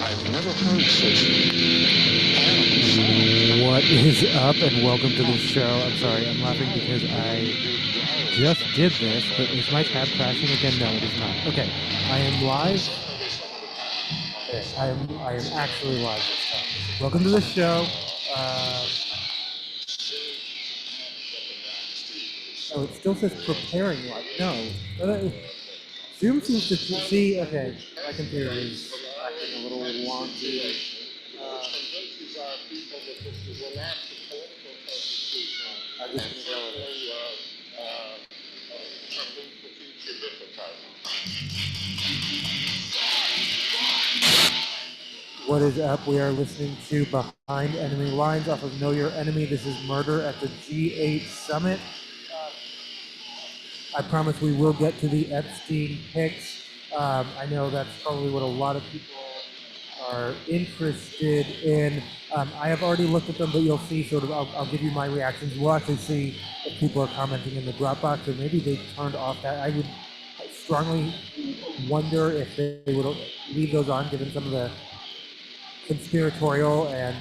I've never heard such animal sound. What is up, and welcome to the show. I'm sorry, I'm laughing because I just did this, but is my tab crashing again? No, it is not. Okay, I am live. Okay, I am actually live this time. Welcome to the show. Oh, it still says preparing live. No. Zoom seems to see. Okay, my computer is acting a little wonky. I'm just gonna go with it. What is up? We are listening to Behind Enemy Lines off of Know Your Enemy. This is Murder at the G8 Summit. I promise we will get to the Epstein Pics. I know that's probably what a lot of people are interested in. I have already looked at them, but you'll see sort of, I'll give you my reactions. We'll actually see if people are commenting in the Dropbox, or maybe they turned off that. I would strongly wonder if they would leave those on, given some of the conspiratorial and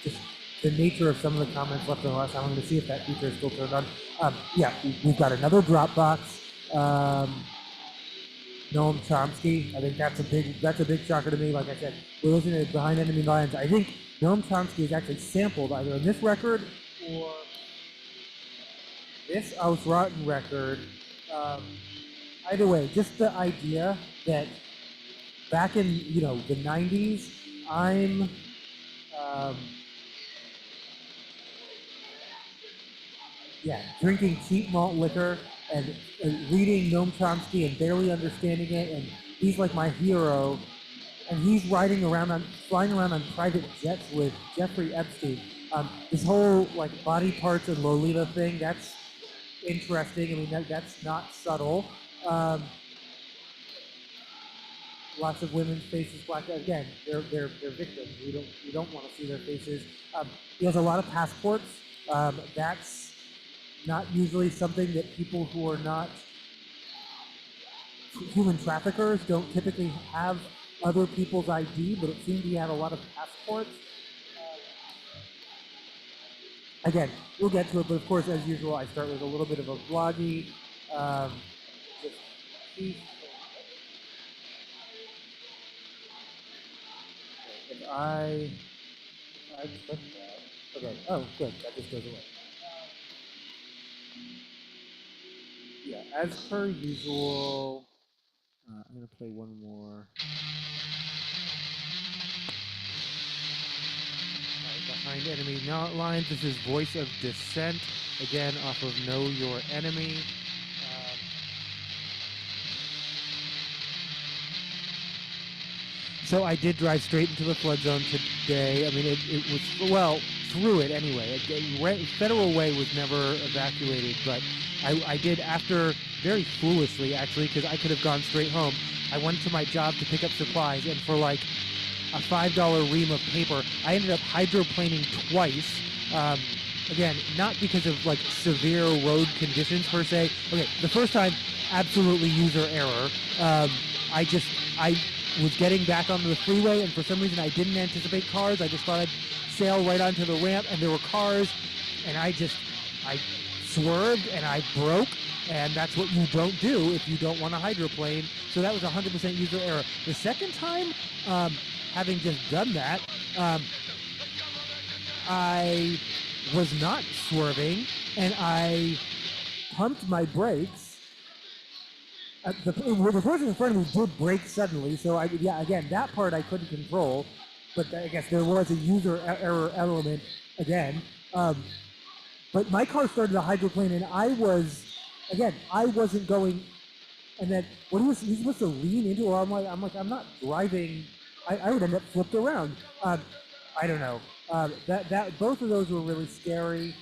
just the nature of some of the comments left in the last time. I'm going to see if that feature is still turned on. Yeah, we've got another Dropbox. Noam Chomsky. I think that's a big shocker to me. Like I said, we're listening to Behind Enemy Lines. I think Noam Chomsky is actually sampled either in this record or this Aus Rotten record. Either way, just the idea that back in the 90s, I'm drinking cheap malt liquor and reading Noam Chomsky and barely understanding it, and he's like my hero, and he's flying around on private jets with Jeffrey Epstein. This whole like body parts and Lolita thing, that's interesting. I mean, that's not subtle. Lots of women's faces blacked out. Again, they're victims. We don't want to see their faces. He has a lot of passports. That's not usually something that people who are not human traffickers don't typically have other people's ID, but it seemed he had a lot of passports. Again, we'll get to it, but of course, as usual, I start with a little bit of a vloggy. If I click that, okay. Oh, good. That just goes away. Yeah, as per usual, I'm gonna play one more. Behind Enemy Lines. This is Voice of Dissent, again off of Know Your Enemy. So I did drive straight into the flood zone today. I mean, it was, well, through it anyway. Federal Way was never evacuated, but I did, after, very foolishly actually, because I could have gone straight home. I went to my job to pick up supplies, and for like a $5 ream of paper, I ended up hydroplaning twice. Again, not because of like severe road conditions per se. Okay, the first time, absolutely user error. I was getting back onto the freeway, and for some reason I didn't anticipate cars. I just thought I'd sail right onto the ramp, and there were cars, and I swerved and I broke, and that's what you don't do if you don't want to hydroplane. So that was 100% user error. The second time, having just done that, I was not swerving, and I pumped my brakes. The person in front of me did brake suddenly, so again, that part I couldn't control, but I guess there was a user error element again. But my car started to hydroplane, and I wasn't going. And then what he's supposed to lean into, or I'm not driving. I would end up flipped around. I don't know. That both of those were really scary.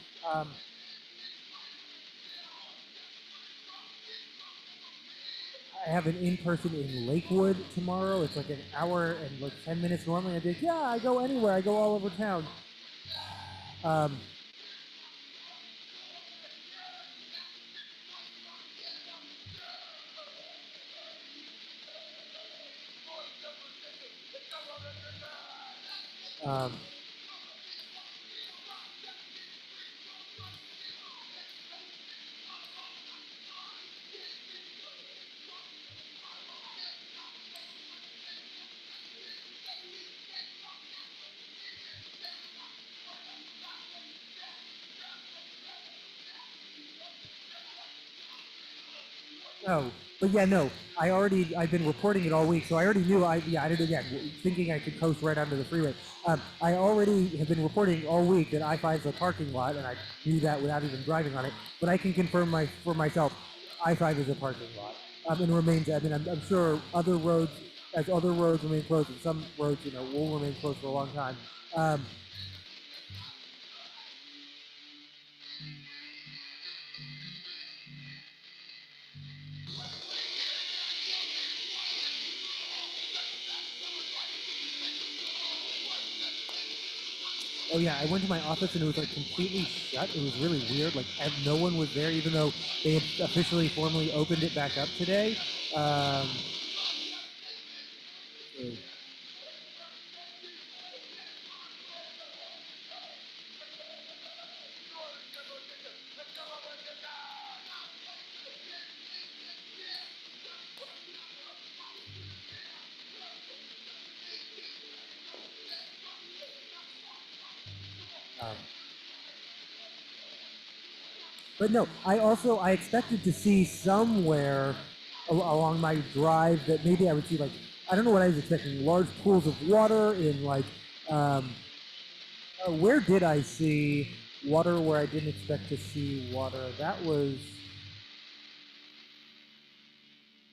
I have an in-person in Lakewood tomorrow. It's like an hour and like 10 minutes. Normally I go anywhere. I go all over town. Um, Oh, but yeah, no. I've been reporting it all week, so I already knew. I did again, thinking I could coast right onto the freeway. I already have been reporting all week that I-5 is a parking lot, and I knew that without even driving on it. But I can confirm for myself, I-5 is a parking lot, and remains. I mean, I'm sure other roads remain closed, and some roads, will remain closed for a long time. Um, Oh yeah, I went to my office and it was like completely shut. It was really weird. Like no one was there, even though they had officially formally opened it back up today. Um, um, but no, I expected to see somewhere along my drive that maybe I would see like I don't know what I was expecting, large pools of water in like um, where did I see water where I didn't expect to see water? That was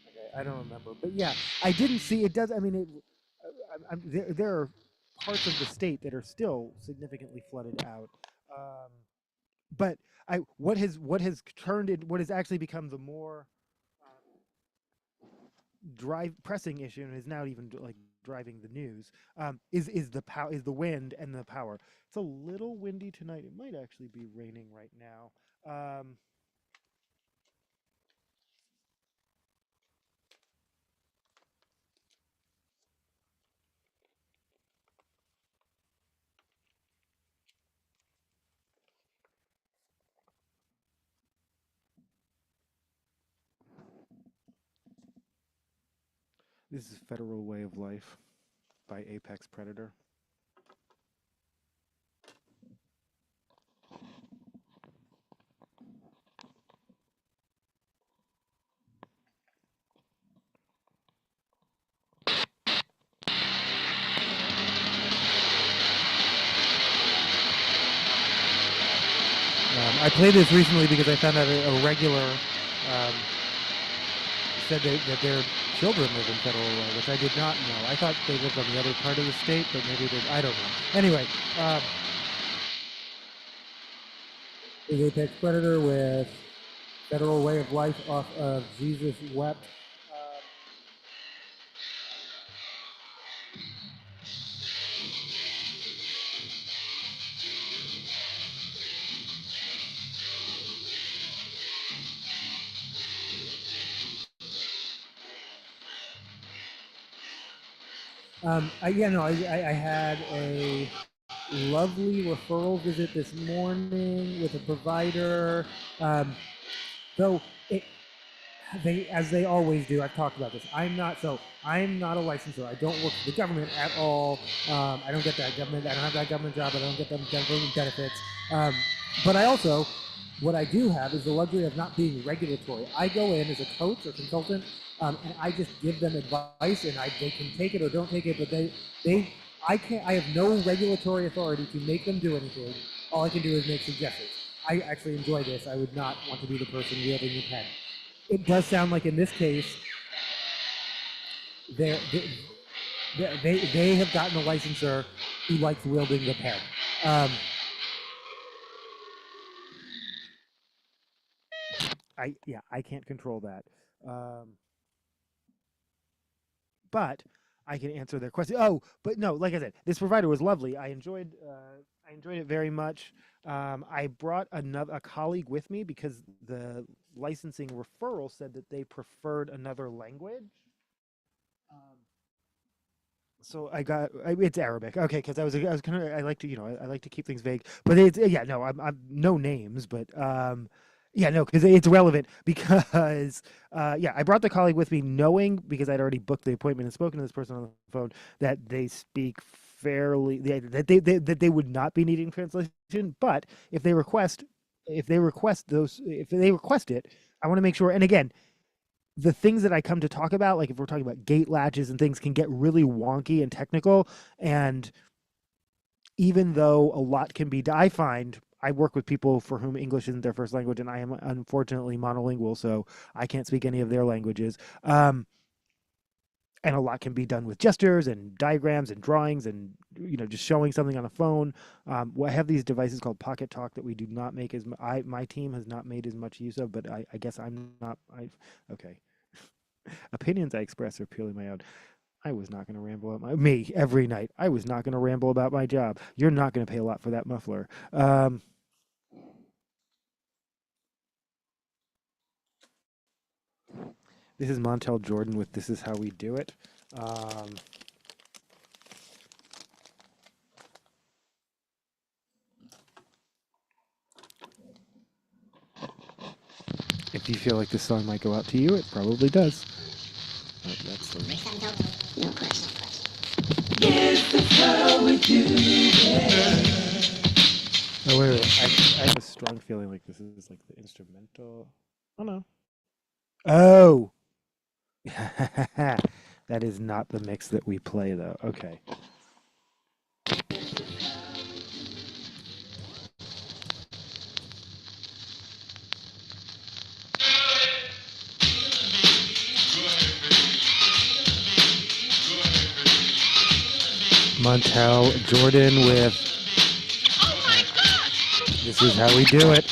okay, I don't remember, but yeah, I didn't see it. Does I mean it? There are parts of the state that are still significantly flooded out. Um, but what has turned it what has actually become the more drive pressing issue and is now even like driving the news is the wind and the power. It's a little windy tonight. It might actually be raining right now. This is Federal Way of Life by Apex Predator. I played this recently because I found out a regular said that their children live in Federal Way, which I did not know. I thought they lived on the other part of the state, but maybe they. I don't know. Anyway, is Apex Predator with Federal Way of Life off of Jesus Wept. Yeah, no, I had a lovely referral visit this morning with a provider. Um, though it, as they always do. I've talked about this. I'm not a licensor. I don't work for the government at all. I don't get that government. I don't have that government job. I don't get them government benefits. Um, but I also, what I do have is the luxury of not being regulatory. I go in as a coach or consultant, and I just give them advice, and they can take it or don't take it. But they, I can't. I have no regulatory authority to make them do anything. All I can do is make suggestions. I actually enjoy this. I would not want to be the person wielding the pen. It does sound like in this case, they they have gotten a licensor who likes wielding the pen. Um, I can't control that, but I can answer their question. Oh, but no, like I said, this provider was lovely. I enjoyed it very much. I brought a colleague with me because the licensing referral said that they preferred another language. Um, So it's Arabic. Okay, because I was kind of I like to I like to keep things vague, but it's yeah no I'm no names, but yeah no because it's relevant because yeah I brought the colleague with me knowing because I'd already booked the appointment and spoken to this person on the phone that they speak fairly that they would not be needing translation, but if they request it, I want to make sure. And again, the things that I come to talk about, like if we're talking about gate latches and things, can get really wonky and technical. And even though a lot can be, I find I work with people for whom English isn't their first language, and I am unfortunately monolingual, so I can't speak any of their languages. And a lot can be done with gestures and diagrams and drawings and just showing something on a phone. I have these devices called Pocket Talk that we do not make my team has not made as much use of, but I guess I'm not. Okay. Opinions I express are purely my own. I was not going to ramble about me every night. I was not going to ramble about my job. You're not going to pay a lot for that muffler. This is Montel Jordan with "This Is How We Do It." If you feel like this song might go out to you, it probably does. Oh, that's the... No question. This is how we do it. Oh, wait. I have a strong feeling like this is like the instrumental. Oh, no. Oh! That is not the mix that we play, though. Okay. Montel Jordan with "This Is How We Do It."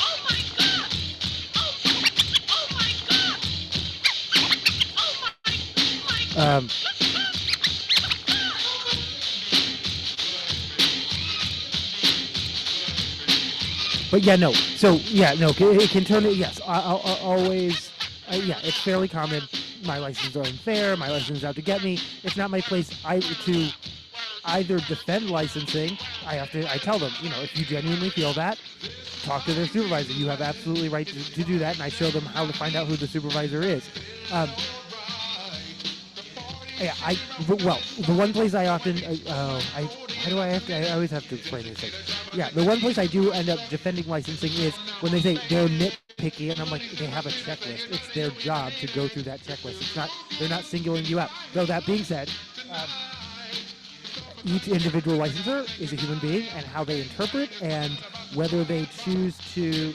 But yeah, no. So yeah, no. It can turn it. Yes, I'll always. Yeah, it's fairly common. My license are unfair. My license is out to get me. It's not my place. To either defend licensing. I tell them, if you genuinely feel that, talk to their supervisor. You have absolutely right to do that, and I show them how to find out who the supervisor is. Yeah, the one place I often, how do I have to? I always have to explain these things. Yeah, the one place I do end up defending licensing is when they say they're nitpicky, and I'm like, they have a checklist. It's their job to go through that checklist. They're not singling you out. Though that being said, each individual licensor is a human being, and how they interpret and whether they choose to.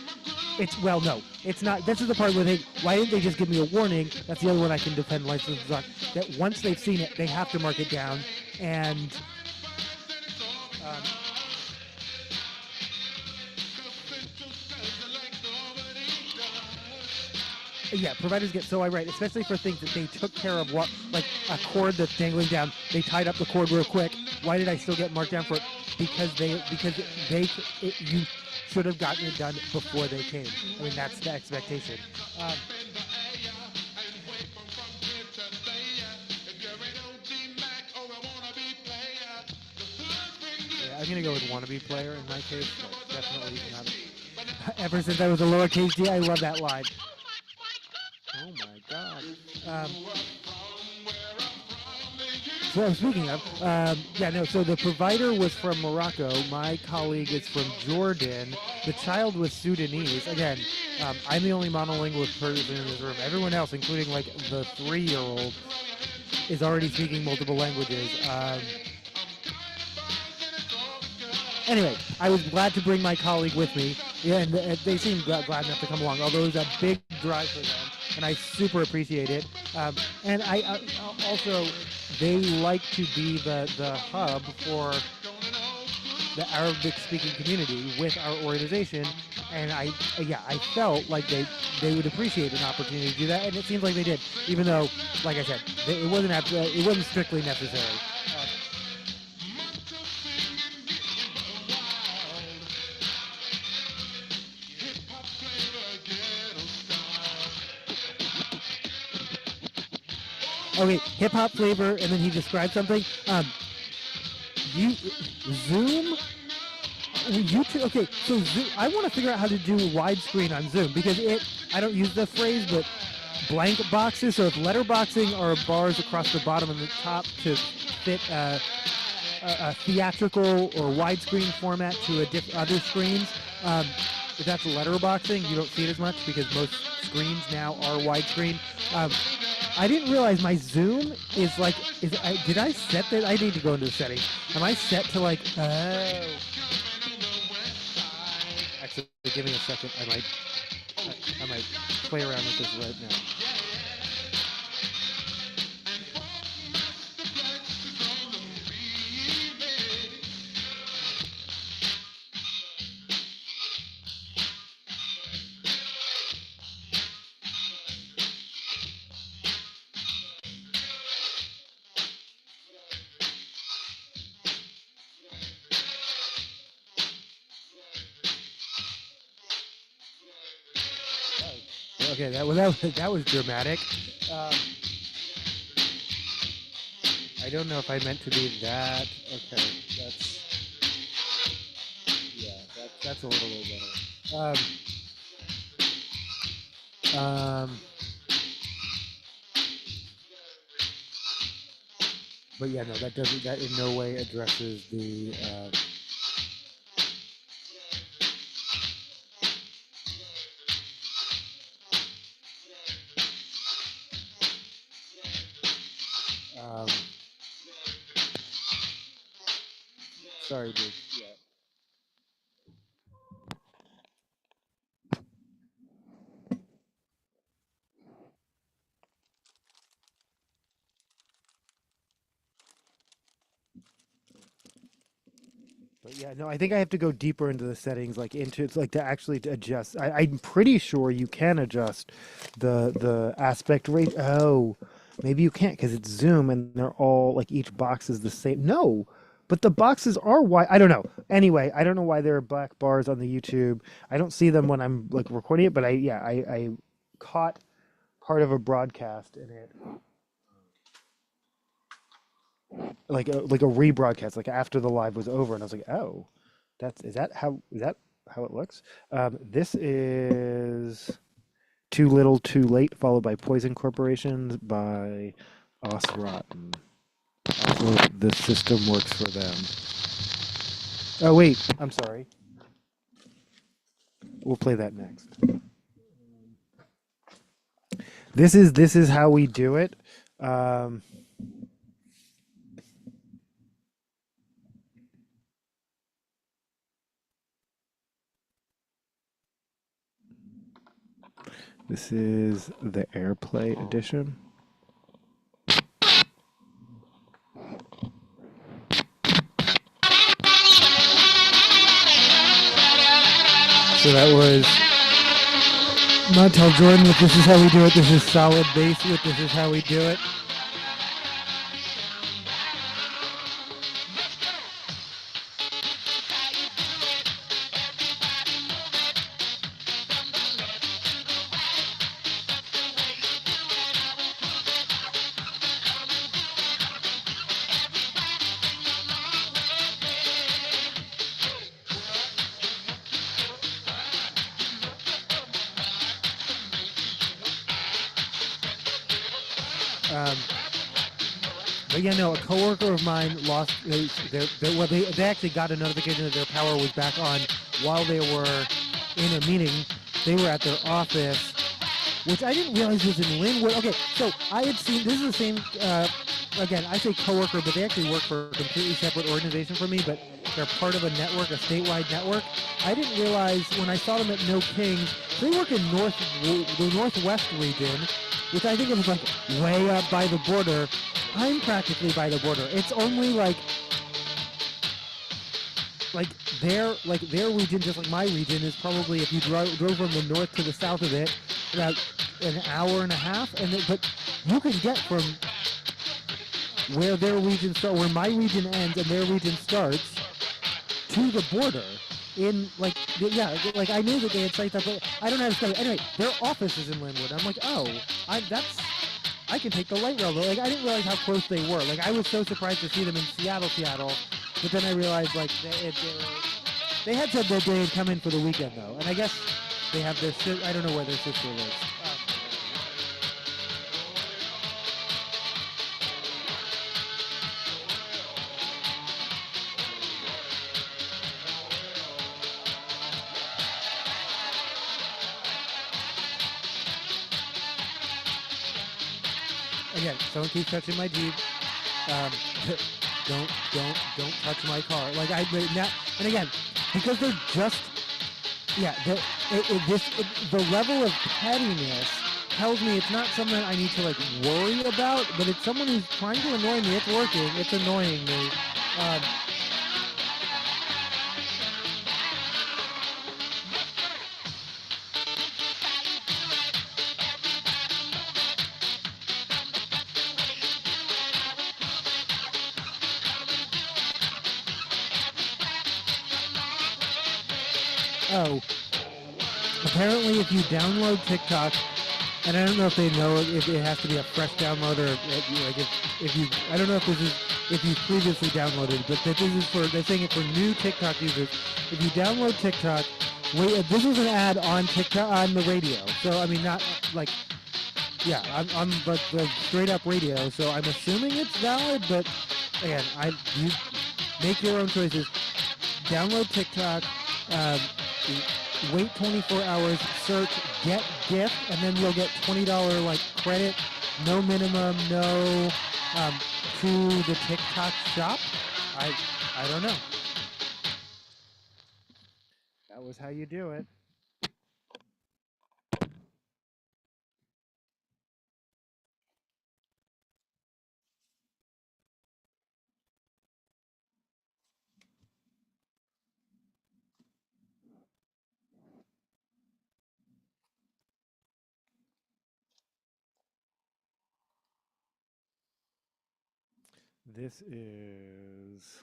No, it's not. This is the part where why didn't they just give me a warning? That's the other one I can defend licenses on. That once they've seen it, they have to mark it down. And yeah, providers get so irate, especially for things that they took care of, like a cord that's dangling down. They tied up the cord real quick. Why did I still get marked down for it? Because you should have gotten it done before they came. I mean, that's the expectation. Yeah, I'm gonna go with wannabe player in my case, but definitely not. Ever since I was a lowercase d, I love that line. Oh my god. So speaking of, so the provider was from Morocco. My colleague is from Jordan. The child was Sudanese. Again, I'm the only monolingual person in this room. Everyone else, including like the 3-year-old, is already speaking multiple languages. Anyway, I was glad to bring my colleague with me, and they seemed glad enough to come along, although it was a big drive for them, and I super appreciate it. And I also, they like to be the hub for the Arabic-speaking community with our organization, and I felt like they would appreciate an opportunity to do that, and it seems like they did, even though, like I said, it wasn't strictly necessary. Okay, hip hop flavor, and then he described something. Zoom. YouTube. Okay, so Zoom, I want to figure out how to do widescreen on Zoom because I don't use the phrase, but blank boxes. So if letterboxing are bars across the bottom and the top to fit a theatrical or widescreen format to other screens, if that's letterboxing, you don't see it as much because most screens now are widescreen. I didn't realize my Zoom is like, did I set that? I need to go into the settings. Am I set to like, actually, give me a second. I might play around with this right now. Okay, that was dramatic. I don't know if I meant to be that. Okay, that's a little bit better. But yeah, no, that in no way addresses the. Sorry, dude. Yeah. But yeah, no, I think I have to go deeper into the settings, like to actually adjust. I'm pretty sure you can adjust the aspect rate. Oh, maybe you can't because it's Zoom and they're all like each box is the same. No, but the boxes are wide. I don't know. Anyway, I don't know why there are black bars on the YouTube. I don't see them when I'm like recording it, but I caught part of a broadcast in it. Like a rebroadcast, like after the live was over, and I was like, oh, is that how it looks? This is Too Little Too Late, followed by Poison Corporations by Os Rotten. Also, the system works for them. Oh wait, I'm sorry. We'll play that next. This is how we do it. This is the AirPlay edition. So that was Montel Jordan with This Is How We Do It. This is Solid Bass with This Is How We Do It. But yeah, no, a coworker of mine lost they actually got a notification that their power was back on while they were in a meeting. They were at their office, which I didn't realize was in Linwood. Okay, so I had seen, this is the same, again, I say coworker, but they actually work for a completely separate organization from me, but they're part of a network, a statewide network. I didn't realize when I saw them at No Kings, they work in the Northwest region, which I think is like way up by the border. I'm practically by the border. It's only like their region, just like my region, is probably, if you drove from the north to the south of it, about an hour and a half. But you can get from where their region starts, where my region ends and their region starts, to the border. In I knew that they had sites up, but I don't know how to say. Anyway, their office is in Linwood. I'm like, oh, I can take the light rail. Like, I didn't realize how close they were. Like, I was so surprised to see them in Seattle, But then I realized like they had said that they had come in for the weekend though, and I guess they have their I don't know where their sister lives. Again, someone keeps touching my Jeep. Don't touch my car. Like now, and again, because they're just the level of pettiness tells me it's not something I need to like worry about, but it's someone who's trying to annoy me. It's working. It's annoying me. Oh, apparently if you download TikTok, and I don't know if they know if it has to be a fresh download or like if you, I don't know if you previously downloaded, but this is for, they're saying it for new TikTok users. If you download TikTok, this was an ad on TikTok on the radio, so I mean not like, yeah, I'm but the straight up radio, so I'm assuming it's valid, but again, you make your own choices. Download TikTok. Wait 24 hours, search get gift, and then you'll get $20 like credit, no minimum, no to the TikTok shop. I don't know. That was how you do it. This is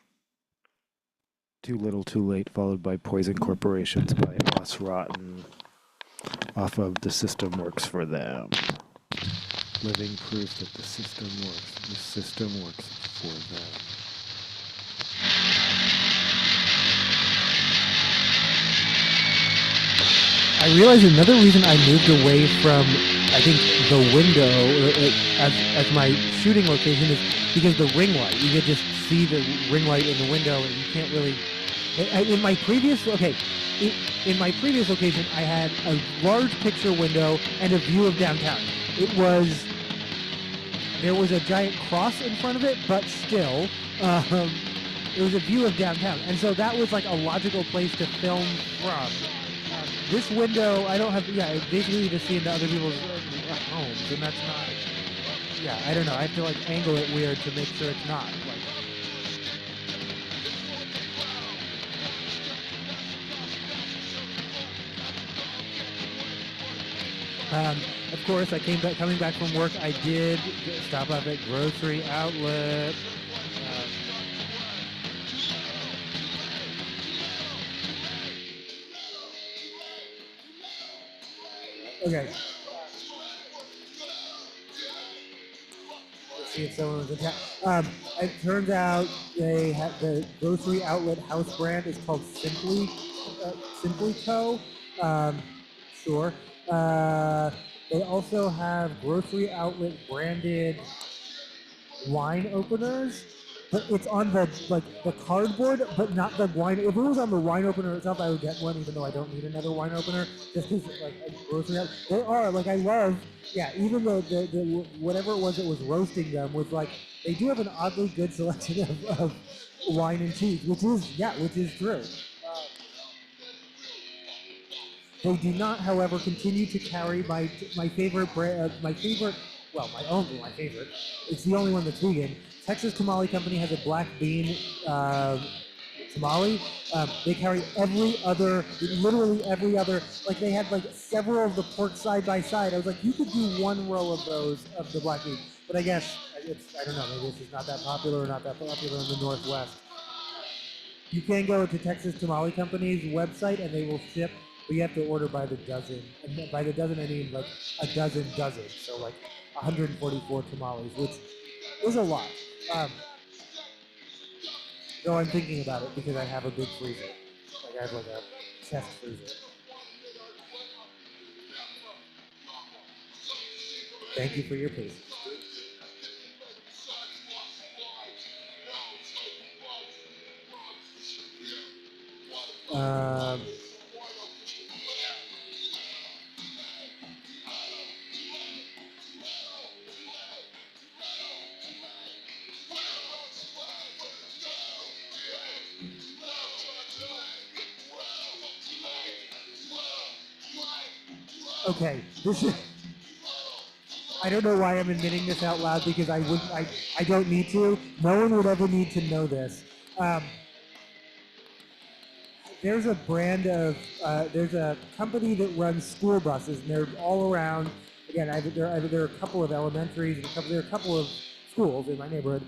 Too Little Too Late, followed by Poison Corporations by Os Rotten, off of The System Works for Them. Living proof that the system works. The system works for them. I realized another reason I moved away from, I think, the window as my shooting location is because the ring light. You could just see the ring light in the window, and you can't really. In my previous location, I had a large picture window and a view of downtown. There was a giant cross in front of it, but still, it was a view of downtown, and so that was like a logical place to film from. This window, I don't have, basically to see into other people's homes, and that's not, I don't know, I have to like angle it weird to make sure it's not, like. Of course, coming back from work, I did stop off at Grocery Outlet. Okay. Let's see if someone was attacked. It turns out they have the Grocery Outlet house brand is called Simply Co. Sure. They also have Grocery Outlet branded wine openers, but it's on the cardboard, but not the wine. If it was on the wine opener itself, I would get one, even though I don't need another wine opener. Just because like a Grocery Outlet, they are like I love. Even though the whatever it was that was roasting them was like they do have an oddly good selection of wine and cheese, which is true. They do not, however, continue to carry my favorite brand, my favorite. It's the only one that's vegan. Texas Tamale Company has a black bean tamale. They carry literally every other. Like they had like several of the pork side by side. I was like, you could do one row of those of the black bean, but I guess I don't know. Maybe this is not that popular or not that popular in the Northwest. You can go to Texas Tamale Company's website and they will ship, but you have to order by the dozen. And by the dozen, I mean like a dozen. So like 144 tamales, which is a lot. No, I'm thinking about it because I have a big freezer. Like I have like a chest freezer. Thank you for your patience. Um, okay, this is. I don't know why I'm admitting this out loud because I don't need to. No one would ever need to know this. Um, there's a brand of there's a company that runs school buses, and they're all around. Again, there are a couple of elementaries and there are a couple of schools in my neighborhood.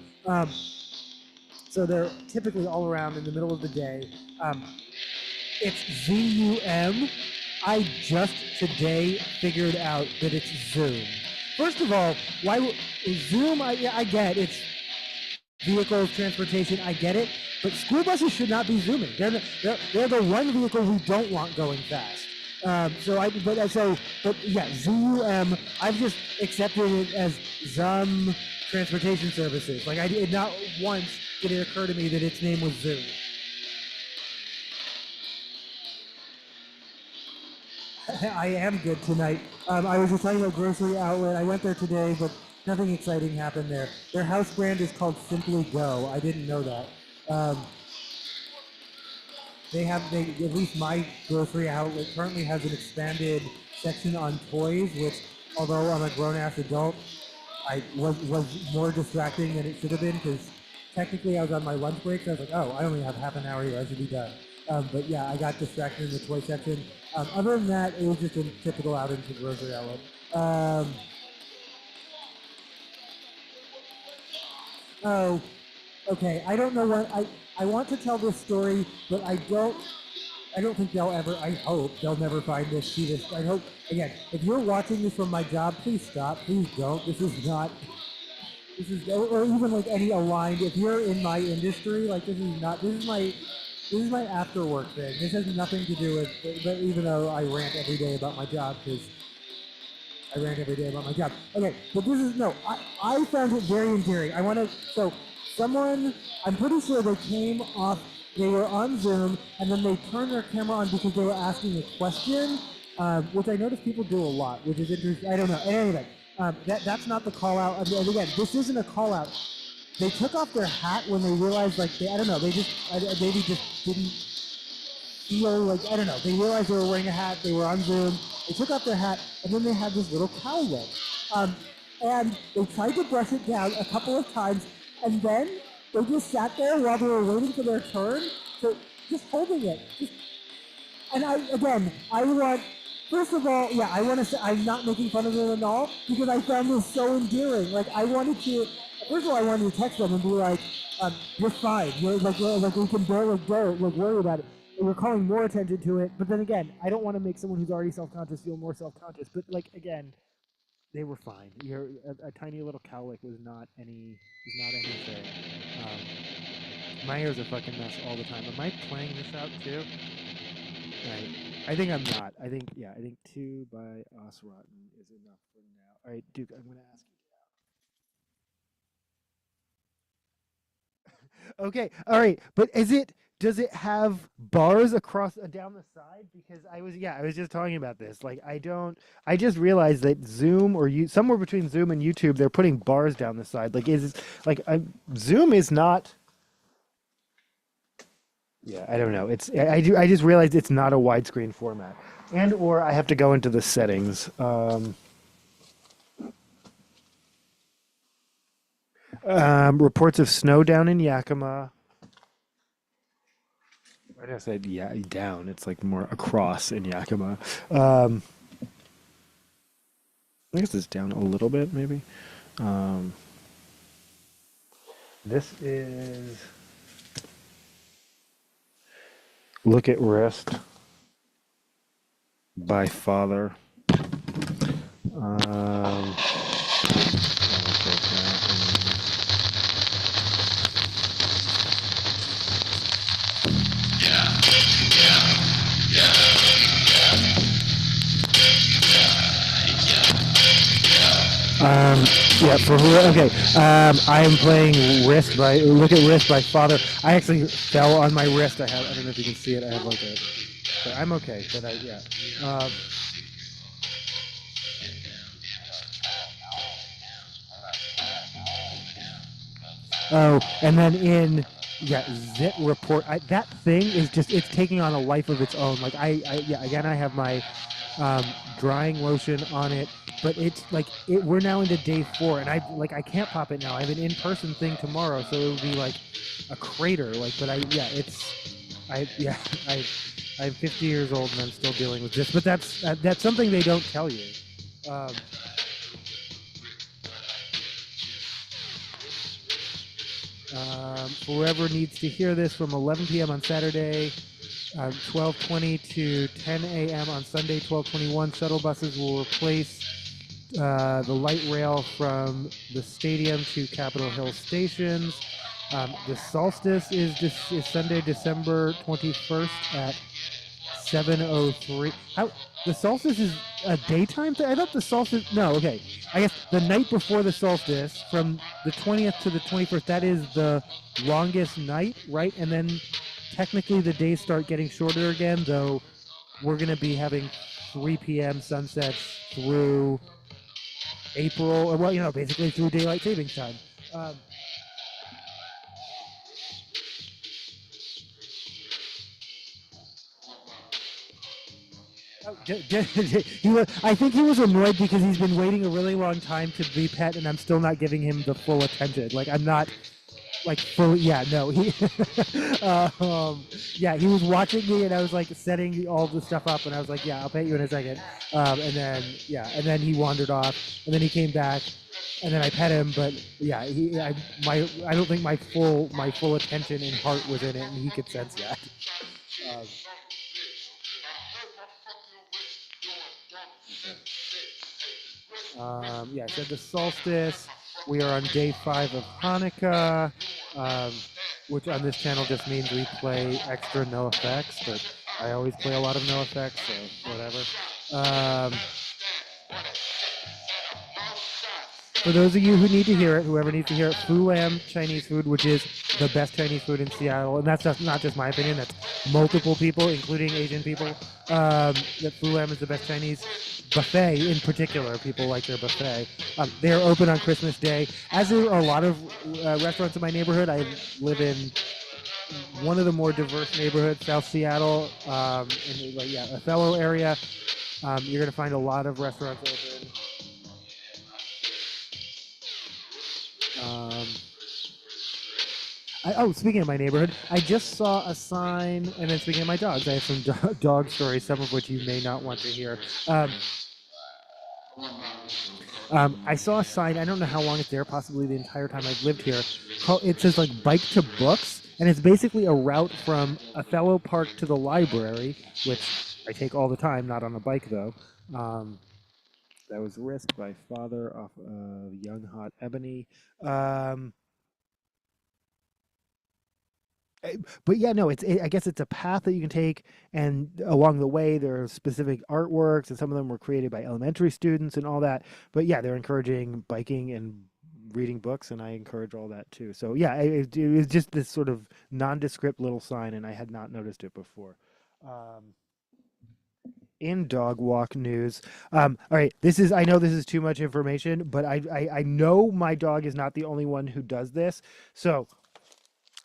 So they're typically all around in the middle of the day. It's ZUM. I just today figured out that it's Zoom. First of all, Zoom? I get it's vehicles, transportation. I get it, but school buses should not be zooming. They're the one vehicle we don't want going fast. But yeah, ZUM. I've just accepted it as Zum Transportation Services. Like not once did it occur to me that its name was Zoom. I am good tonight. I was just talking about Grocery Outlet. I went there today, but nothing exciting happened there. Their house brand is called Simply Go. I didn't know that. At least my Grocery Outlet currently has an expanded section on toys, which, although I'm a grown-ass adult, was more distracting than it should have been because technically I was on my lunch break, so I was like, oh, I only have half an hour here, I should be done. But yeah, I got distracted in the toy section. Other than that, it was just a typical outing to Grocery Outlet. Oh, okay. I don't know what I want to tell this story, but I don't think they'll ever. I hope they'll never find this. See this. I hope again. If you're watching this from my job, please stop. Please don't. This is not. This is or even like any aligned. If you're in my industry, like this is not. This is my after work thing. This has nothing to do with. But even though I rant every day about my job, because I rant every day about my job. Okay, but this is no. I found it very endearing. I want to. So someone. I'm pretty sure they came off. They were on Zoom, and then they turned their camera on because they were asking a question, which I notice people do a lot, which is interesting. I don't know. Anyway, that's not the call out. And again, this isn't a call out. They took off their hat when they realized, like, I don't know, they just maybe just didn't feel like, I don't know, they realized they were wearing a hat, they were on Zoom, they took off their hat, and then they had this little cowlick. And they tried to brush it down a couple of times, and then they just sat there while they were waiting for their turn, so just holding it. And I want, first of all, yeah, I want to say, I'm not making fun of them at all, because I found this so endearing. Like, I wanted to, first of all, I wanted to text them and be like, you're fine. You're like we can barely worry about it. And we're calling more attention to it. But then again, I don't want to make someone who's already self-conscious feel more self-conscious. But like, again, they were fine. A tiny little cowlick was not anything. My ears are fucking mess all the time. Am I playing this out too? Right. I think I'm not. I think 2 by Os Rotten is enough for now. All right, Duke, I'm gonna ask you. Okay. All right. But does it have bars across down the side? Because I was just talking about this. Like I just realized that Zoom somewhere between Zoom and YouTube, they're putting bars down the side. Zoom is not. Yeah, I don't know. I just realized it's not a widescreen format, or I have to go into the settings. Reports of snow down in Yakima. I just said down. It's like more across in Yakima. I guess it's down a little bit, maybe. This is Look at Rest by Father. Yeah, for who? Okay. I am playing Wrist by Look at Wrist by Father. I actually fell on my wrist. I don't know if you can see it. I have like a. But I'm okay. But yeah. Um, oh, and then in yeah, Zit report. That thing is just it's taking on a life of its own. Like yeah. Again, I have my drying lotion on it, but it's like we're now into day 4, and I can't pop it now. I have an in-person thing tomorrow, so it would be like a crater. Like, but I yeah I I'm 50 years old and I'm still dealing with this. But that's something they don't tell you. Um, Whoever needs to hear this from 11 p.m. on Saturday, 12:20 to 10 a.m. on Sunday, 12:21. Shuttle buses will replace the light rail from the stadium to Capitol Hill stations. The solstice is Sunday, December 21st at 7:03. How the solstice is a daytime thing? I thought the solstice. No, okay. I guess the night before the solstice, from the 20th to the 21st, that is the longest night, right? And then technically the days start getting shorter again, though we're going to be having 3 p.m. sunsets through April, or well, basically through daylight savings time. Um, oh, I think he was annoyed because he's been waiting a really long time to be pet, and I'm still not giving him the full attention. Like I'm not like fully. Yeah, no. Yeah, he was watching me, and I was like setting all the stuff up, and I was like, yeah, I'll pet you in a second. And then he wandered off, and then he came back, and then I pet him, but yeah, I don't think my full attention and heart was in it, and he could sense that. Um, yeah, I said the solstice. We are on day 5 of Hanukkah, um, which on this channel just means we play extra no effects, but I always play a lot of no effects, so whatever. Um, For those of you who need to hear it, whoever needs to hear it, Fu Lam Chinese food, which is the best Chinese food in Seattle, and that's not just my opinion, that's multiple people, including Asian people, that Fu Lam is the best Chinese buffet in particular. People like their buffet. They're open on Christmas Day, as are a lot of restaurants in my neighborhood. I live in one of the more diverse neighborhoods, South Seattle, in Othello area. You're going to find a lot of restaurants open. Um, Speaking of my neighborhood, I just saw a sign, and then speaking of my dogs, I have some dog stories, some of which you may not want to hear. I saw a sign, I don't know how long it's there, possibly the entire time I've lived here. It says like Bike to Books, and it's basically a route from Othello Park to the library, which I take all the time, not on a bike though. That was Risk by Father off of Young Hot Ebony. Um, but yeah, no, I guess it's a path that you can take, and along the way there are specific artworks, and some of them were created by elementary students and all that. But yeah, they're encouraging biking and reading books, and I encourage all that too. So yeah, it was just this sort of nondescript little sign, and I had not noticed it before. Um, in dog walk news, all right, I know this is too much information, but I know my dog is not the only one who does this. So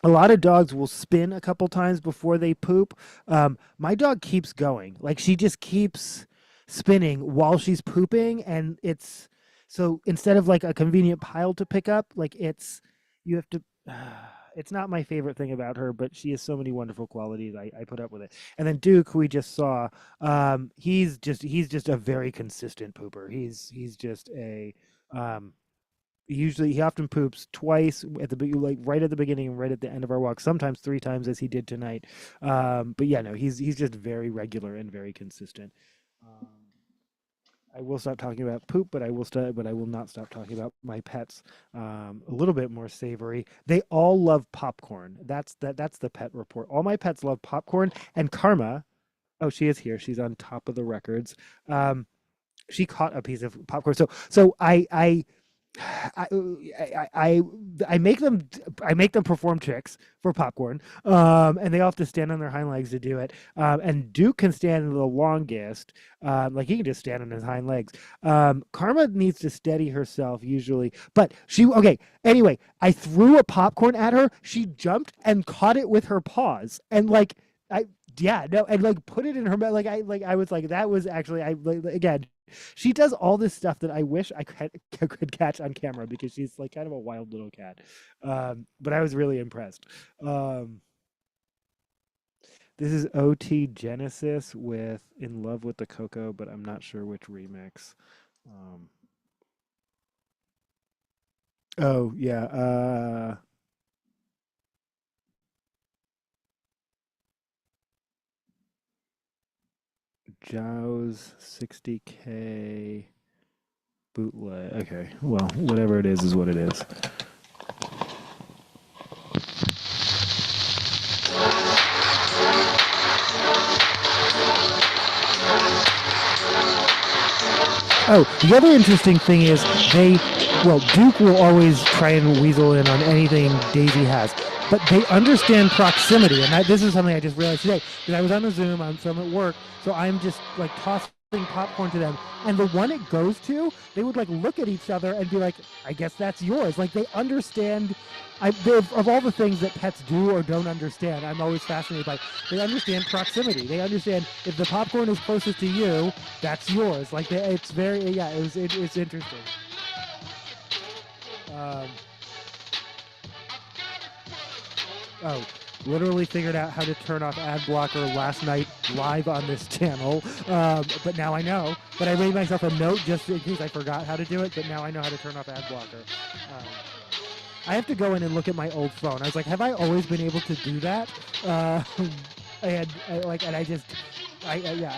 a lot of dogs will spin a couple times before they poop. My dog keeps going. Like she just keeps spinning while she's pooping, and it's so instead of like a convenient pile to pick up, like you have to. It's not my favorite thing about her, but she has so many wonderful qualities. I put up with it. And then Duke, who we just saw, he's just a very consistent pooper. He's just a um, he often poops twice at like right at the beginning and right at the end of our walk, sometimes 3 times as he did tonight. But yeah, no, he's just very regular and very consistent. um, I will stop talking about poop, but I will not stop talking about my pets. A little bit more savory, they all love popcorn. That's the pet report. All my pets love popcorn. And Karma, oh, she is here, she's on top of the records. um, she caught a piece of popcorn. So I make them perform tricks for popcorn, and they all have to stand on their hind legs to do it. And Duke can stand the longest, like he can just stand on his hind legs. Karma needs to steady herself usually, but Anyway, I threw a popcorn at her. She jumped and caught it with her paws, and and put it in her mouth. I was like, that was actually again. She does all this stuff that I wish I could catch on camera because she's like kind of a wild little cat. But I was really impressed. This is OT Genesis with In Love with the Coco, but I'm not sure which remix. Oh, yeah. Jow's 60K bootleg. Okay, well, whatever it is what it is. Oh, the other interesting thing is Duke will always try and weasel in on anything Daisy has, but they understand proximity, and this is something I just realized today, because I was on a Zoom, so I'm at work, so I'm just like tossing popcorn to them, and the one it goes to, they would like look at each other and be like, I guess that's yours. Like they understand, of all the things that pets do or don't understand, I'm always fascinated by, they understand proximity. They understand if the popcorn is closest to you, that's yours. Like it's very, it's interesting. Literally figured out how to turn off ad blocker last night live on this channel, but now I know. But I made myself a note just in case I forgot how to do it, but now I know how to turn off ad blocker. I have to go in and look at my old phone. I was like, have I always been able to do that? I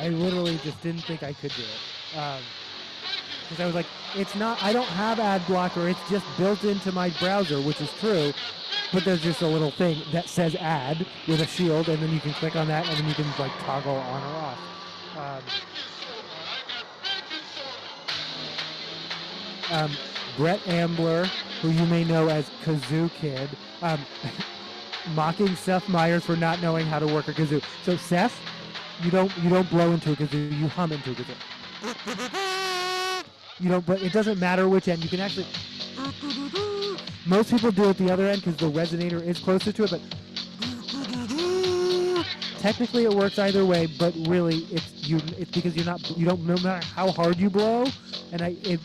literally just didn't think I could do it. Because I was like, I don't have ad blocker, it's just built into my browser, which is true. But there's just a little thing that says ad with a shield, and then you can click on that, and then you can like toggle on or off. Brett Ambler, who you may know as Kazoo Kid, mocking Seth Meyers for not knowing how to work a kazoo. So Seth, you don't blow into a kazoo, you hum into a kazoo. But it doesn't matter which end. You can actually. Most people do it the other end because the resonator is closer to it, but technically it works either way, but really it's because you don't, no matter how hard you blow, and it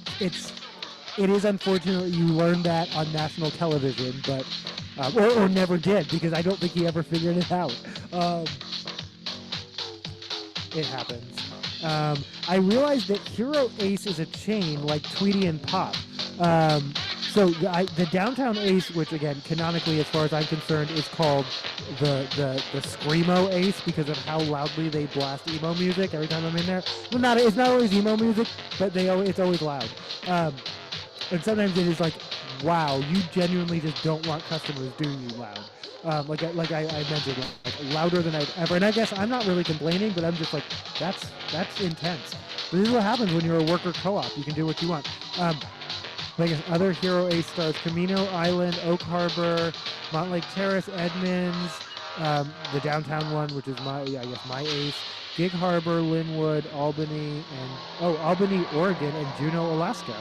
is unfortunate you learned that on national television, but or never did, because I don't think he ever figured it out. It happens. I realized that Hero Ace is a chain like Tweety and Pop. So the Downtown Ace, which again, canonically, as far as I'm concerned, is called the Screamo Ace because of how loudly they blast emo music every time I'm in there. Well, it's not always emo music, but it's always loud. And sometimes it is like, wow, you genuinely just don't want customers doing you loud. Like I mentioned, like louder than I've ever. And I guess I'm not really complaining, but I'm just like, that's intense. But this is what happens when you're a worker co-op. You can do what you want. Like other Hero Ace stars: Camino Island, Oak Harbor, Montlake Terrace, Edmonds, the downtown one, which is my ace, Gig Harbor, Linwood, Albany, and Albany, Oregon, and Juneau, Alaska.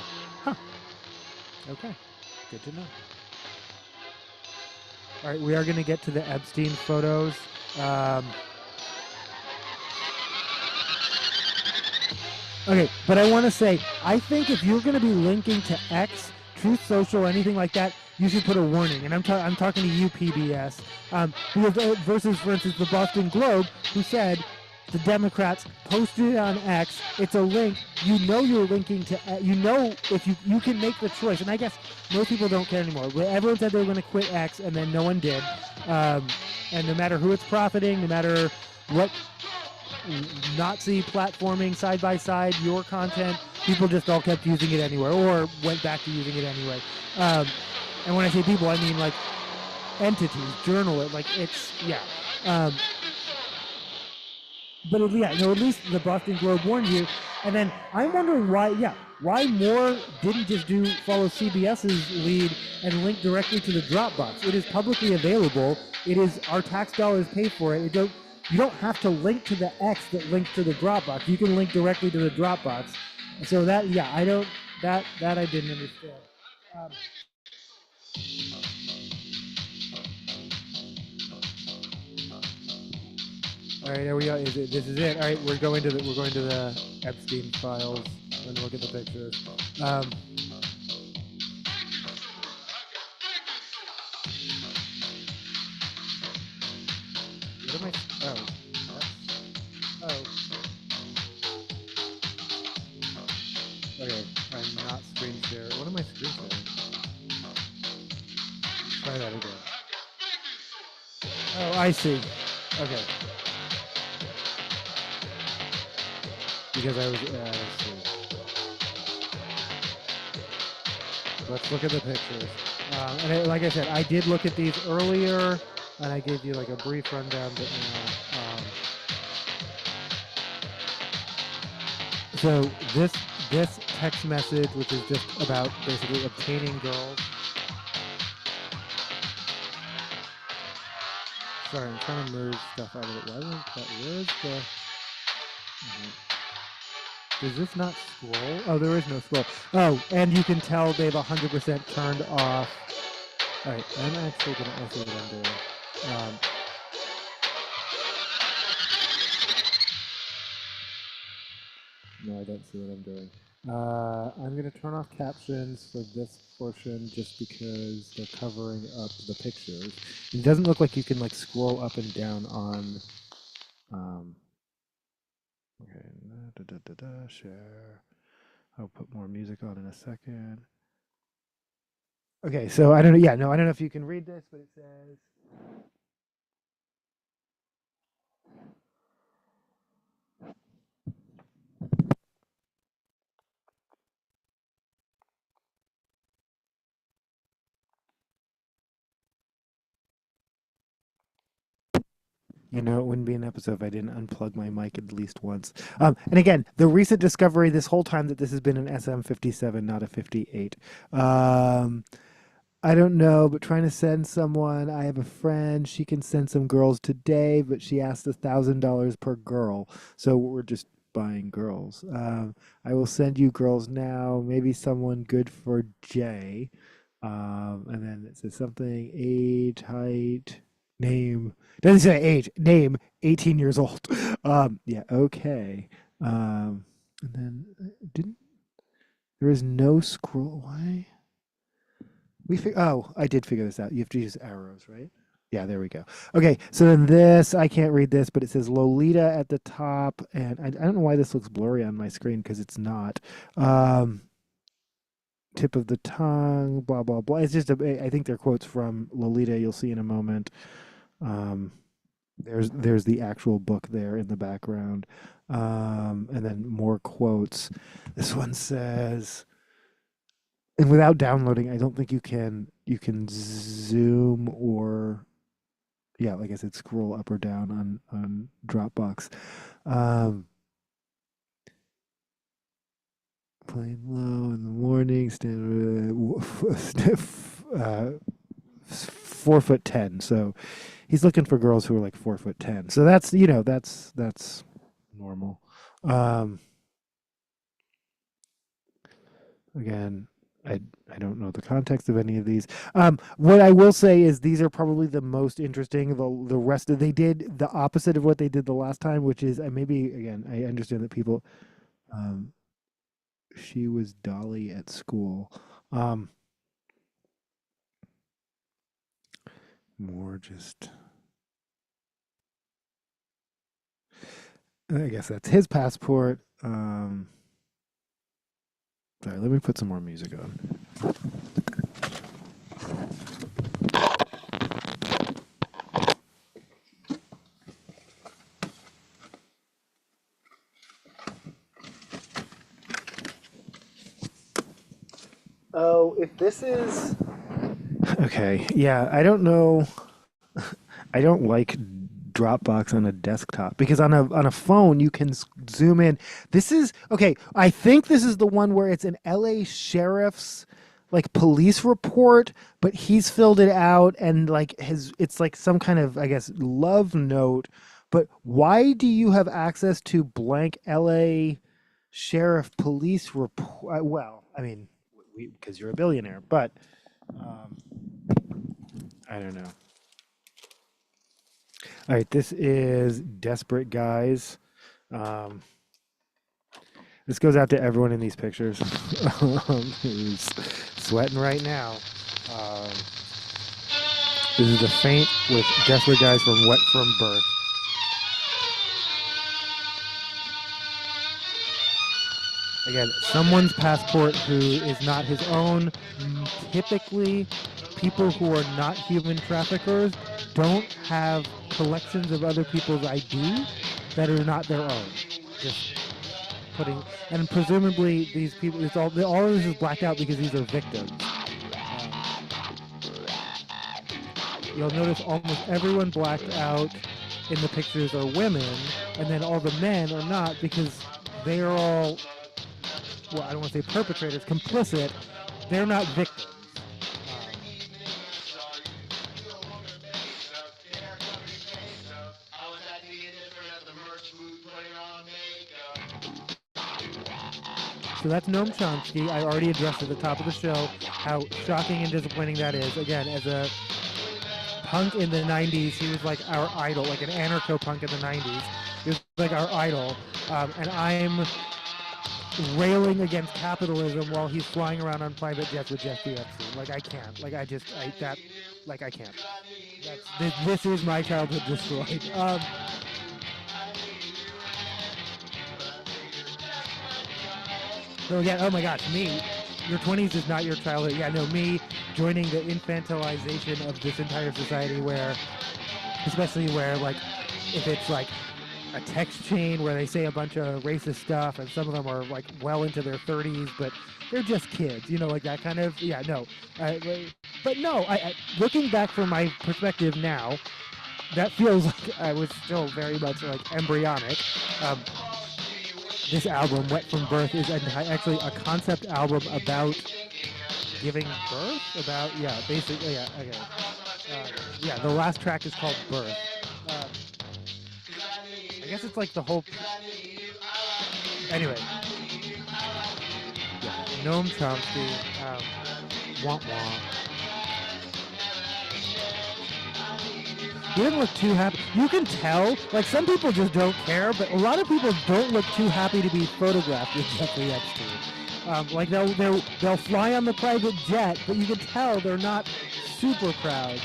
Huh. Okay. Good to know. All right, we are going to get to the Epstein photos. Okay, but I want to say, I think if you're going to be linking to X, Truth Social, anything like that, you should put a warning. And I'm talking to you, PBS. Because versus, for instance, the Boston Globe, who said the Democrats posted it on X. It's a link. You know you're linking to. You know if you can make the choice. And I guess most people don't care anymore. Everyone said they were going to quit X, and then no one did. And no matter who it's profiting, no matter what Nazi platforming side by side, your content, people just all kept using it anywhere or went back to using it anyway. And when I say people, I mean like entities, journalists, like it's, yeah. but at least the Boston Globe warned you. And then I'm wondering why Moore didn't just follow CBS's lead and link directly to the Dropbox. It is publicly available. It is our tax dollars pay for it. You don't have to link to the X that links to the Dropbox. You can link directly to the Dropbox. So I don't that I didn't understand. Um, All right, there we go. This is it. All right, we're going to the Epstein files and look at the pictures. What am I? Oh, oh. Okay, I'm not screen share. What am I screen sharing? Try that again. Oh, I see. Okay. Because I was. Let's see. Let's look at the pictures. Like I said, I did look at these earlier, and I gave you like a brief rundown. But so this text message, which is just about basically obtaining girls. Sorry, I'm trying to move stuff out of it. Where's the? Does this not scroll? Oh, there is no scroll. Oh, and you can tell they've 100% turned off. All right, I'm actually going to see what I'm doing. No, I don't see what I'm doing. I'm going to turn off captions for this portion just because they're covering up the pictures. It doesn't look like you can like scroll up and down on. Okay, share. I'll put more music on in a second. Okay, so I don't know. Yeah, no, I don't know if you can read this, but it says. You know, it wouldn't be an episode if I didn't unplug my mic at least once. And again, the recent discovery this whole time that this has been an SM57, not a 58. I don't know, but trying to send someone. I have a friend. She can send some girls today, but she asked $1,000 per girl. So we're just buying girls. I will send you girls now. Maybe someone good for Jay. And then it says something, age, height, name. Doesn't say age, name, 18 years old. Yeah, okay. And then there is no scroll. Why? I did figure this out. You have to use arrows, right? Yeah, there we go. Okay, so then this, I can't read this, but it says Lolita at the top, and I don't know why this looks blurry on my screen because it's not. Tip of the tongue, blah, blah, blah. It's just, I think they're quotes from Lolita, you'll see in a moment. There's the actual book there in the background. And then more quotes. This one says, and without downloading, I don't think you can zoom or like I said, scroll up or down on Dropbox. Playing low in the morning, stand 4'10". So he's looking for girls who are like 4'10". So that's that's normal. Again, I don't know the context of any of these. What I will say is these are probably the most interesting. The rest of they did the opposite of what they did the last time, which is maybe again I understand that people. She was Dolly at school. More just. I guess that's his passport. Sorry, let me put some more music on. Oh, if this is okay, yeah, I don't know. I don't like Dropbox on a desktop because on a phone you can zoom in. This is okay. I think this is the one where it's an LA sheriff's like police report, but he's filled it out and like his it's like some kind of I guess love note. But why do you have access to blank LA sheriff police report? Well, I mean, because you're a billionaire, but um, I don't know. All right, this is Desperate Guys. Um, this goes out to everyone in these pictures who's sweating right now. Um, this is The Faint with Desperate Guys from Wet From Birth. Again, someone's passport who is not his own. Typically, people who are not human traffickers don't have collections of other people's ID that are not their own. Just putting, and presumably these people, it's all of this is blacked out because these are victims. You'll notice almost everyone blacked out in the pictures are women, and then all the men are not because they are all, well, I don't want to say perpetrators, complicit. They're not victims. So that's Noam Chomsky. I already addressed at the top of the show how shocking and disappointing that is. Again, as a punk in the 90s, he was like our idol, like an anarcho-punk in the 90s. He was like our idol. And I'm railing against capitalism while he's flying around on private jets with Jeffrey Epstein. Like, I can't. Like, I can't. This is my childhood destroyed. So again, oh my gosh, me, your 20s is not your childhood. Yeah, no, me joining the infantilization of this entire society where, especially where like, if it's like a text chain where they say a bunch of racist stuff and some of them are like well into their 30s, but they're just kids, you know, like that kind of, yeah, no. But no, looking back from my perspective now, that feels like I was still very much like embryonic. This album, Wet From Birth, is actually a concept album about giving birth? About, yeah, basically, yeah, okay. Yeah, the last track is called Birth. I guess it's like the whole... Anyway. Yeah, Noam Chomsky, womp womp. He didn't look too happy. You can tell, like some people just don't care, but a lot of people don't look too happy to be photographed with Jeffrey Epstein. Like they'll fly on the private jet, but you can tell they're not super proud.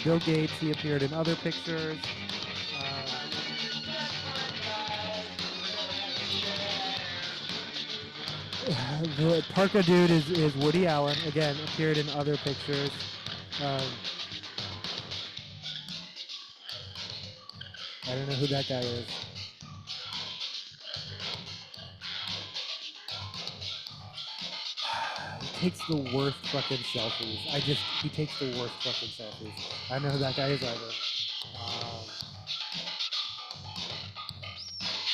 Bill Gates, he appeared in other pictures. The parka dude is Woody Allen, again, appeared in other pictures. I don't know who that guy is. He takes the worst fucking selfies. He takes the worst fucking selfies. I don't know who that guy is either.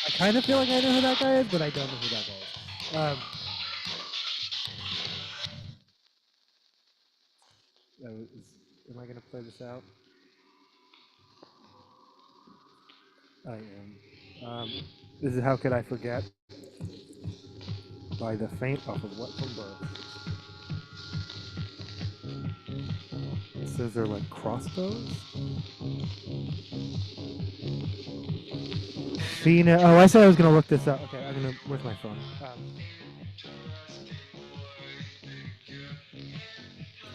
I kind of feel like I know who that guy is, but I don't know who that guy is. Am I going to play this out? I am. This is How Could I Forget by The Faint off of Wet From Birth. It says they're like crossbows. Fina. Oh, I said I was going to look this up. Okay, I'm going to. Where's my phone?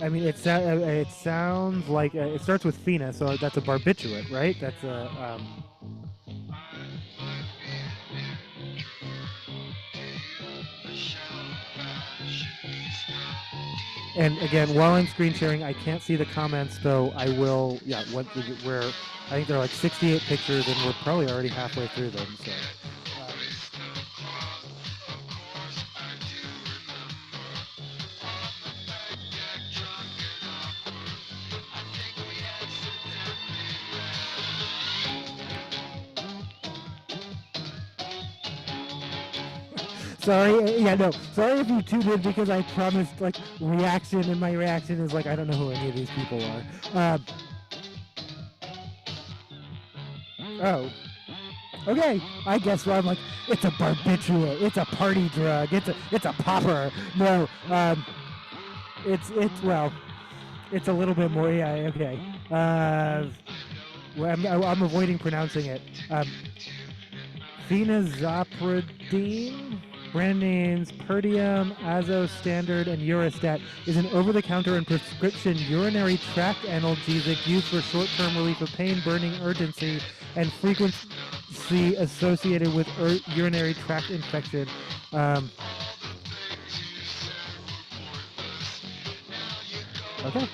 I mean, it sounds like it starts with Fina, so that's a barbiturate, right? That's a. And again, while I'm screen sharing, I can't see the comments, though I will. Yeah, where I think there are like 68 pictures, and we're probably already halfway through them. So. Sorry, yeah, no. Sorry if you tuned in because I promised like reaction, and my reaction is like I don't know who any of these people are. Oh, okay. I guess so. I'm like, it's a barbiturate, it's a party drug, it's a popper. No, well, it's a little bit more. Yeah, okay. Well, I'm avoiding pronouncing it. Phenazopridine, brand names Perdium, Azo Standard, and Urostat, is an over-the-counter and prescription urinary tract analgesic used for short-term relief of pain, burning, urgency, and frequency associated with urinary tract infection. Okay.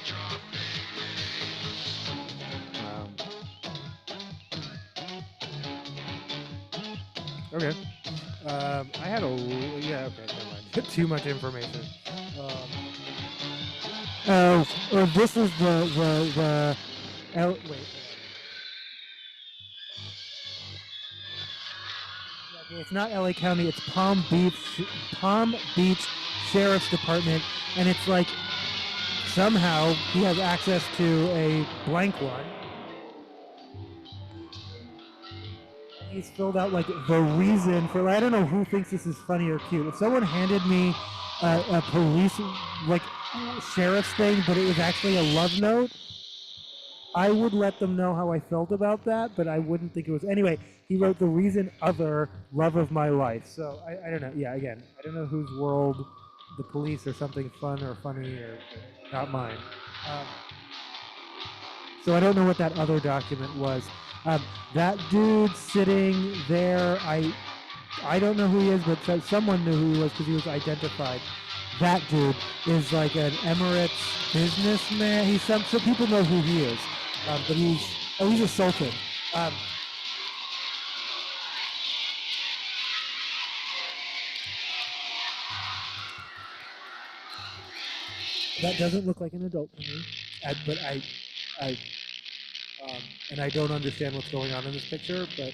Okay. I had a yeah. Okay, never mind. Too much information. Oh, this is the wait. Okay, it's not LA County. It's Palm Beach Sheriff's Department, and it's like somehow he has access to a blank one. He's filled out like the reason for. I don't know who thinks this is funny or cute. If someone handed me a police like sheriff's thing, but it was actually a love note, I would let them know how I felt about that, but I wouldn't think it was. Anyway, he wrote the reason other love of my life. So I don't know. Yeah, again, I don't know whose world, the police or something fun or funny or not mine. So I don't know what that other document was. That dude sitting there, I don't know who he is, but someone knew who he was because he was identified. That dude is like an Emirates businessman. He's so people know who he is, but he's a sultan. That doesn't look like an adult to me, but and I don't understand what's going on in this picture, but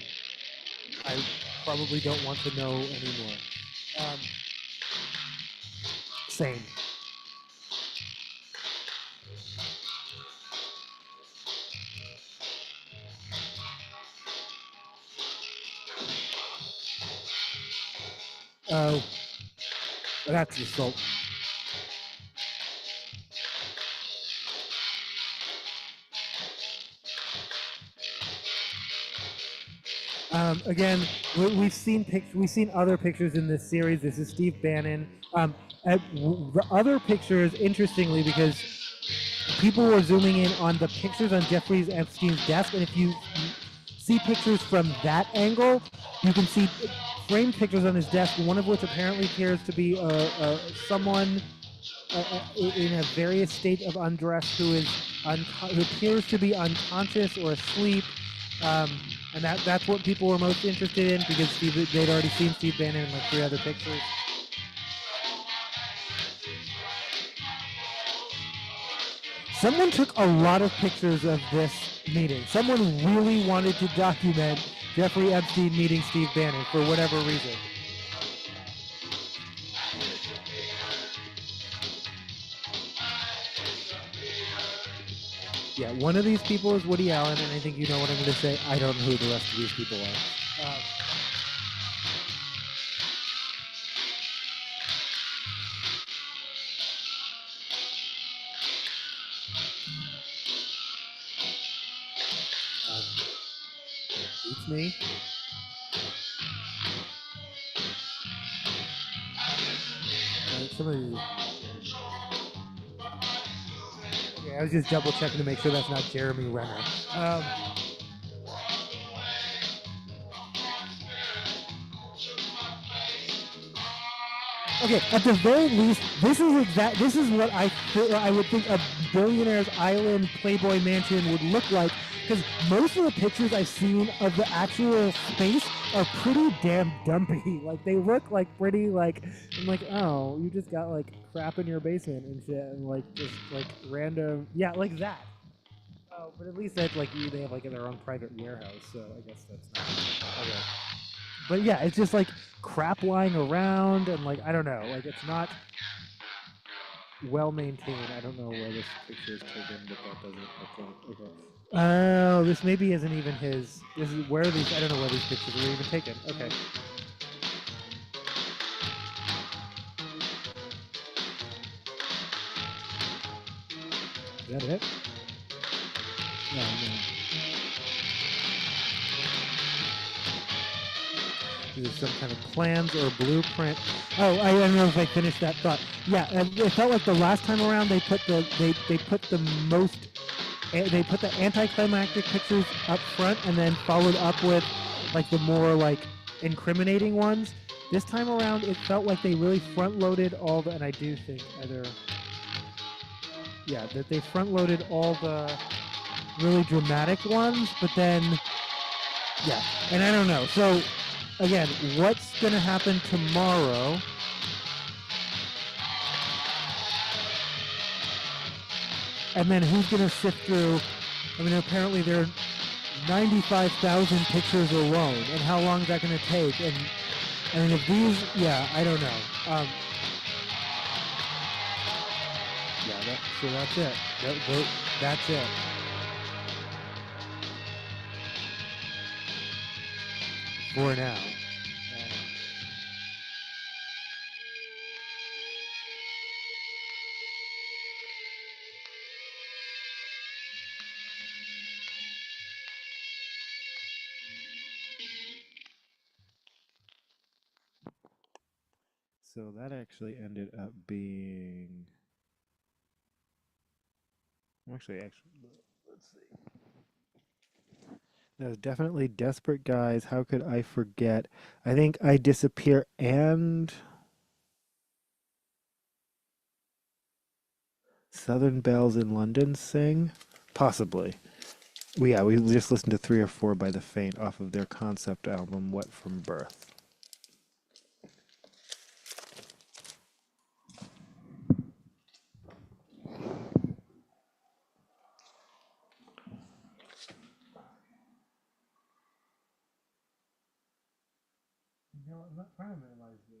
I probably don't want to know anymore. Same. Oh, that's assault. Again, we've seen other pictures in this series. This is Steve Bannon. The other pictures, interestingly, because people were zooming in on the pictures on Jeffrey Epstein's desk, and if you see pictures from that angle, you can see framed pictures on his desk, one of which apparently appears to be someone in a various state of undress who appears to be unconscious or asleep. And that's what people were most interested in because they'd already seen Steve Bannon in like 3 other pictures. Someone took a lot of pictures of this meeting. Someone really wanted to document Jeffrey Epstein meeting Steve Bannon for whatever reason. Yeah, one of these people is Woody Allen, and I think you know what I'm going to say. I don't know who the rest of these people are. It's me. Somebody. Okay, I was just double checking to make sure that's not Jeremy Renner. Okay, at the very least, this is what I would think a billionaire's island Playboy mansion would look like. Because most of the pictures I've seen of the actual space are pretty damn dumpy. Like they look like pretty like I'm like, oh, you just got like crap in your basement and shit, and like just like random, yeah, like that. Oh, but at least that's like they have like their own private warehouse, so I guess that's not okay. but yeah, it's just like crap lying around, and like I don't know, like it's not well maintained. I don't know where this picture is taken, but that doesn't look like. Okay. Oh, this maybe isn't even his. This is where are these. I don't know where these pictures were even taken. Okay. Is that it? No, no. This is some kind of plans or blueprint. Oh, I don't know if I finished that thought. Yeah, it felt like the last time around they put the they put the anticlimactic pictures up front and then followed up with like the more like incriminating ones. This time around, it felt like they really front loaded all the, and I do think either, yeah, that they front loaded all the really dramatic ones, but then, yeah, and I don't know. So again, what's going to happen tomorrow? And then who's going to sift through? I mean, apparently there are 95,000 pictures alone, and how long is that going to take? And I mean, if these, yeah, I don't know. Yeah, so that's it. That's it. For now. So that actually ended up being. Actually, let's see. That was definitely Desperate Guys. How could I forget? I think I Disappear and Southern Bells in London Sing? Possibly. We just listened to 3 or 4 by The Faint off of their concept album, Wet from Birth. No, I'm not trying to minimize the.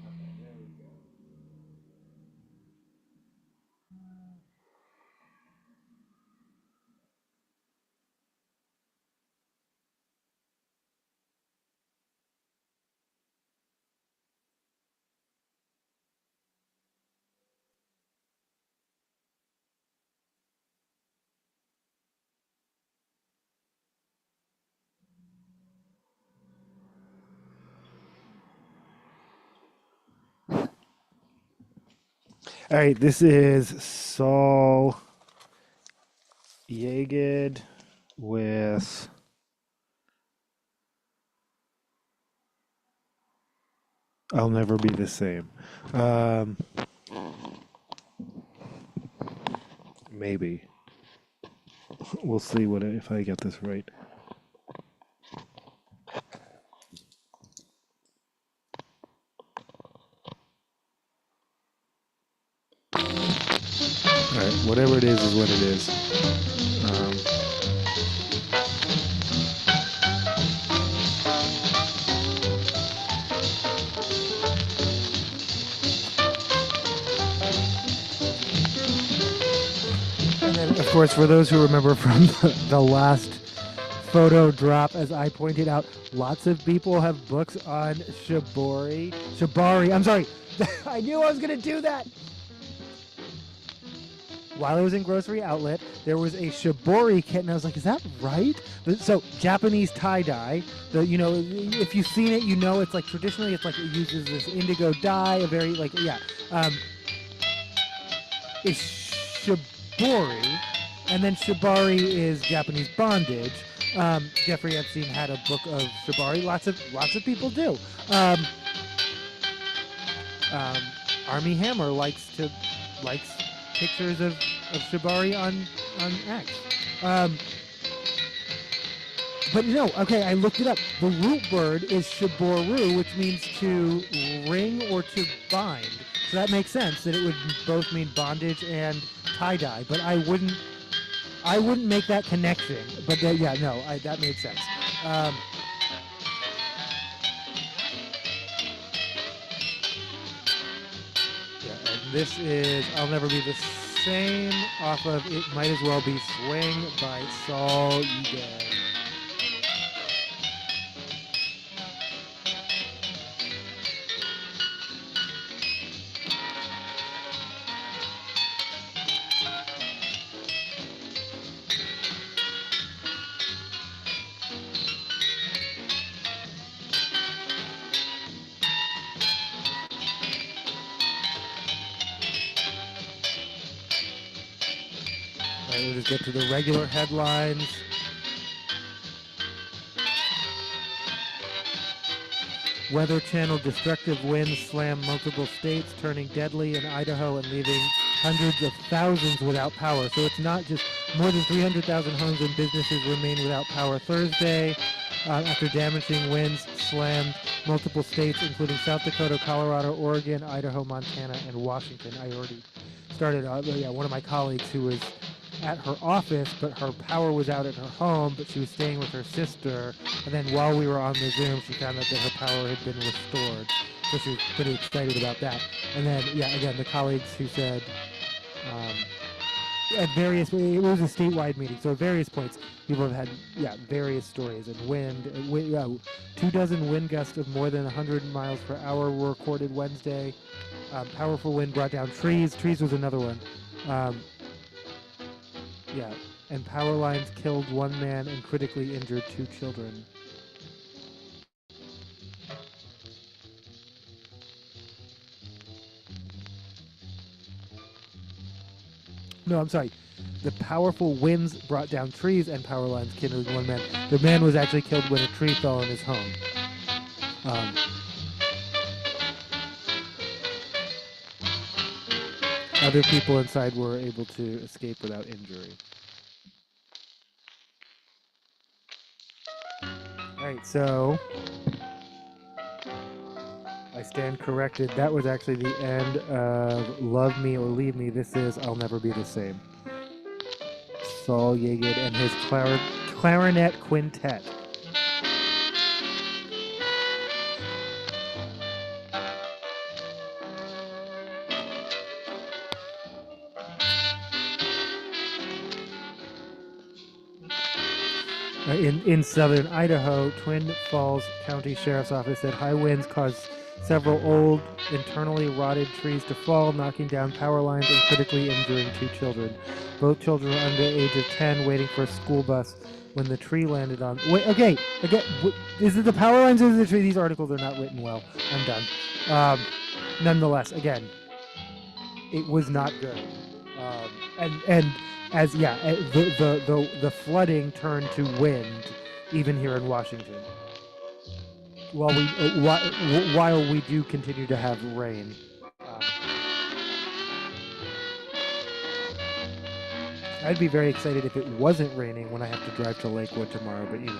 Okay, there we go. All right, this is Saul Yagid with I'll Never Be the Same. Maybe. We'll see if I get this right. All right, whatever it is what it is. And then, of course, for those who remember from the last photo drop, as I pointed out, lots of people have books on Shibari. I'm sorry. I knew I was going to do that. While I was in Grocery Outlet, there was a Shibori kit, and I was like, is that right? So, Japanese tie-dye. If you've seen it, you know it's like, traditionally, it's like it uses this indigo dye, a very, like, yeah. It's Shibori, and then Shibari is Japanese bondage. Jeffrey Epstein had a book of Shibari. Lots of people do. Army Hammer likes pictures of Shibari on X. But no, okay, I looked it up. The root word is Shiboru, which means to ring or to bind. So that makes sense that it would both mean bondage and tie-dye, but I wouldn't make that connection. But yeah, no, that made sense. Yeah, and this is I'll Never Be the Same off of It Might As Well Be Swing by Saul Egan. We'll just get to the regular headlines. Weather Channel destructive winds slam multiple states, turning deadly in Idaho and leaving hundreds of thousands without power. So it's not just more than 300,000 homes and businesses remain without power Thursday after damaging winds slammed multiple states, including South Dakota, Colorado, Oregon, Idaho, Montana, and Washington. I already started, one of my colleagues who was at her office, but her power was out at her home, but she was staying with her sister. And then while we were on the Zoom, she found out that her power had been restored. So she was pretty excited about that. And then, again, the colleagues who said at various, it was a statewide meeting, so at various points, people have had, various stories. And 24 wind gusts of more than 100 miles per hour were recorded Wednesday. Powerful wind brought down trees. Trees was another one. And power lines killed one man and critically injured 2 children. No, I'm sorry. The powerful winds brought down trees and power lines killed one man. The man was actually killed when a tree fell on his home. Other people inside were able to escape without injury. Alright, so I stand corrected. That was actually the end of Love Me or Leave Me. This is I'll Never Be the Same. Saul Yagid and his clarinet quintet. In southern Idaho, Twin Falls County Sheriff's Office said high winds caused several old, internally rotted trees to fall, knocking down power lines and critically injuring 2 children. Both children were under the age of 10, waiting for a school bus when the tree landed on... Wait, okay, again, is it the power lines or is it the tree? These articles are not written well. I'm done. Nonetheless, again, it was not good. The flooding turned to wind, even here in Washington. While we do continue to have rain. I'd be very excited if it wasn't raining when I have to drive to Lakewood tomorrow, but it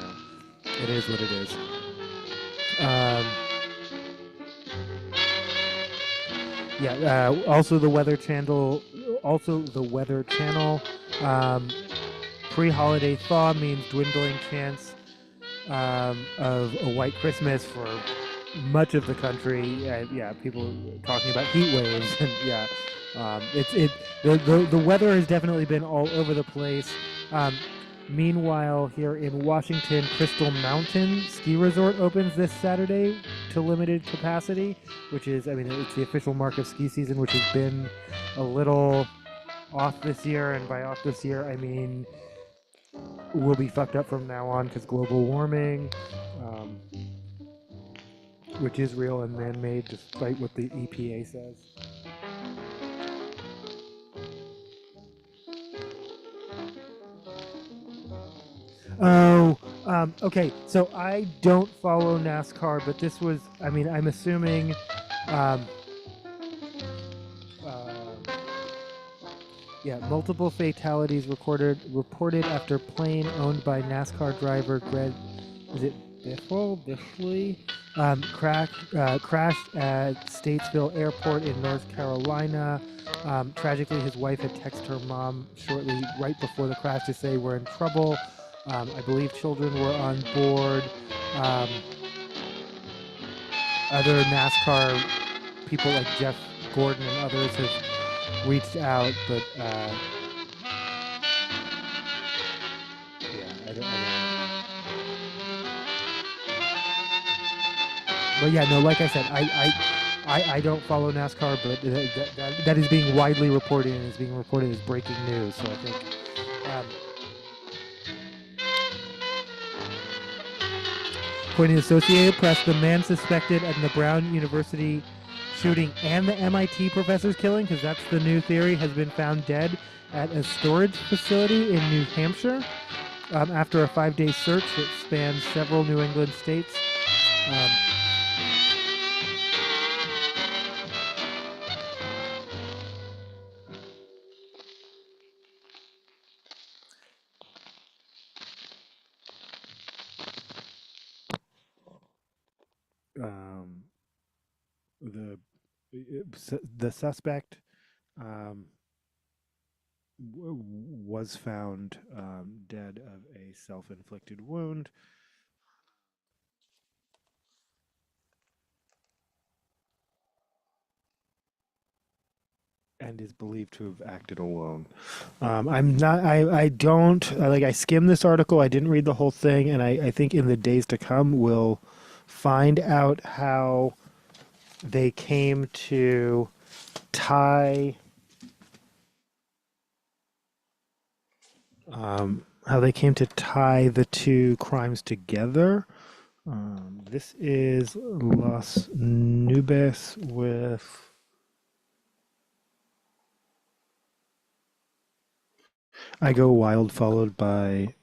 is what it is. Also the Weather Channel. Pre-holiday thaw means dwindling chance of a white Christmas for much of the country. People talking about heat waves, and the weather has definitely been all over the place. Meanwhile, here in Washington, Crystal Mountain Ski Resort opens this Saturday to limited capacity, which is, it's the official mark of ski season, which has been a little off this year, and by off this year, I mean we'll be fucked up from now on because global warming, which is real and man-made, despite what the EPA says. Okay, so I don't follow NASCAR, but this was, I'm assuming, multiple fatalities reported after plane owned by NASCAR driver Greg, is it Biffley, Crashed at Statesville Airport in North Carolina. Tragically, his wife had texted her mom shortly right before the crash to say we're in trouble. I believe children were on board. Um, Other NASCAR people like Jeff Gordon and others have reached out, but yeah, I don't. But yeah, no, like I said, I don't follow NASCAR, but that is being widely reported and is being reported as breaking news. So I think. According to the Associated Press, the man suspected in the Brown University shooting and the MIT professor's killing, because that's the new theory, has been found dead at a storage facility in New Hampshire after a 5-day search that spans several New England states. The suspect was found dead of a self-inflicted wound. And is believed to have acted alone. I'm not. I don't like. I skimmed this article. I didn't read the whole thing, and I think in the days to come we'll find out how they came to tie. How they came to tie the two crimes together. This is Las Nubes with. I Go Wild, followed by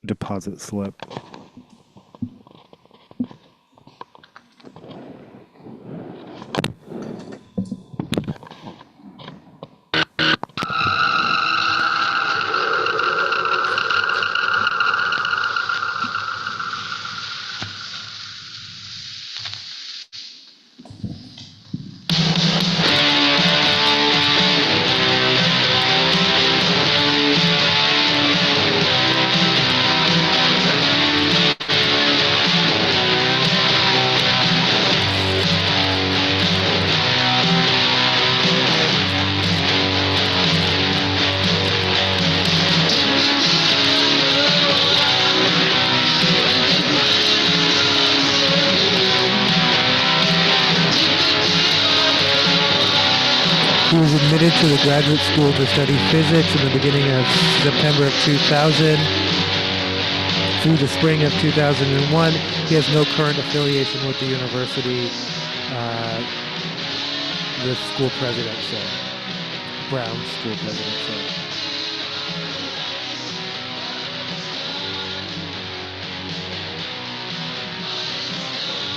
Deposit Slip. He was admitted to the graduate school to study physics in the beginning of September of 2000 through the spring of 2001. He has no current affiliation with the university. The school president said. Brown school president said.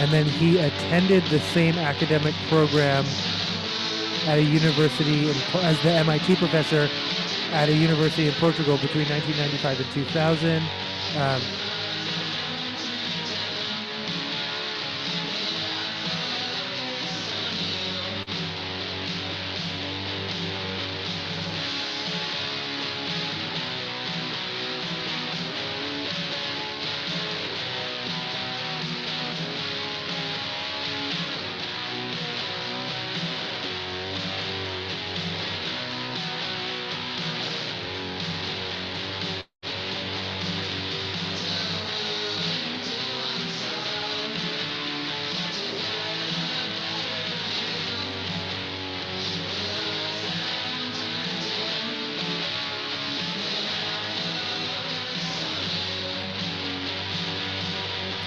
And then he attended the same academic program at a university as the MIT professor at a university in Portugal between 1995 and 2000.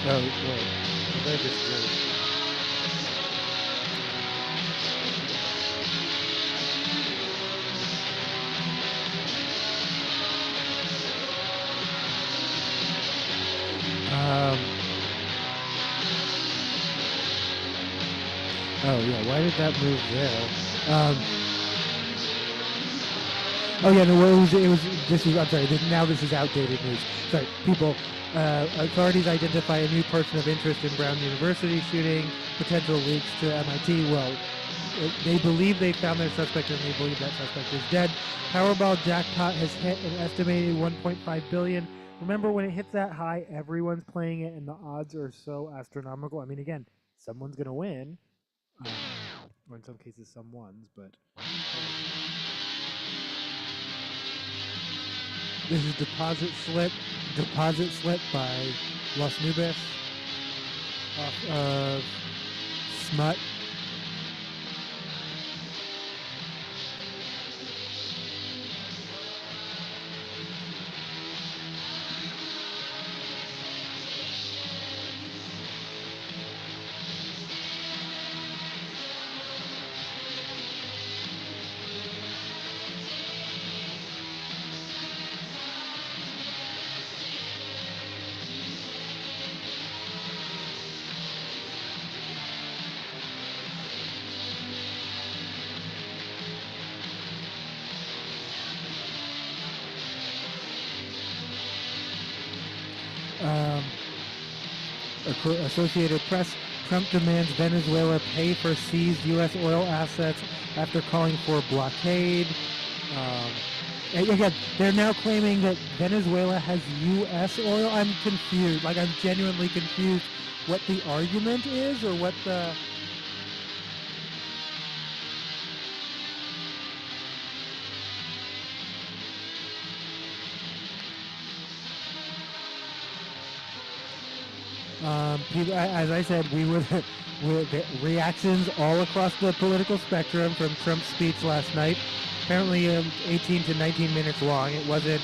Oh, wait. What did I just do? Oh, yeah. Why did that move there? Oh yeah, no, well, it was. This is. I'm sorry. Now this is outdated news. Sorry, people. Authorities identify a new person of interest in Brown University shooting. Potential leaks to MIT. Well, they believe they found their suspect, and they believe that suspect is dead. Powerball jackpot has hit an estimated 1.5 billion. Remember when it hits that high, everyone's playing it, and the odds are so astronomical. I mean, again, someone's gonna win, or in some cases, some ones, but. This is Deposit Slip by Los Nubes off of Smut. Associated Press, Trump demands Venezuela pay for seized U.S. oil assets after calling for blockade. And again, they're now claiming that Venezuela has U.S. oil. I'm confused. Like, I'm genuinely confused what the argument is or what the... People, as I said, we were the reactions all across the political spectrum from Trump's speech last night. Apparently, 18 to 19 minutes long. It wasn't.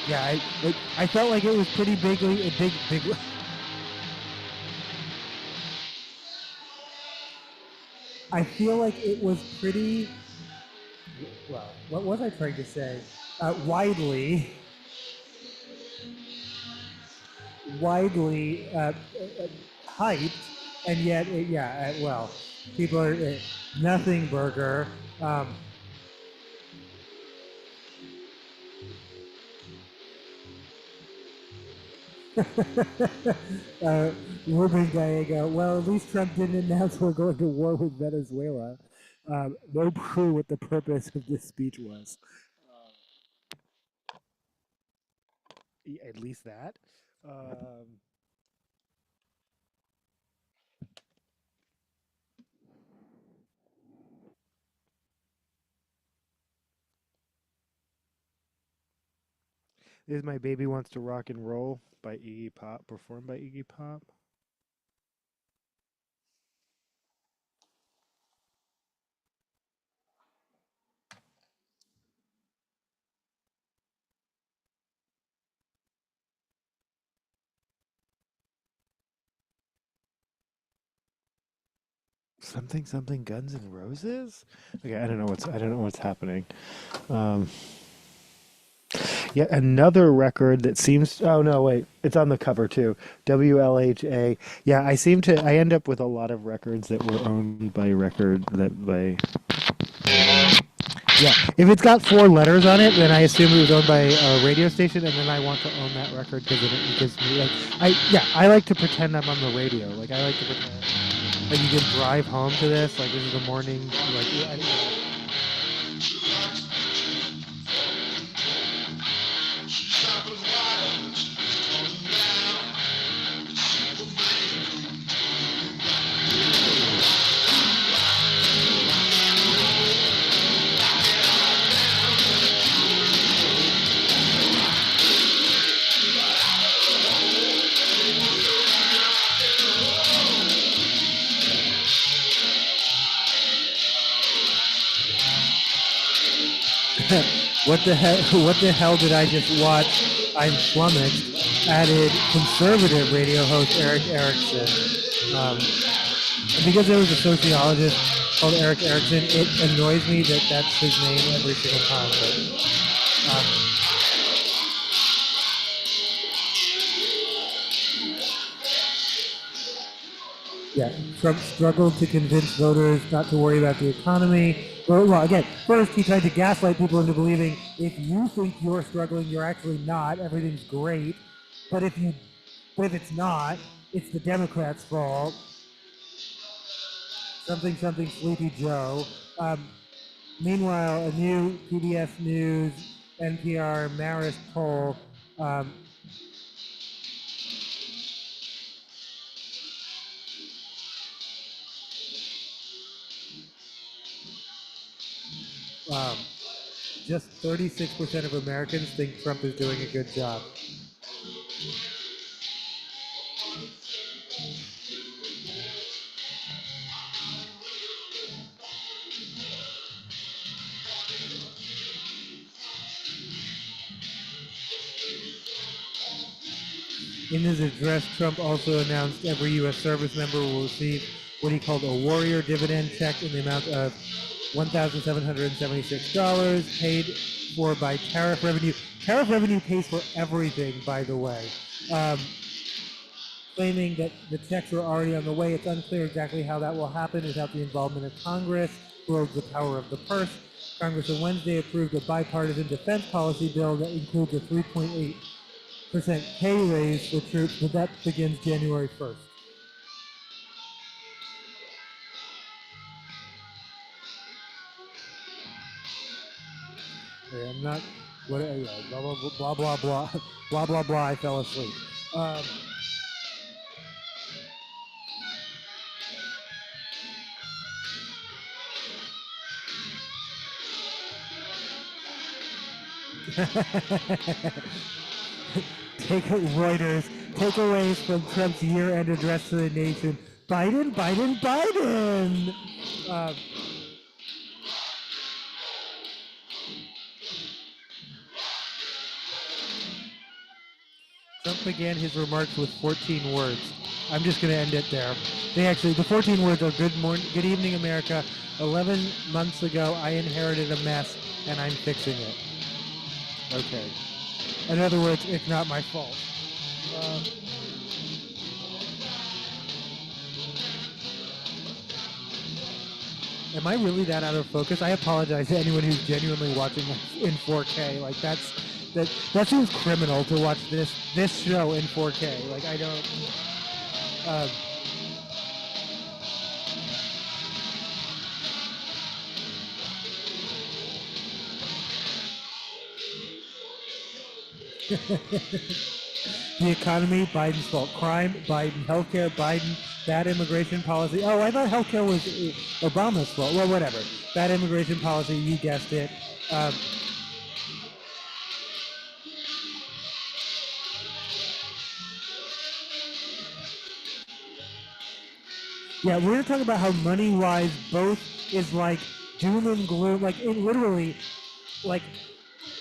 Yeah, I felt like it was pretty big. I feel like it was pretty. Well, what was I trying to say? Widely hyped, and yet, well, people are nothing burger. Ruben Gallego, well, at least Trump didn't announce we're going to war with Venezuela. No clue what the purpose of this speech was. At least that. This is My Baby Wants to Rock and Roll by Iggy Pop, performed by Iggy Pop. Something Guns N' Roses? Okay, I don't know what's happening. Yet another record that seems. Oh no, wait, it's on the cover too. WLHA. Yeah, I end up with a lot of records that were owned by Yeah, if it's got 4 letters on it, then I assume it was owned by a radio station, and then I want to own that record because it gives me I like to pretend I'm on the radio. Like I like to pretend like you can drive home to this. Like this is the morning. Like I don't know. What the hell did I just watch? I'm flummoxed. Added conservative radio host Eric Erickson. And because there was a sociologist called Eric Erickson, it annoys me that that's his name every single time. But, Yeah, Trump struggled to convince voters not to worry about the economy. Well, again, first he tried to gaslight people into believing if you think you're struggling, you're actually not. Everything's great. But if it's not, it's the Democrats' fault. Something, something, Sleepy Joe. Meanwhile, a new PBS News, NPR, Marist poll just 36% of Americans think Trump is doing a good job. In his address, Trump also announced every U.S. service member will receive what he called a warrior dividend check in the amount of $1,776 paid for by tariff revenue. Tariff revenue pays for everything, by the way. Claiming that the checks were already on the way. It's unclear exactly how that will happen without the involvement of Congress, who holds the power of the purse. Congress on Wednesday approved a bipartisan defense policy bill that includes a 3.8% pay raise for troops, but that begins January 1st. Okay, I'm not. What? Blah blah blah blah blah blah blah blah. I fell asleep. Take Reuters takeaways from Trump's year-end address to the nation. Biden, Biden, Biden. Trump began his remarks with 14 words. I'm just going to end it there. The 14 words are good morning, good evening, America. 11 months ago, I inherited a mess, and I'm fixing it. Okay. In other words, it's not my fault. Am I really that out of focus? I apologize to anyone who's genuinely watching in 4K. Like that seems criminal to watch this show in 4K. Like I don't. The economy, Biden's fault. Crime, Biden. Healthcare, Biden. Bad immigration policy. Oh, I thought healthcare was Obama's fault. Well, whatever. Bad immigration policy, you guessed it. Yeah, we're gonna talk about how money-wise both is like doom and gloom. Like it literally, like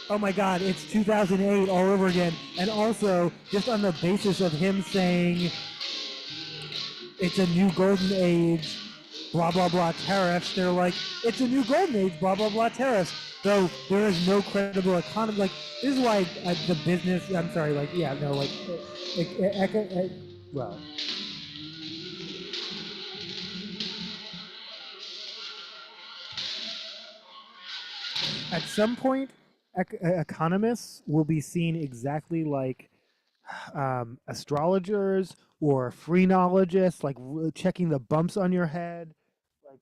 oh my God, it's 2008 all over again. And also, just on the basis of him saying it's a new golden age, blah, blah, blah, tariffs, they're like, it's a new golden age, blah, blah, blah, tariffs. Though there is no credible economy. Like, this is why the business, I'm sorry, like, yeah, no, like, well. At some point, economists will be seen exactly like astrologers or phrenologists, like checking the bumps on your head. Like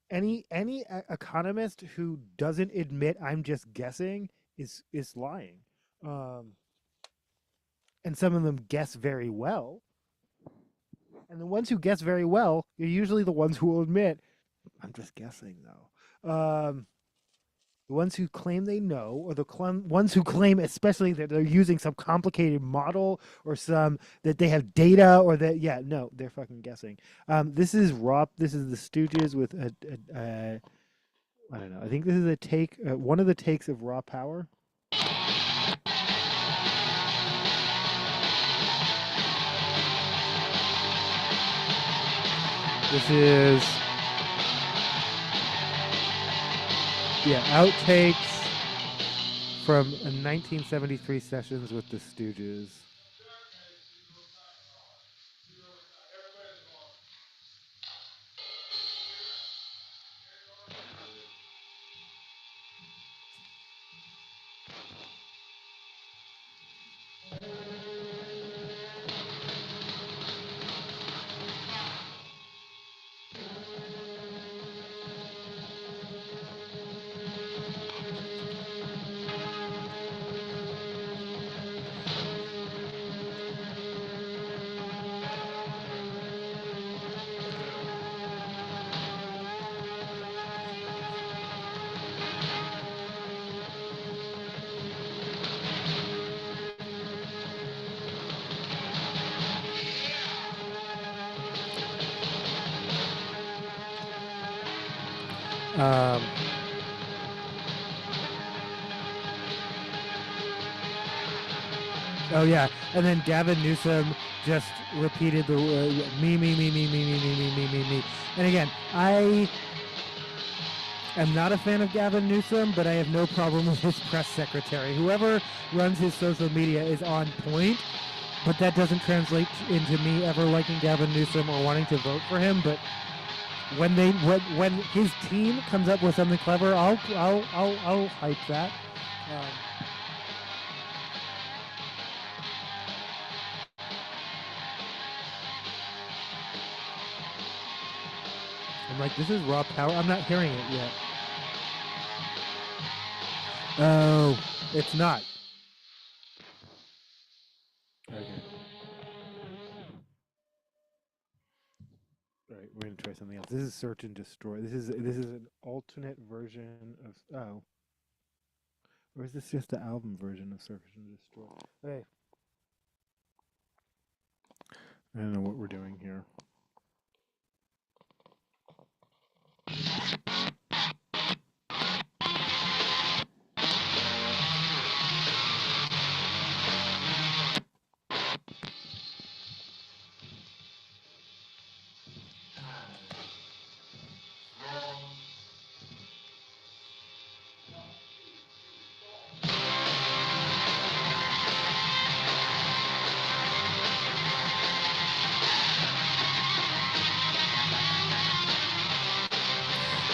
any economist who doesn't admit I'm just guessing is lying. Um, and some of them guess very well. And the ones who guess very well are usually the ones who will admit I'm just guessing though. The ones who claim they know, or the ones who claim especially that they're using some complicated model or some that they have data or that, yeah, no, they're fucking guessing. This is Rob. This is the Stooges with I don't know. I think this is a take, one of the takes of Raw Power. This is, yeah, outtakes from 1973 sessions with the Stooges. Oh yeah, and then Gavin Newsom just repeated the me, me, me, me, me, me, me, me, me, me, me. And again, I am not a fan of Gavin Newsom, but I have no problem with his press secretary. Whoever runs his social media is on point, but that doesn't translate into me ever liking Gavin Newsom or wanting to vote for him. But when his team comes up with something clever, I'll hype that. I'm like, this is raw power. I'm not hearing it yet. Oh, it's not. Okay. All right, we're gonna try something else. This is search and destroy. This is an alternate version of or is this just the album version of search and destroy? Hey, I don't know what we're doing here.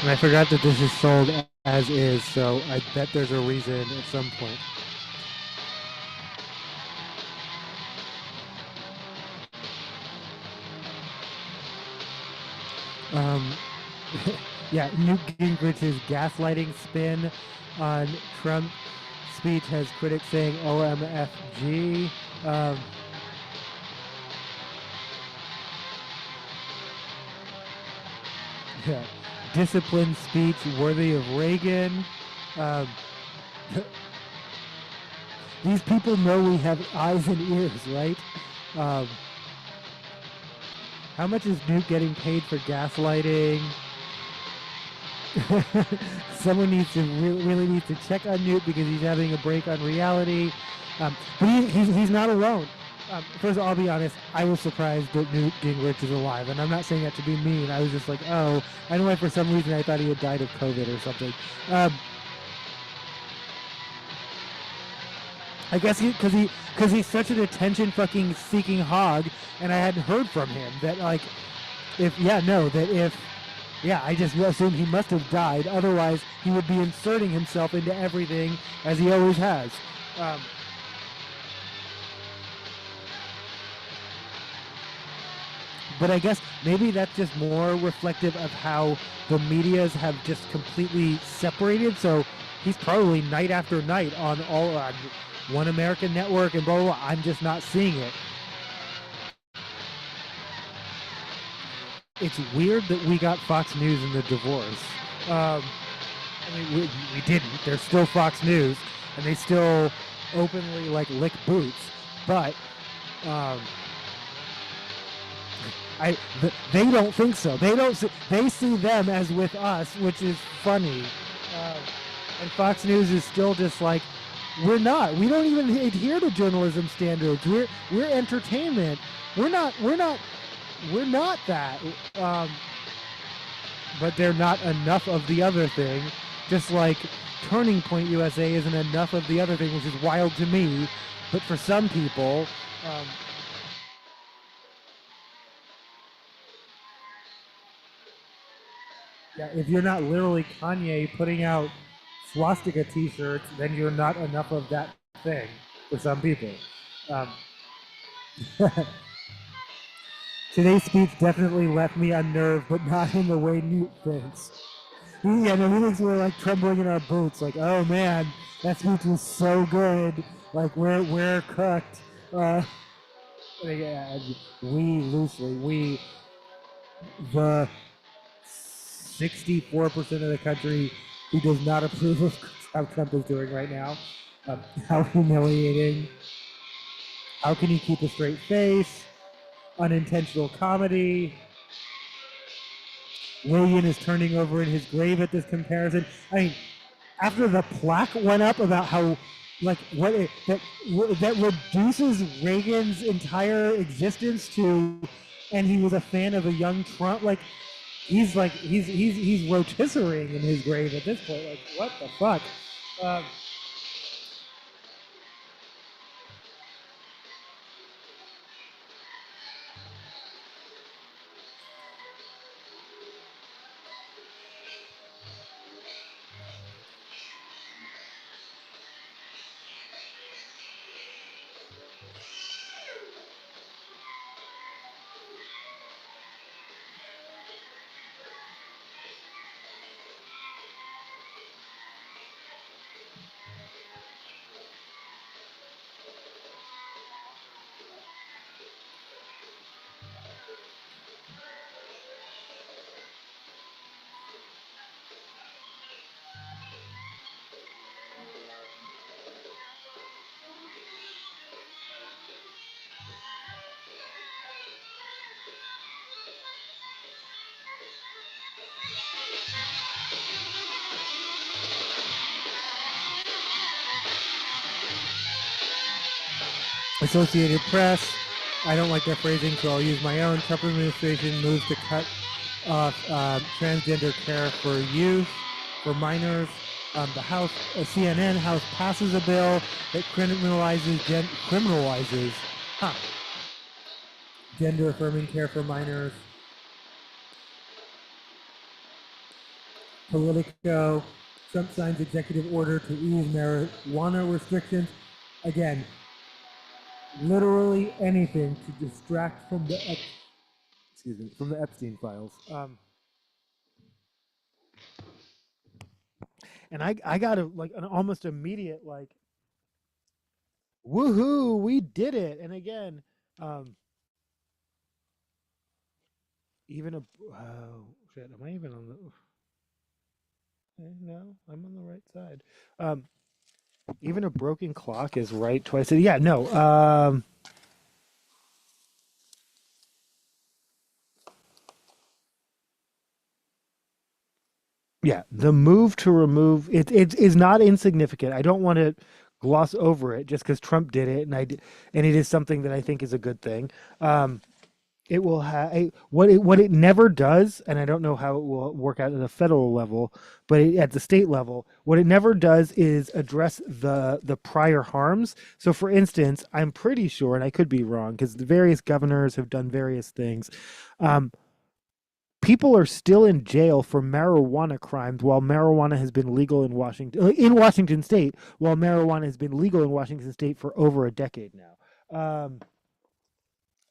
And I forgot that this is sold as is, so I bet there's a reason at some point. Yeah, Newt Gingrich's gaslighting spin on Trump speech has critics saying OMFG. Yeah, disciplined speech worthy of Reagan. These people know we have eyes and ears, right? How much is Newt getting paid for gaslighting? Someone needs to really needs to check on Newt because he's having a break on reality. But he's not alone. First of all, I'll be honest, I was surprised that Newt Gingrich is alive. And I'm not saying that to be mean. I was just like, oh, I know why for some reason I thought he had died of COVID or something. I guess because he's such an attention fucking seeking hog, and I hadn't heard from him that I just assumed he must have died. Otherwise, he would be inserting himself into everything as he always has. But I guess maybe that's just more reflective of how the medias have just completely separated. So he's probably night after night on One American Network and blah, blah, blah. I'm just not seeing it. It's weird that we got Fox News in the divorce. I mean, we didn't. They're still Fox News, and they still openly lick boots. But they don't think so. They see them as with us, which is funny. And Fox News is still just like, we're not. We don't even adhere to journalism standards. We're entertainment. We're not that. But they're not enough of the other thing. Just like Turning Point USA isn't enough of the other thing, which is wild to me. But for some people, if you're not literally Kanye putting out swastika t-shirts, then you're not enough of that thing for some people. Today's speech definitely left me unnerved, but not in the way Newt thinks. He thinks we're like trembling in our boots, like, oh man, that speech was so good, like we're cooked. We, the 64% of the country who does not approve of how Trump is doing right now. How humiliating. How can you keep a straight face? Unintentional comedy. William is turning over in his grave at this comparison. I mean, after the plaque went up about how, like, that reduces Reagan's entire existence to, and he was a fan of a young Trump. Like, he's rotisserie in his grave at this point. Like, what the fuck? Associated Press. I don't like their phrasing, so I'll use my own. Trump administration moves to cut off transgender care for youth, for minors. The House, CNN House passes a bill that criminalizes gender affirming care for minors. Politico. Trump signs executive order to ease marijuana restrictions. Again, literally anything to distract from the from the Epstein files. And I got an almost immediate like, woohoo, we did it. And again, even a oh shit, am I even on the? No, I'm on the right side. Even a broken clock is right twice. Yeah, no. Yeah, the move to remove it is not insignificant. I don't want to gloss over it just because Trump did it, and it is something that I think is a good thing. It will have what it never does, and I don't know how it will work out at the federal level, but at the state level, what it never does is address the prior harms. So, for instance, I'm pretty sure, and I could be wrong, because the various governors have done various things. People are still in jail for marijuana crimes while marijuana has been legal in Washington State, while marijuana has been legal in Washington State for over a decade now.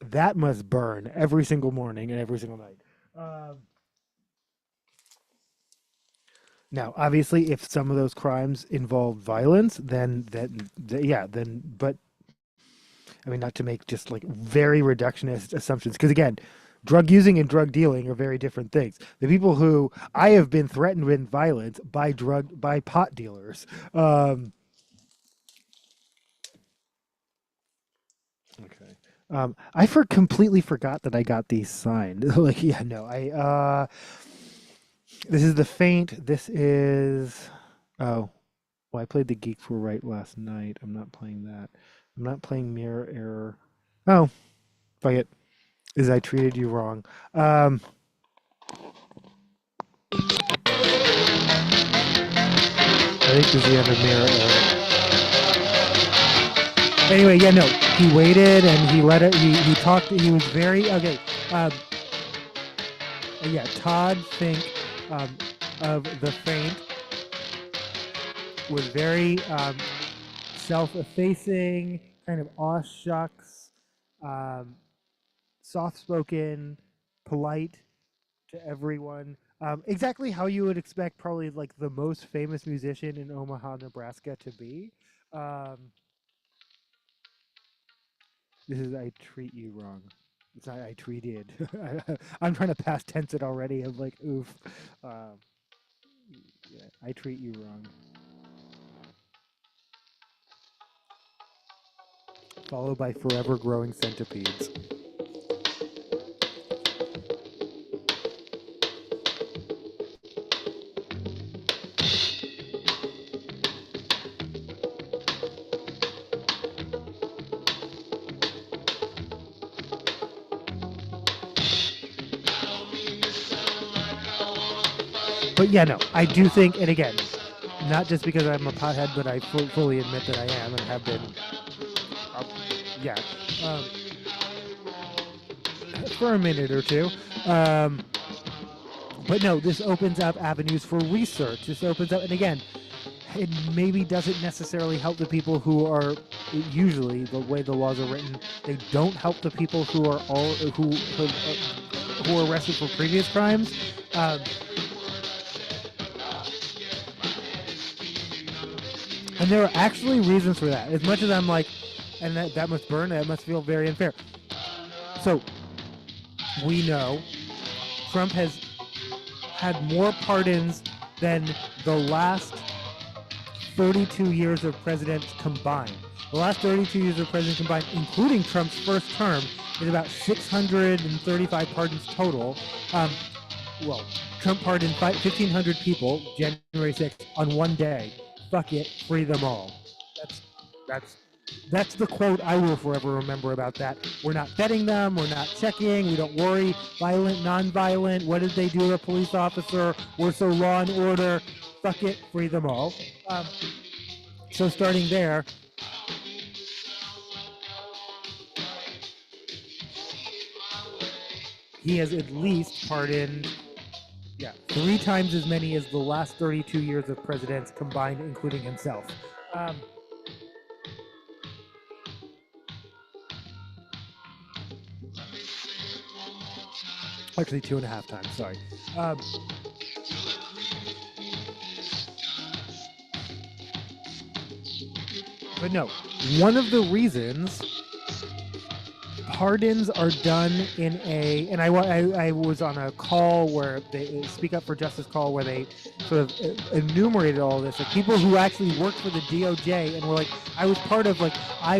That must burn every single morning and every single night. Now, obviously, if some of those crimes involve violence, then but I mean, not to make just like very reductionist assumptions, because again, drug using and drug dealing are very different things. The people who I have been threatened with violence by pot dealers. Okay. I completely forgot that I got these signed. Like, yeah, no, this is the Faint. This is, oh, well, I played the Geeks Were Right last night. I'm not playing that. I'm not playing Mirror Error. Oh, fuck it. Is I treated you wrong. I think this is the end of Mirror Error. Anyway, yeah, no, he waited and he let it. He talked. He was very okay. Yeah, Todd Fink of the Faint was very self-effacing, kind of aw shucks, soft-spoken, polite to everyone. Exactly how you would expect probably like the most famous musician in Omaha, Nebraska to be. This is I treat you wrong. It's not I treated. I'm trying to past tense it already. I'm like, oof. Yeah, I treat you wrong. Followed by forever growing centipedes. But yeah, no, I do think, and again, not just because I'm a pothead, but I fully admit that I am and have been, uh, yeah, um, for a minute or two. But no, this opens up avenues for research. This opens up, and again, it maybe doesn't necessarily help the people who are, usually the way the laws are written, they don't help the people who are who are arrested for previous crimes. And there are actually reasons for that. As much as I'm like, and that must burn, that must feel very unfair. So we know Trump has had more pardons than the last 32 years of presidents combined. The last 32 years of presidents combined, including Trump's first term, is about 635 pardons total. Well, Trump pardoned 1,500 people January 6th on one day. Fuck it, free them all. That's the quote I will forever remember about that. We're not vetting them. We're not checking. We don't worry. Violent, non-violent. What did they do to a police officer? We're so law and order. Fuck it, free them all. So starting there, he has at least pardoned, 3 times as many as the last 32 years of presidents combined, including himself. Actually, 2.5 times, sorry. But no, one of the reasons pardons are done in and I was on a call where they Speak Up for Justice call where they sort of enumerated all this, like people who actually worked for the DOJ and were like, I was part of, like, I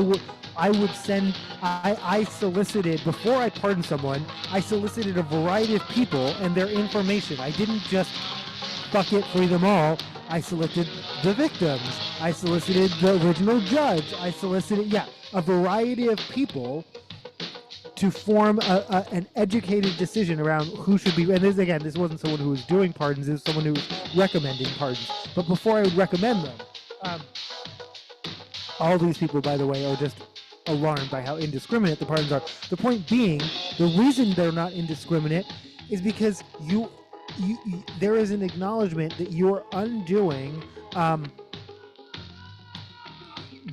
solicited, before I pardoned someone, I solicited a variety of people and their information. I didn't just fuck it, free them all. I solicited the victims. I solicited the original judge. I solicited, a variety of people to form an educated decision around who should be. And this wasn't someone who was doing pardons. This was someone who was recommending pardons. But before I would recommend them, all these people, by the way, are just alarmed by how indiscriminate the pardons are. The point being, the reason they're not indiscriminate is because there is an acknowledgement that you're undoing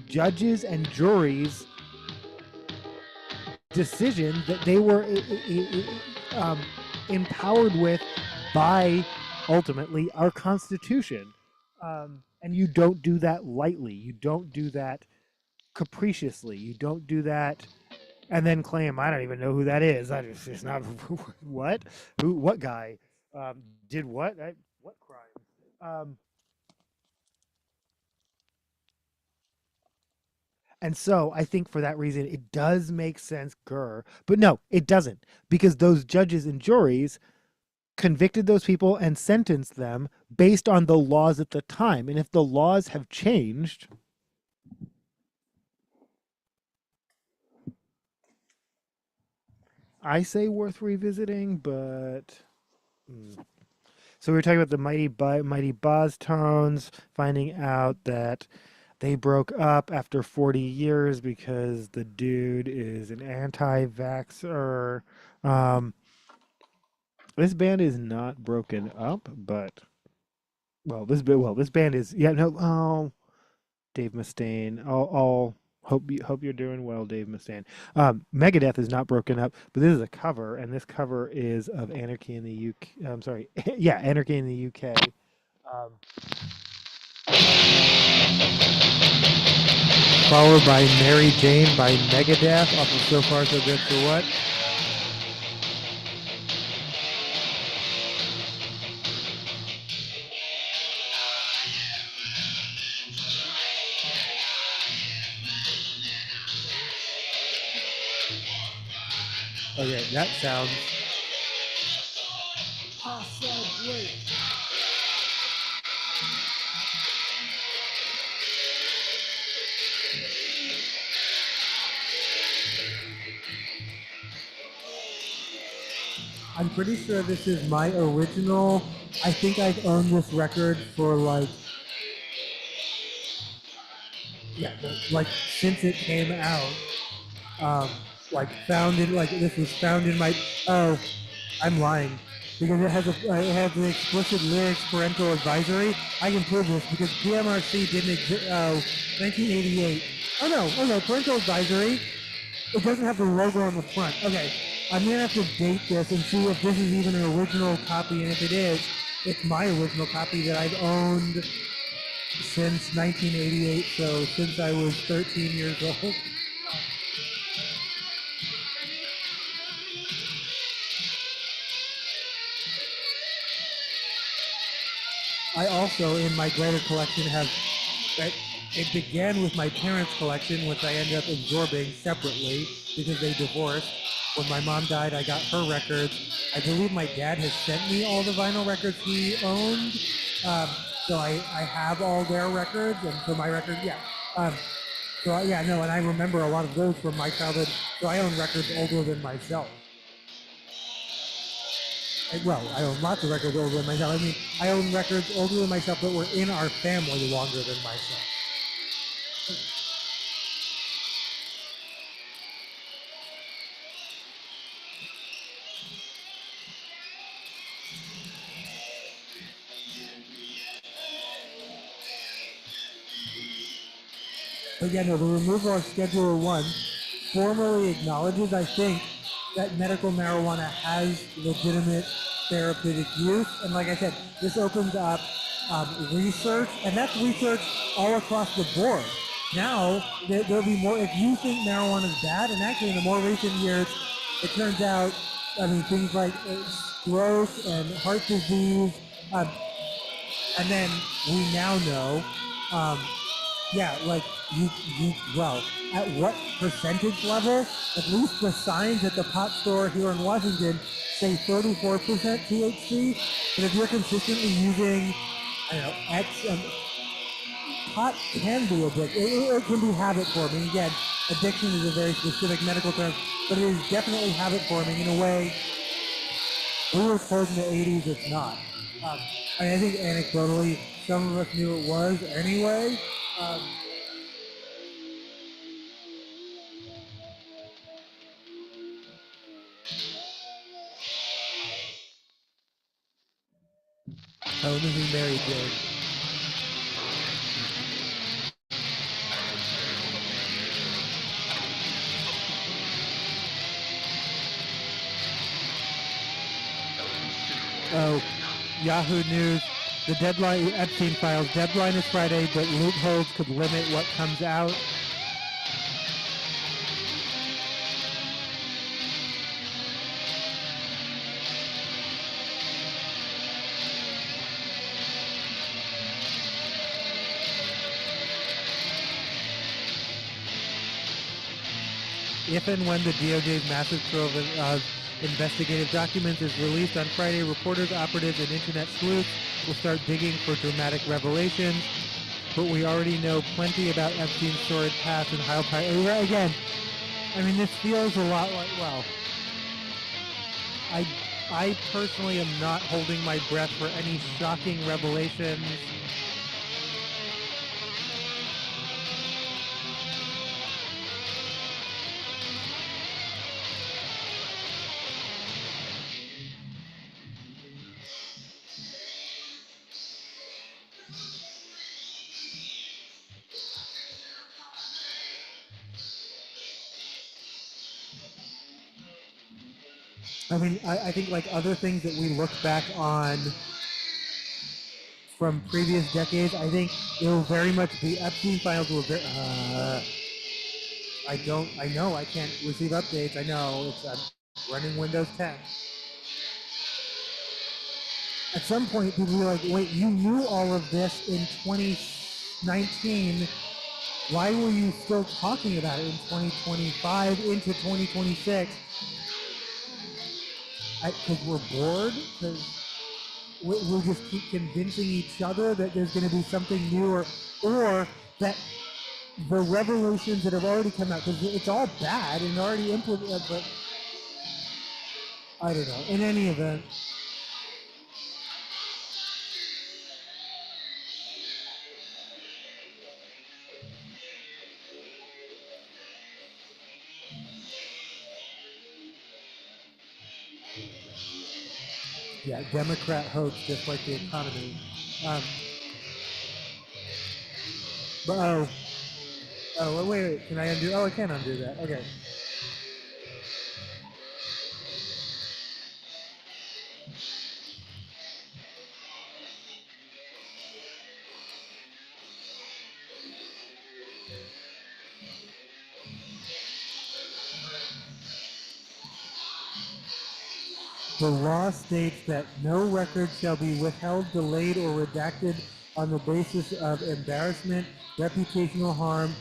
judges and juries' decision that they were empowered with by, ultimately, our Constitution. And you don't do that lightly. You don't do that capriciously. You don't do that and then claim, I don't even know who that is. It's not, what? What guy? Did what? What crime? And so I think for that reason, it does make sense, but no, it doesn't, because those judges and juries convicted those people and sentenced them based on the laws at the time. And if the laws have changed, I say worth revisiting, but... So we were talking about the Mighty Bosstones, finding out that they broke up after 40 years because the dude is an anti-vaxxer. This band is not broken up, but this band is Dave Mustaine. I'll hope you're doing well, Dave Mustaine. Megadeth is not broken up, but this is a cover, and this cover is of Anarchy in the UK. I'm sorry, Anarchy in the UK. Followed by Mary Jane by Megadeth off of So Far So Good For What. Okay, that sounds great. I'm pretty sure this is my original. I think I've owned this record for like, yeah, like since it came out. Like found in like this was found in my. Oh, I'm lying because it has the explicit lyrics parental advisory. I can prove this because PMRC didn't exist. 1988. Oh no, parental advisory. It doesn't have the logo on the front. Okay, I'm gonna have to date this and see if this is even an original copy, and if it is, it's my original copy that I've owned since 1988. So since I was 13 years old. I also, in my greater collection, have. It began with my parents' collection, which I ended up absorbing separately because they divorced. When my mom died, I got her records. I believe my dad has sent me all the vinyl records he owned. Um, so I have all their records, and so my record, yeah. Yeah, no, and I remember a lot of those from my childhood. So I own records older than myself. Well, I own lots of records older than myself. I mean, I own records older than myself that were in our family longer than myself. But yeah, no, the removal of Schedule 1 formally acknowledges, I think, that medical marijuana has legitimate therapeutic use. And like I said, this opens up research, and that's research all across the board. Now, there'll be more, if you think marijuana is bad, and actually in the more recent years, it turns out, I mean, things like stroke and heart disease, and then we now know yeah, like well, at what percentage level? At least the signs at the pot store here in Washington say 34% THC. But if you're consistently using, I don't know, X, pot can be addictive. It can be habit forming. Again, addiction is a very specific medical term, but it is definitely habit forming in a way we were told in the 80s it's not. I think anecdotally, some of us knew it was anyway. Oh, this is Mary Jane. Oh, Yahoo News. The deadline, Epstein files, deadline is Friday, but loopholes could limit what comes out. If and when the DOJ's massive trove of investigative documents is released on Friday, reporters, operatives, and internet sleuths will start digging for dramatic revelations. But we already know plenty about Epstein's sordid past and how... Again, I mean, this feels a lot like, well, I personally am not holding my breath for any shocking revelations. I mean, I think like other things that we look back on from previous decades, I think it will very much be Epstein files will very. I know I can't receive updates. I know I'm running Windows 10. At some point, people will be like, wait, you knew all of this in 2019. Why were you still talking about it in 2025 into 2026? Because we're bored? Because we'll just keep convincing each other that there's going to be something new, or that the revelations that have already come out, because it's all bad and already implemented, but I don't know. In any event, yeah, Democrat hoax, just like the economy. But wait, can I undo? Oh, I can undo that. Okay. The law states that no record shall be withheld, delayed, or redacted on the basis of embarrassment, reputational harm,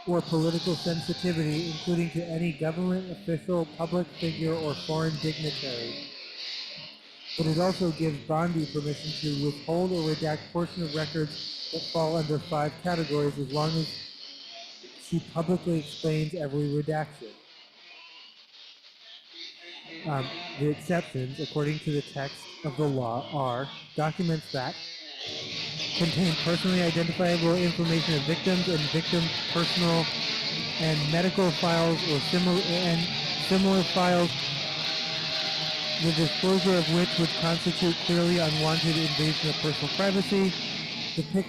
or political sensitivity, including to any government official, public figure, or foreign dignitary. But it also gives Bondi permission to withhold or redact portion of records that fall under 5 categories as long as she publicly explains every redaction. The exceptions, according to the text of the law, are documents that contain personally identifiable information of victims and victims' personal and medical files or similar files, the disclosure of which would constitute clearly unwanted invasion of personal privacy, depict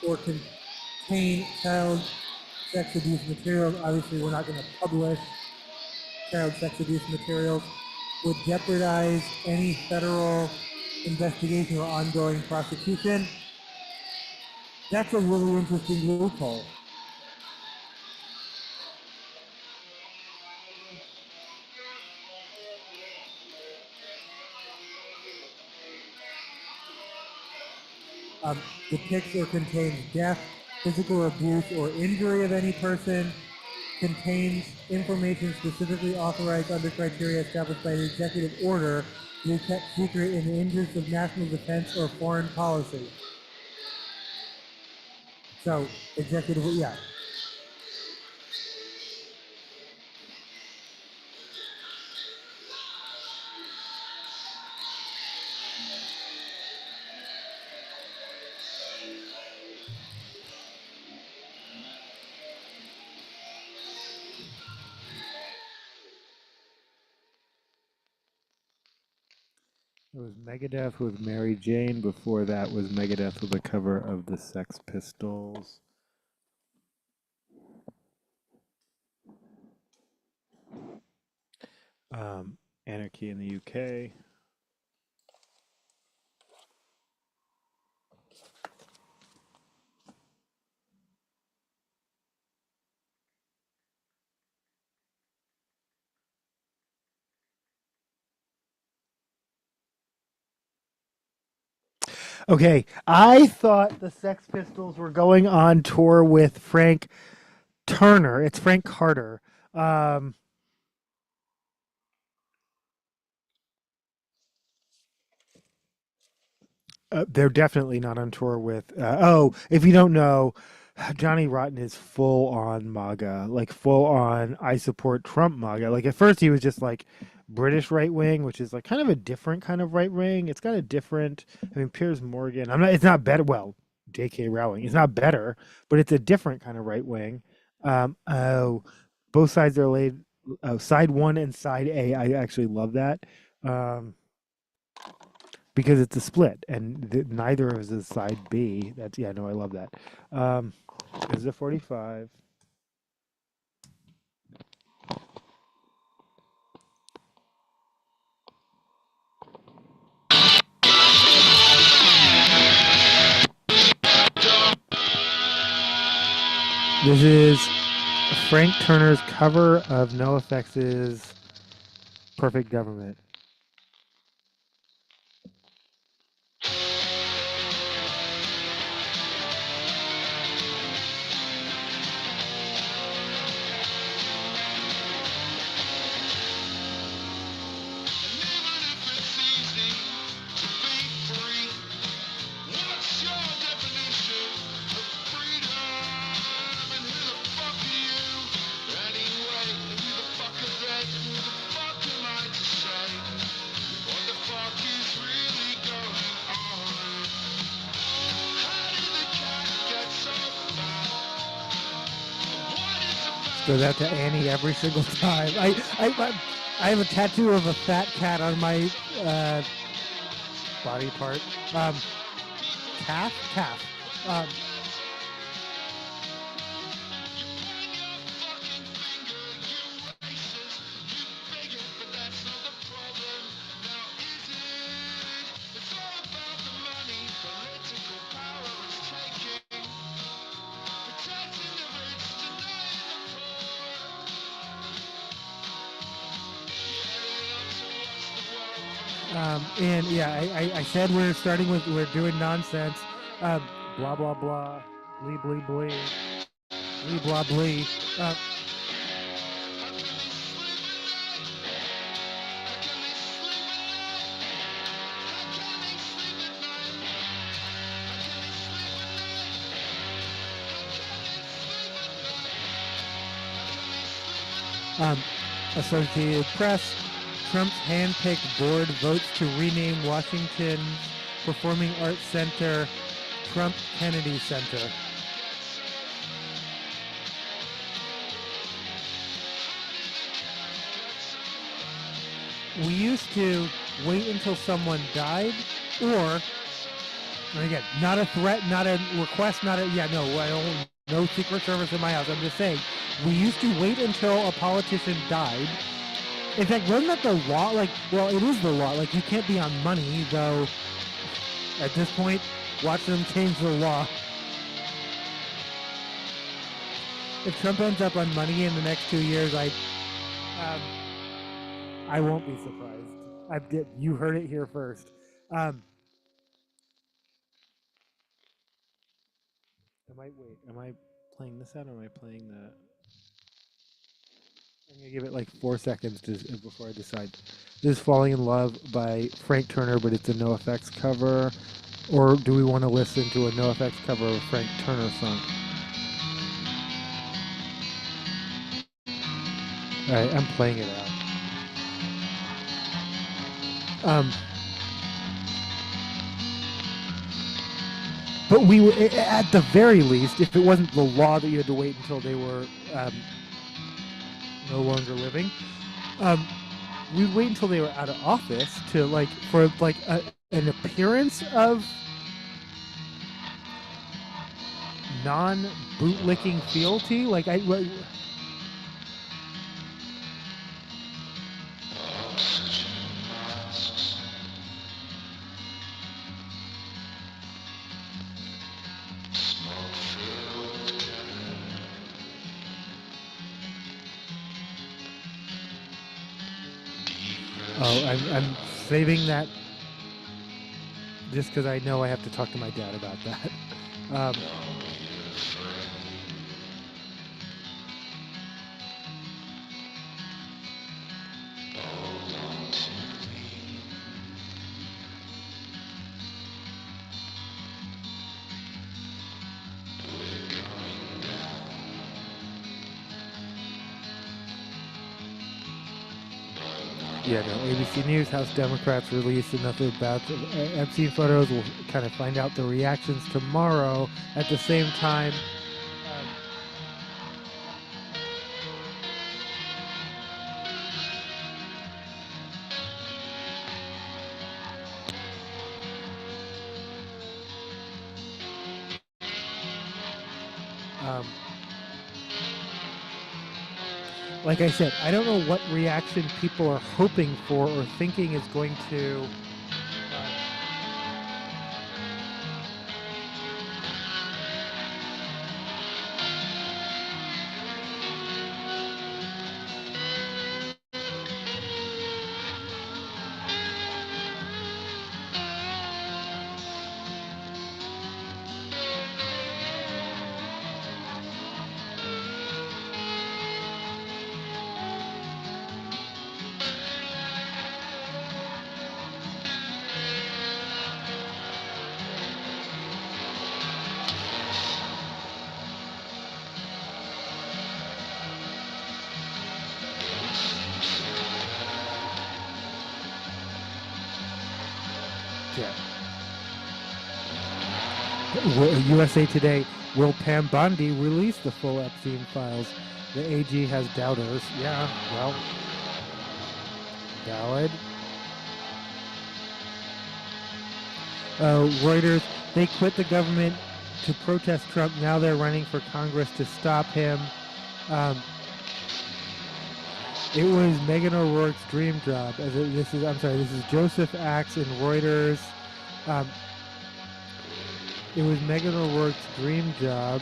or contain child sex abuse materials. Obviously, we're not going to publish child sex abuse materials, would jeopardize any federal investigation or ongoing prosecution. That's a really interesting loophole. Depicts or contains death, physical abuse, or injury of any person, contains information specifically authorized under criteria established by the executive order to be kept secret in the interest of national defense or foreign policy. So, executive, yeah. It was Megadeth with Mary Jane. Before that was Megadeth with the cover of the Sex Pistols. Anarchy in the UK. Okay, I thought the Sex Pistols were going on tour with Frank Turner. It's Frank Carter. They're definitely not on tour with. If you don't know, Johnny Rotten is full on MAGA, like full on I support Trump MAGA. Like at first he was just like British right wing, which is like kind of a different kind of right wing. It's got a different. I mean, Piers Morgan. I'm not. It's not better. Well, J.K. Rowling. It's not better, but it's a different kind of right wing. Both sides are laid. Oh, side one and side A. I actually love that. Because it's a split, and neither of us is side B. That's yeah, no, I love that. This is a 45. This is Frank Turner's cover of NoFX's "Perfect Government." Does that to Annie every single time. I have a tattoo of a fat cat on my body part. Calf. And yeah, I said we're doing nonsense. Blah blah blah, blee blee blee, blee blah blee. Associated Press. Trump's hand-picked board votes to rename Washington's Performing Arts Center Trump Kennedy Center. We used to wait until someone died, or, and again, not a threat, not a request, not a, yeah, no, I don't, no Secret Service in my house. I'm just saying, we used to wait until a politician died. In fact, wasn't that the law? Like, well, it is the law. Like, you can't be on money, though. At this point, watch them change the law. If Trump ends up on money in the next 2 years, I won't be surprised. You heard it here first. Am I playing this out, or am I playing that? I'm gonna give it like 4 seconds before I decide. This is "Falling in Love" by Frank Turner, but it's a NoFX cover. Or do we want to listen to a NoFX cover of a Frank Turner song? All right, I'm playing it out. But we, at the very least, if it wasn't the law that you had to wait until they were no longer living, we'd wait until they were out of office to for an appearance of non-bootlicking fealty. I'm saving that just because I know I have to talk to my dad about that. Yeah, no, ABC News, House Democrats release another batch of Epstein photos. We'll kind of find out the reactions tomorrow. At the same time, like I said, I don't know what reaction people are hoping for or thinking is going to USA Today, will Pam Bondi release the full Epstein files? The AG has doubters. Yeah, well, valid. Reuters, they quit the government to protest Trump. Now they're running for Congress to stop him. It was Megan O'Rourke's dream job. This is Joseph Axe in Reuters. It was Megan O'Rourke's dream job.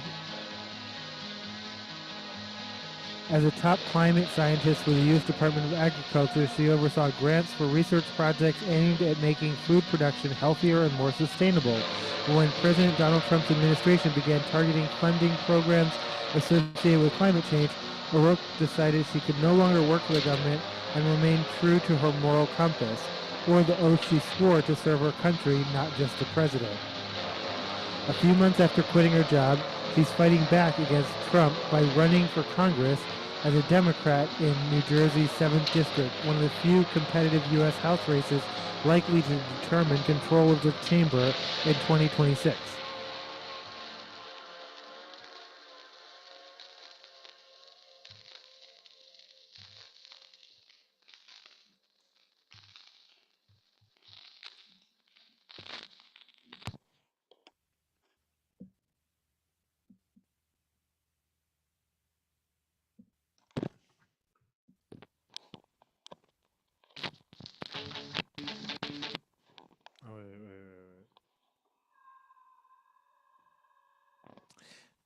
As a top climate scientist with the U.S. Department of Agriculture, she oversaw grants for research projects aimed at making food production healthier and more sustainable. When President Donald Trump's administration began targeting funding programs associated with climate change, O'Rourke decided she could no longer work for the government and remain true to her moral compass, or the oath she swore to serve her country, not just the president. A few months after quitting her job, she's fighting back against Trump by running for Congress as a Democrat in New Jersey's 7th District, one of the few competitive U.S. House races likely to determine control of the chamber in 2026.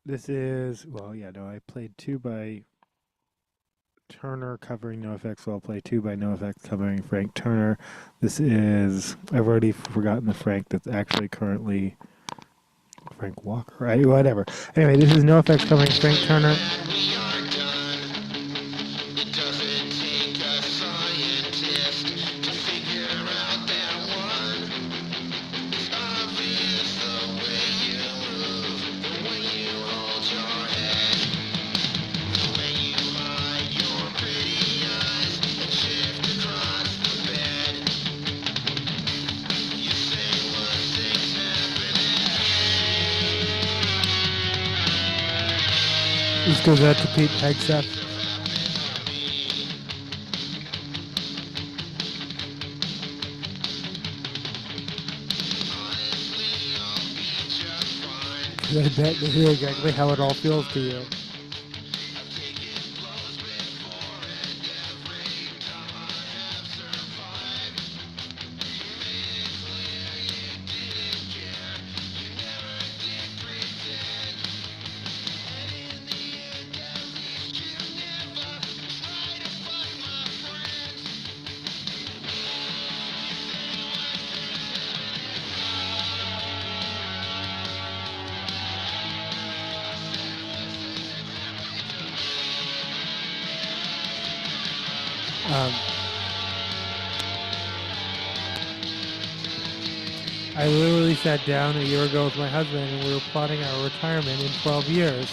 This is, I played 2 by Turner covering NoFX, so I'll play 2 by NoFX covering Frank Turner. This is, I've already forgotten the Frank that's actually currently Frank Walker, right? Whatever. Anyway, this is NoFX covering Frank Turner. This goes out to Pete Hegseth. I bet this is exactly how it all feels to you. I literally sat down a year ago with my husband and we were plotting our retirement in 12 years.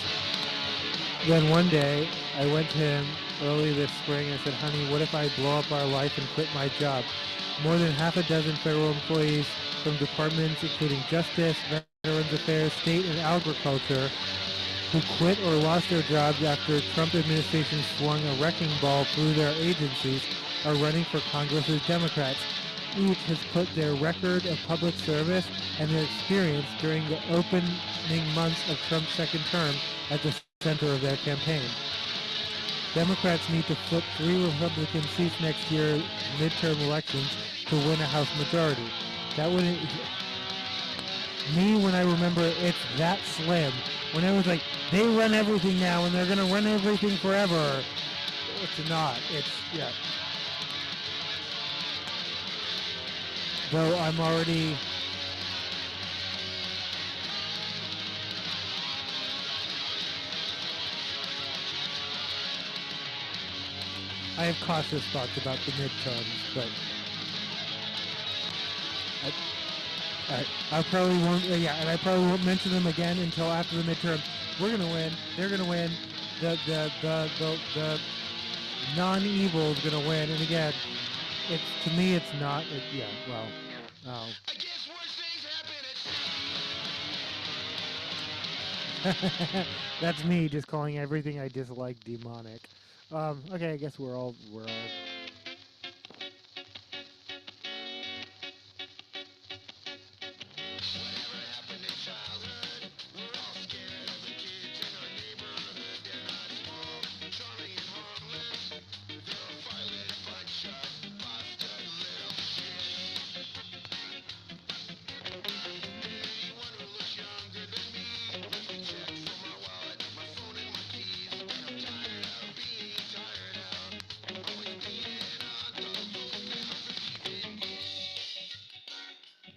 Then one day, I went to him early this spring and I said, honey, what if I blow up our life and quit my job? More than half a dozen federal employees from departments including Justice, Veterans Affairs, State, and Agriculture who quit or lost their jobs after Trump administration swung a wrecking ball through their agencies are running for Congress as Democrats. Each has put their record of public service and their experience during the opening months of Trump's second term at the center of their campaign. Democrats need to flip 3 Republican seats next year midterm elections to win a House majority. That wouldn't... Me, when I remember it's that slim, when I was like, they run everything now and they're going to run everything forever. It's not. It's, yeah. Though I'm already... I have cautious thoughts about the midterms, but I probably won't. And I probably won't mention them again until after the midterm. We're gonna win. They're gonna win. The non-evil is gonna win. And again, it's to me, it's not. That's me just calling everything I dislike demonic. Okay, I guess we're all.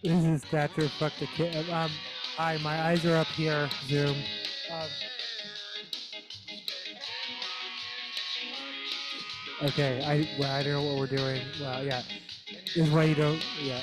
This is Thatcher. Fuck the kid. Hi, my eyes are up here. Zoom. Okay, I don't know what we're doing. Well, yeah. This is why you don't. Yeah.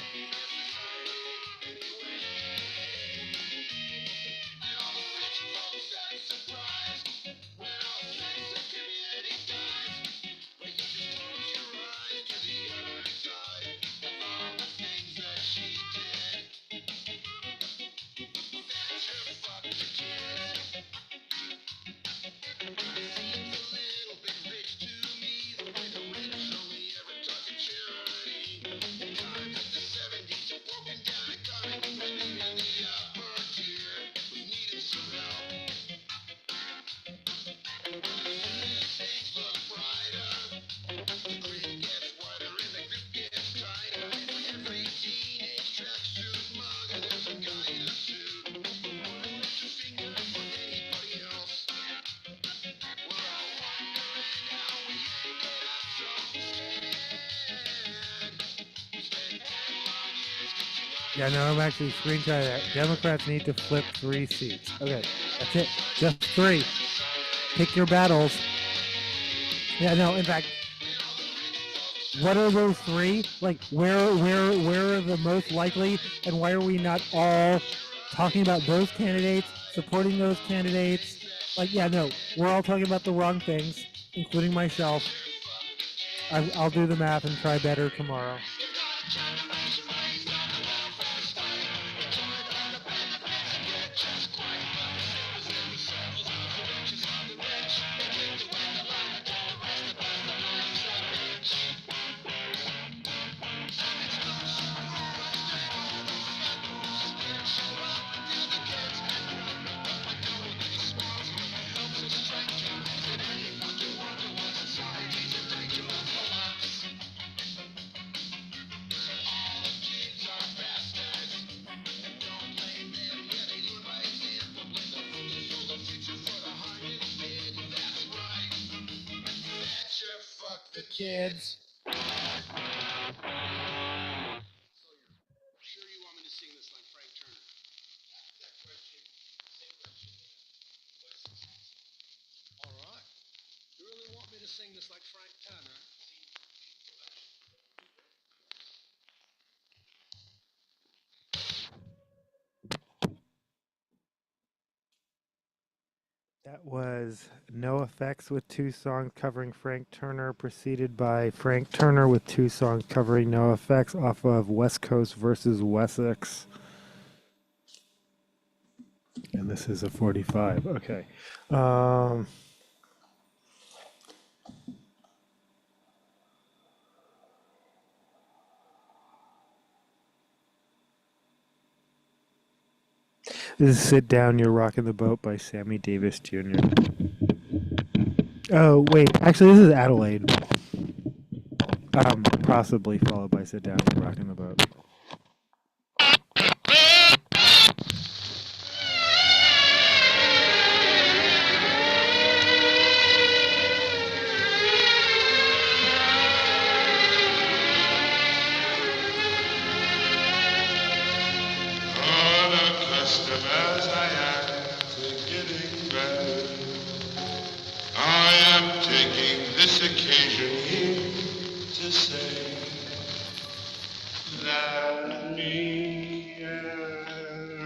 Yeah, no, I'm actually screenshotting that. Democrats need to flip 3 seats. Okay, that's it. Just 3. Pick your battles. Yeah, no, in fact, what are those 3? Like, where are the most likely, and why are we not all talking about those candidates, supporting those candidates? Like, yeah, no, we're all talking about the wrong things, including myself. I'll do the math and try better tomorrow. Kids. Sure you want me to sing this like Frank Turner? All right. You really want me to sing this like Frank Turner? That was No Effects with 2 songs covering Frank Turner, preceded by Frank Turner with 2 songs covering No Effects off of West Coast versus Wessex. And this is a 45. Okay. This is Sit Down, You're Rocking the Boat by Sammy Davis Jr. Oh, wait. Actually, this is Adelaide. Possibly followed by Sit Down, You're Rocking the Boat. Unaccustomed as I am to getting better, I am taking this occasion here to say that me and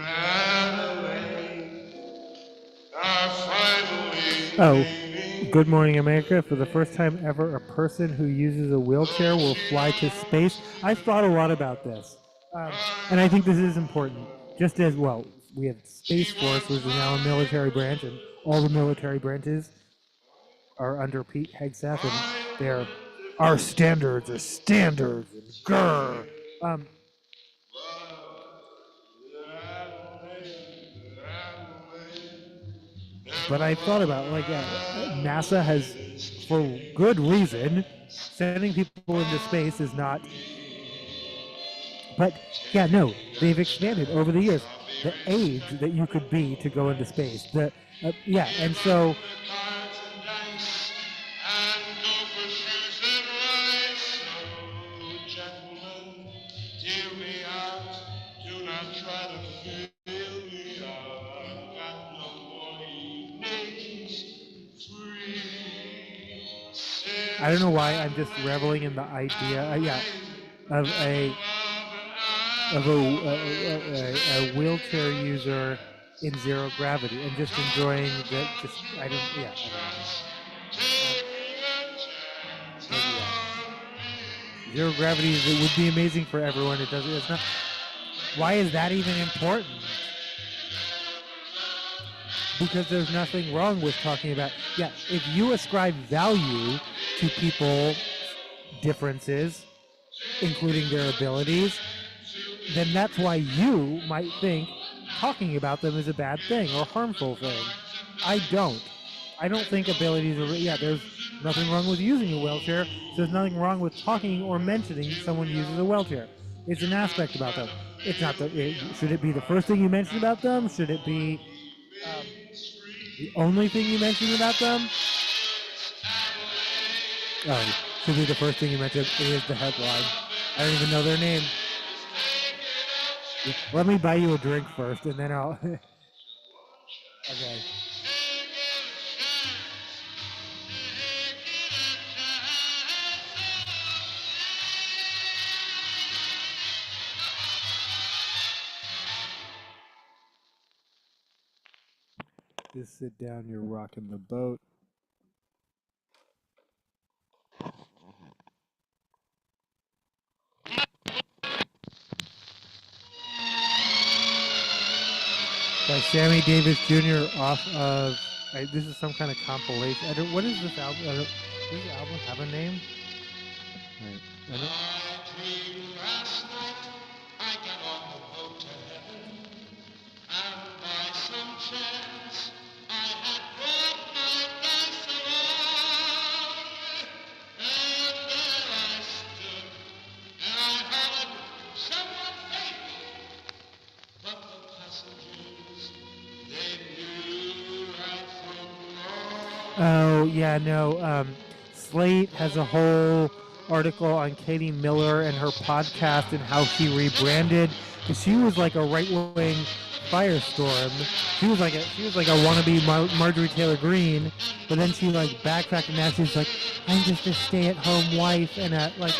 Adelaide are finally Good Morning America. For the first time ever, a person who uses a wheelchair will fly to space. I've thought a lot about this. And I think this is important. Just as well, we have Space Force, which is now a military branch, and all the military branches are under Pete Hegseth, and they're our standards are standards and grr. But I thought about NASA has, for good reason, sending people into space is not. But yeah, no, they've expanded over the years the age that you could be to go into space. And so I don't know why I'm just reveling in the idea, of a wheelchair user in zero gravity and just enjoying the just I don't yeah I don't know. Zero gravity it would be amazing for everyone. It doesn't. It's not. Why is that even important? Because there's nothing wrong with talking about if you ascribe value to people's differences, including their abilities, then that's why you might think talking about them is a bad thing or harmful thing. I don't. I don't think abilities are. There's nothing wrong with using a wheelchair. So there's nothing wrong with talking or mentioning someone uses a wheelchair. It's an aspect about them. It's not should it be the first thing you mention about them? Should it be the only thing you mention about them? Oh, should be the first thing you mention. It is the headline. I don't even know their name. Let me buy you a drink first, and then I'll. Okay. Just sit down. You're rocking the boat. By Sammy Davis Jr. off of. This is some kind of compilation. What is this album? Does this album have a name? Right. Last night I got on the boat to heaven, and by some chance I had brought my dice along, and there I stood, and I hollered, "Someone faithful!" But the passengers, they knew right from wrong. Oh yeah, no. Slate has a whole article on Katie Miller and her podcast and how she rebranded. Because she was like a right-wing firestorm. She was like a wannabe Marjorie Taylor Greene, but then she like backtracked and now she's like, I'm just a stay-at-home wife and a like.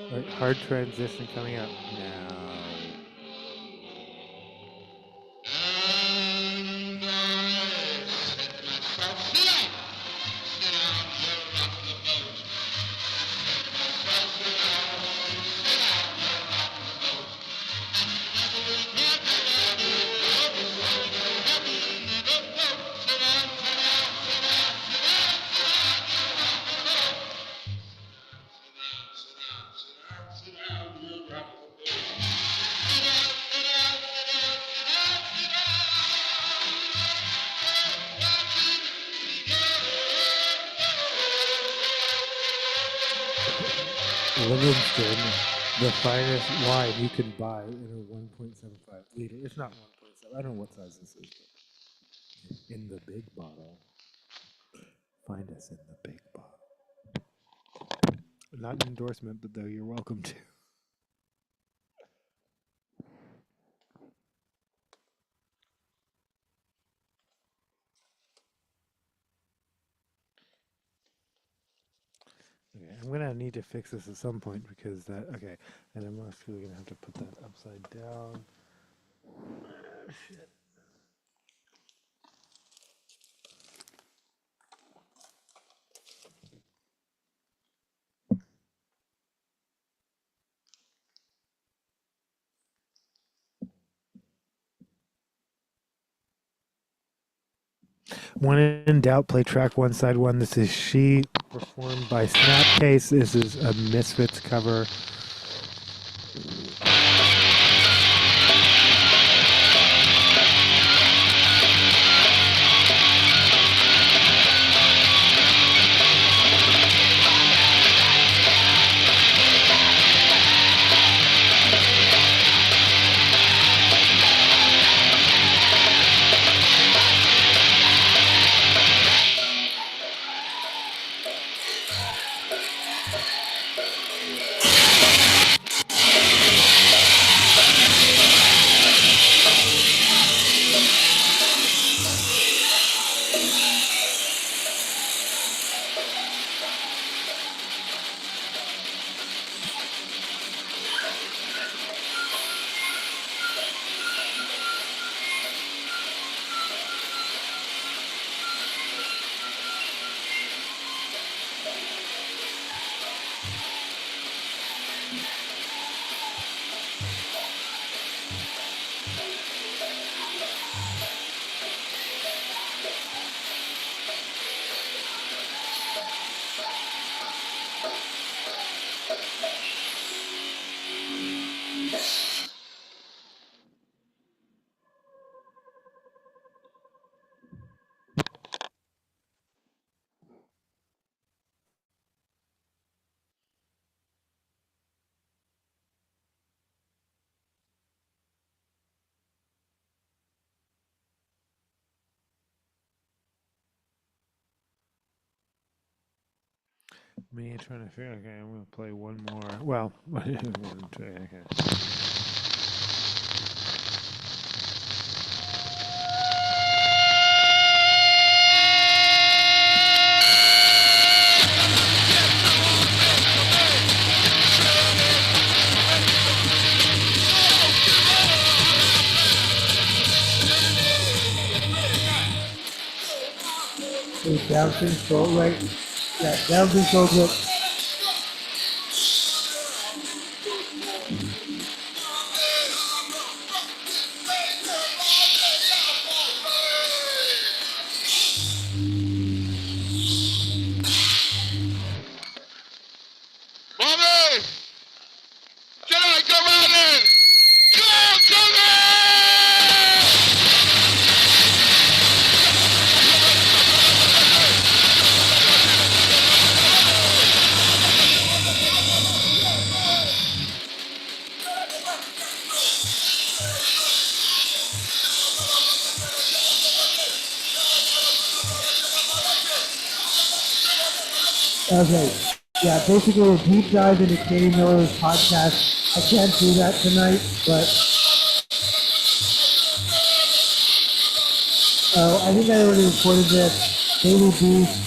All right, hard transition coming up now. And I said to myself, sit down. Sit down, you're rock the boat. I said to myself, sit down. Sit down, you're rock the boat. And never will crack the boat. Never happy in the boat. Sit down, sit down, sit down, sit down, sit down, you're rock the boat. Sit down, sit down, sit down, you're rock the boat. Sit down, sit down, sit down, sit down, sit down. Livingston, the finest wine you can buy in a 1.75 liter. It's not 1.7. I don't know what size this is. But in the big bottle. Find us in the big bottle. Not an endorsement, but though you're welcome to. Okay, I'm gonna need to fix this at some point because that. Okay, and I'm actually gonna have to put that upside down. Shit. When in doubt, play track one, side one. This is She, performed by Snapcase. This is a Misfits cover. Me trying to figure. Okay, I'm gonna play one more. Well, okay. So down control, right? Yeah, down control. Good. Bobby! Can I come on in? Go, Tony! Okay. Yeah, basically a deep dive into Katie Miller's podcast. I can't do that tonight, but I think I already recorded this. Daily Beast.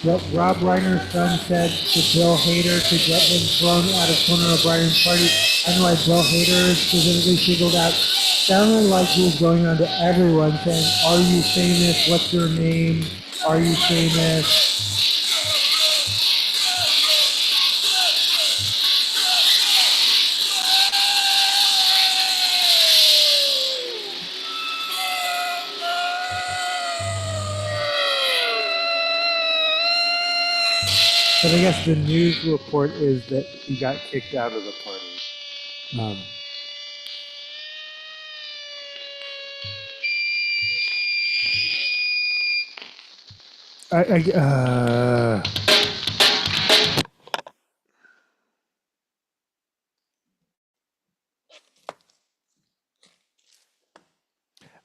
Yep, Rob Reiner's son said to Bill Hader to get him thrown out of Conan O'Brien's party. I don't know why Bill Hader specifically singled out. Sounded like he was going on to everyone saying, "Are you famous? What's your name? Are you famous?" But I guess the news report is that he got kicked out of the party.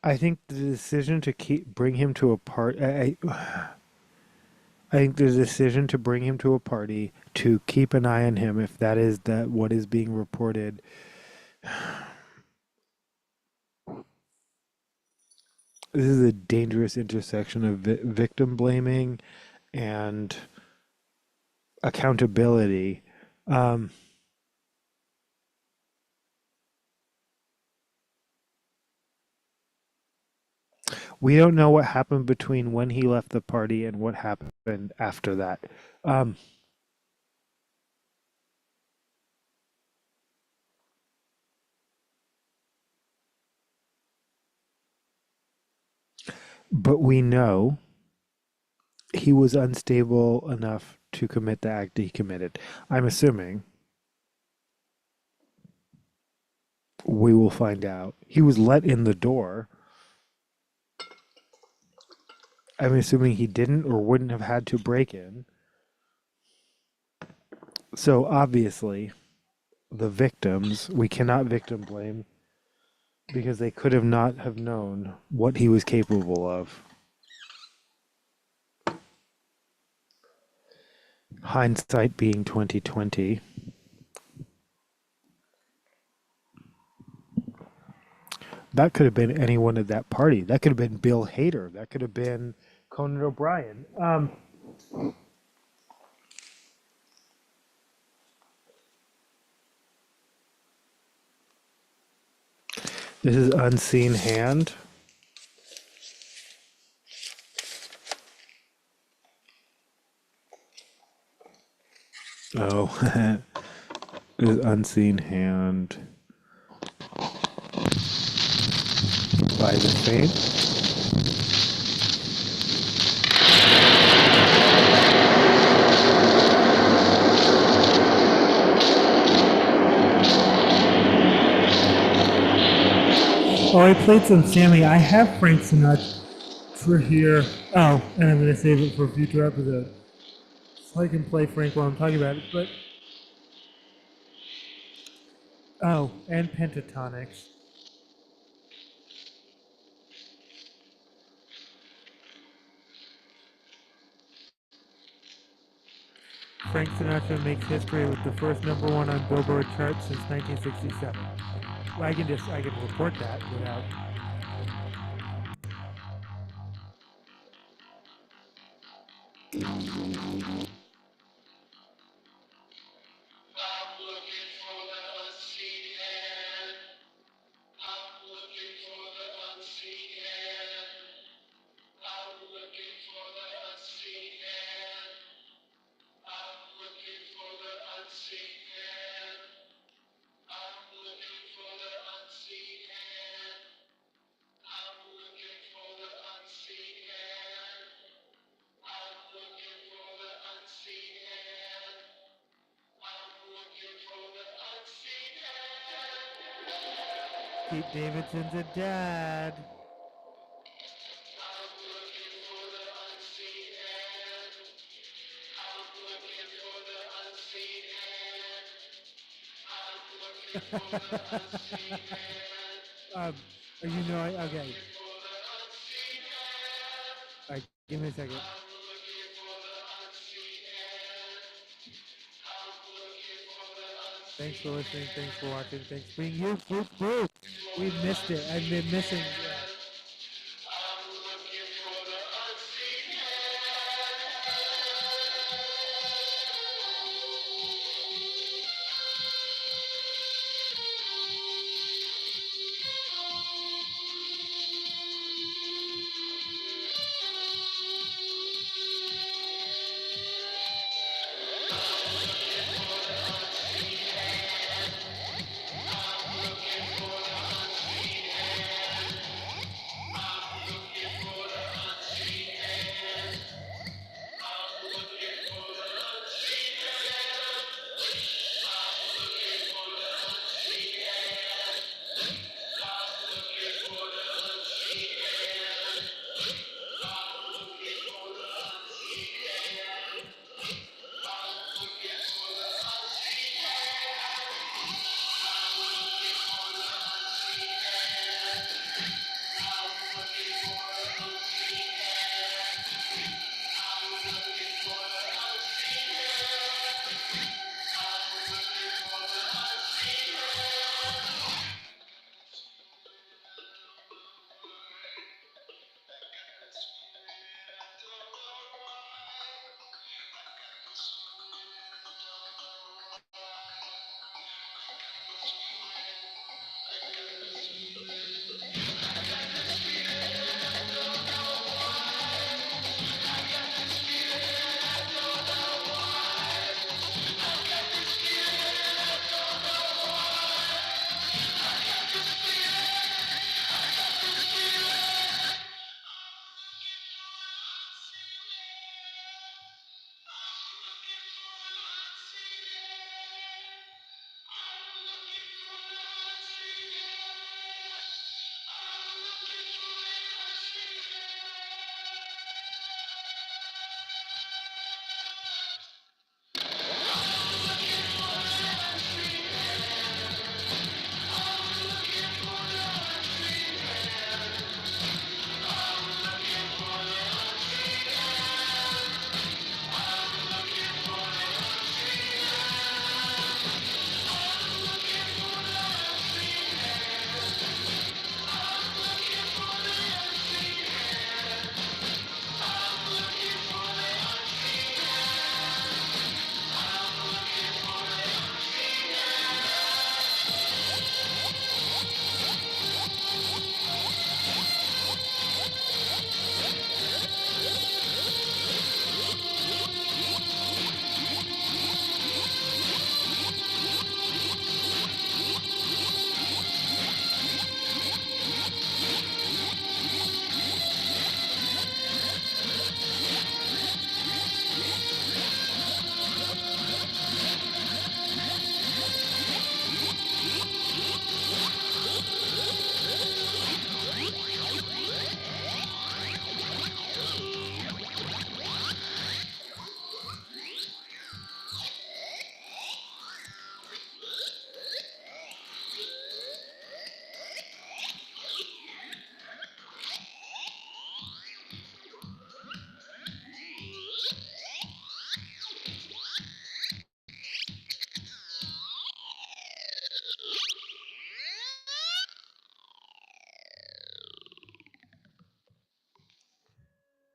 I think the decision to bring him to a party. I think the decision to bring him to a party to keep an eye on him, if that is what is being reported. This is a dangerous intersection of victim blaming and accountability. We don't know what happened between when he left the party and what happened after that. Um, but we know he was unstable enough to commit the act he committed. I'm assuming we will find out. He was let in the door. I'm assuming he didn't or wouldn't have had to break in. So obviously, the victims, we cannot victim blame because they could have not have known what he was capable of. Hindsight being 2020. That could have been anyone at that party. That could have been Bill Hader. That could have been Conan O'Brien. This is Unseen Hand. Oh, this is Unseen Hand by the Saint. Oh, I played some Sammy. I have Frank Sinatra here. Oh, and I'm going to save it for a future episode. So I can play Frank while I'm talking about it. But oh, and Pentatonics. Frank Sinatra makes history with the first #1 on Billboard charts since 1967. Well, I can report that without. I'm looking for the unseen hand. I'm looking for the unseen hand. I'm looking for the unseen hand. I'm looking for the unseen hand. I'm looking for the unseen hand. I'm looking for the unseen hand. I'm looking for the unseen hand. I'm looking for the unseen hand. Pete Davidson's a dad. I'm looking for the unseen hand. I'm looking for the unseen hand. I'm looking for the unseen hand. Okay. For the unseen hand. All right, give me a second. I'm looking for the unseen hand. I'm looking for the unseen. Thanks for listening. Thanks for watching. Thanks for being here. We've missed it. I've been missing. I'm looking for the unseen hand.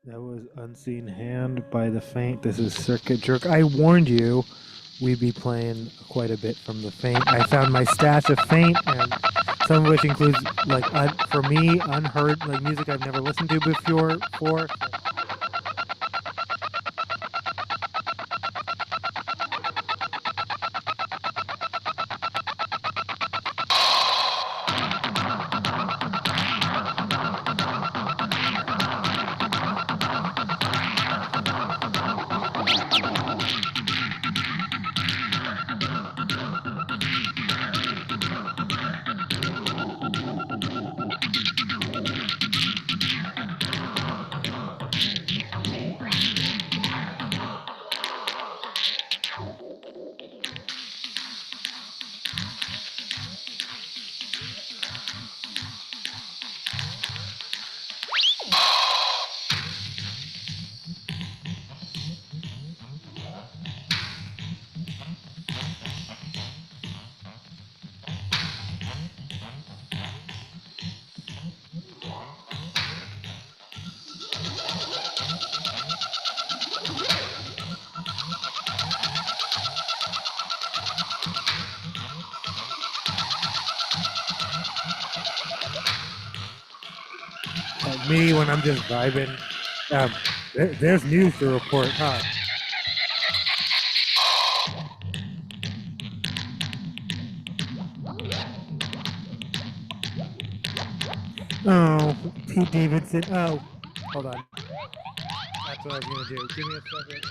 That was Unseen Hand by The Faint. This is Circuit Jerk. I warned you we'd be playing quite a bit from The Faint. I found my stash of Faint, and some of which includes, like, for me, unheard, like, music I've never listened to before. Me, when I'm just vibing, there's news to report, huh? Oh, Pete Davidson. Oh, hold on. That's what I was going to do. Give me a second.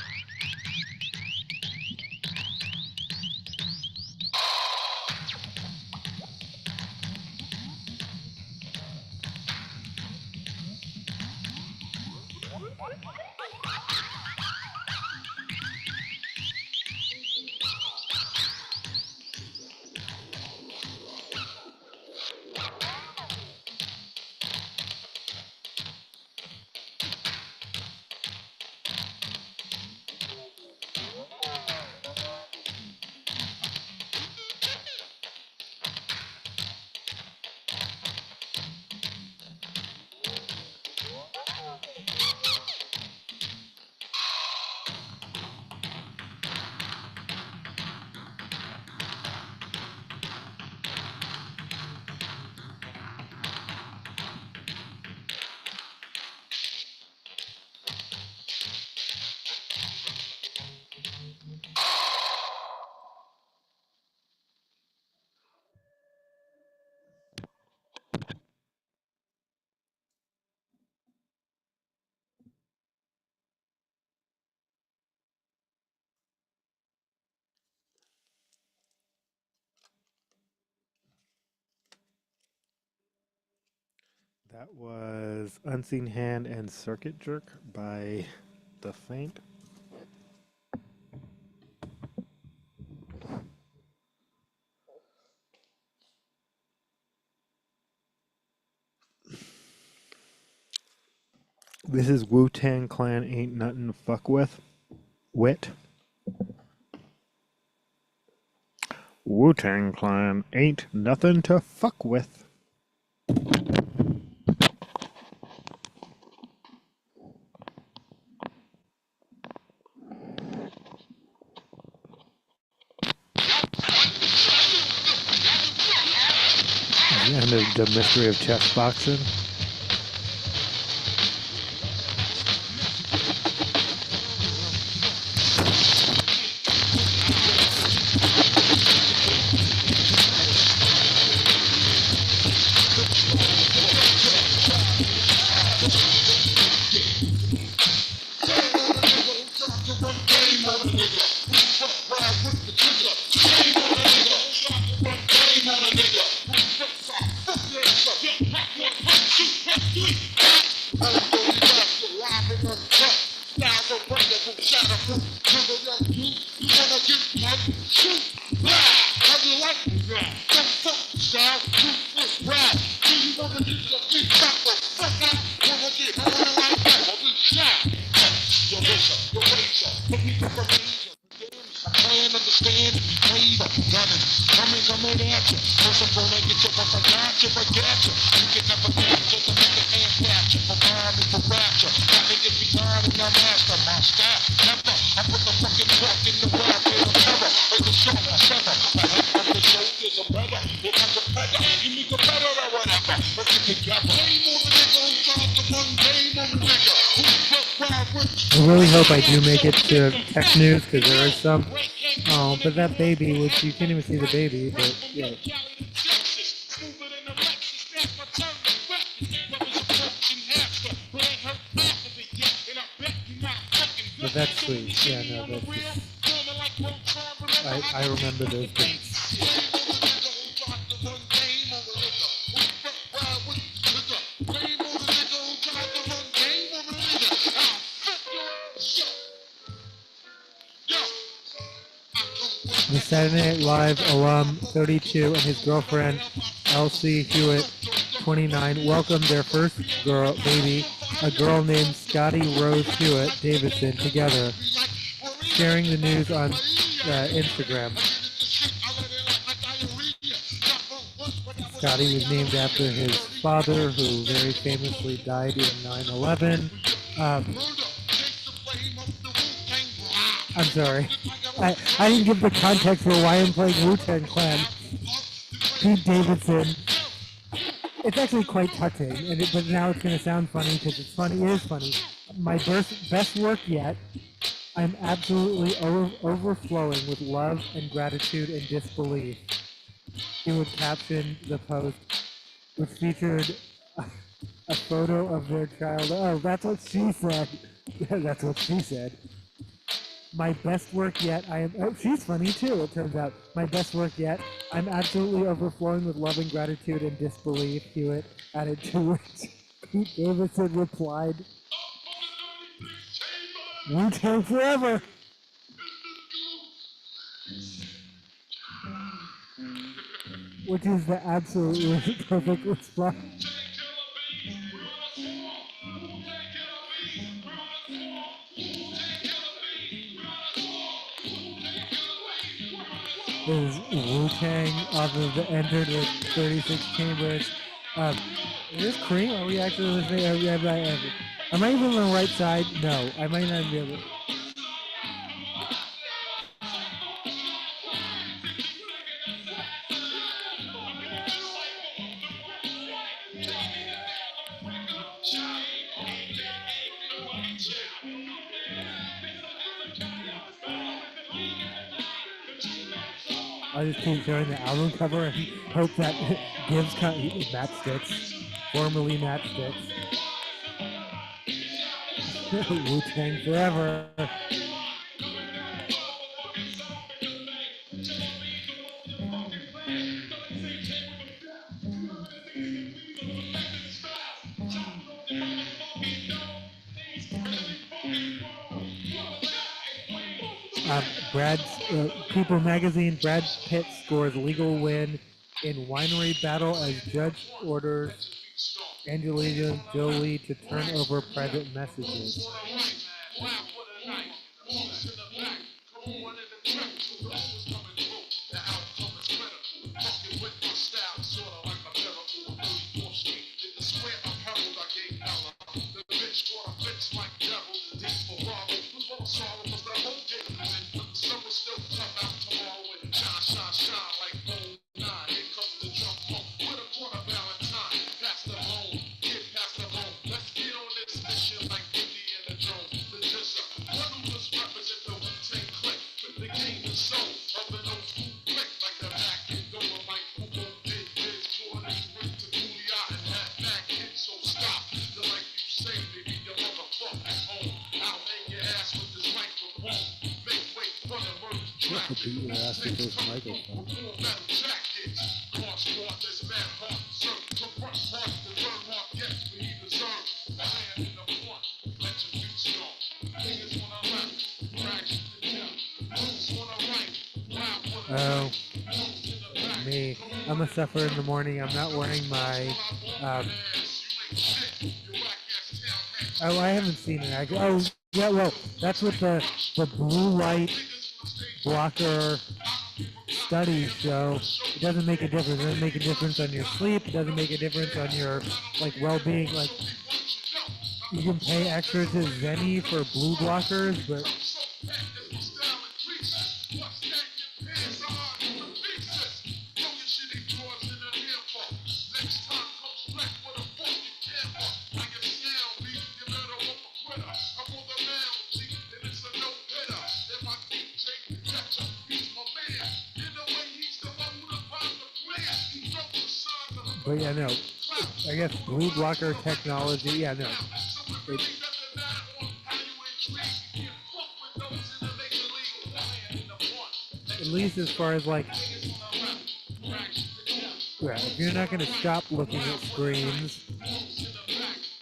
That was Unseen Hand and Circuit Jerk by The Faint. This is Wu-Tang Clan Ain't Nothing to Fuck With. Wit. Wu-Tang Clan ain't nothing to fuck with. And the mystery of chess boxing. Plan, understand, wave, gunning, coming at you. First I'm gonna get you once I got you, forget you. You can never capture to make it hand capture. For bomb and for rapture. Got me get behind and I'm master, my style. Never, I put the fucking walk in the wild, feel the terror. It's a show, a feather. My head from the shoulders, a brother. It has a feather. You need a better or whatever. Let's get together. Game on the nigga who tried to run game on the nigga. Who's fuck wild with? I really hope I do make it to tech news because there is some. Oh, but that baby, which you can't even see the baby, but yeah. But that's sweet. Yeah, no, that's just, I remember those things. The Saturday Night Live alum, 32, and his girlfriend, Elsie Hewitt, 29, welcomed their first baby, a girl named Scotty Rose Hewitt Davidson, together, sharing the news on Instagram. Scotty was named after his father, who very famously died in 9/11. I'm sorry. I didn't give the context for why I'm playing Wu-Tang Clan. Pete Davidson. It's actually quite touching, but now it's going to sound funny because it's funny. It is funny. My best work yet. I'm absolutely overflowing with love and gratitude and disbelief. He would caption the post, which featured a photo of their child. Oh, that's what she said. That's what she said. My best work yet, oh, she's funny too, it turns out. My best work yet, I'm absolutely overflowing with love and gratitude and disbelief, Hewitt added, to which Pete Davidson replied, Wu-Tang forever! Which is the absolutely perfect response. Is Wu-Tang off of the Entered with 36 Chambers. Is this Cream? Are we actually listening? Am I even on the right side? No, I might not be able to. I just keep showing the album cover and hope that gives Matchsticks, formerly Matchsticks. Wu-Tang forever. People magazine, Brad Pitt scores legal win in winery battle as judge orders Angelina Jolie to turn over private messages. Oh, me. I'm a sufferer in the morning. I'm not wearing my, oh, I haven't seen it. Oh, yeah, well, that's what the blue light blocker studies show it doesn't make a difference. It doesn't make a difference on your sleep. It doesn't make a difference on your like well-being. Like you can pay extra to Zenny for blue blockers, but yeah, no. I guess blue blocker technology. Yeah, no. At least as far as like, yeah, if you're not going to stop looking at screens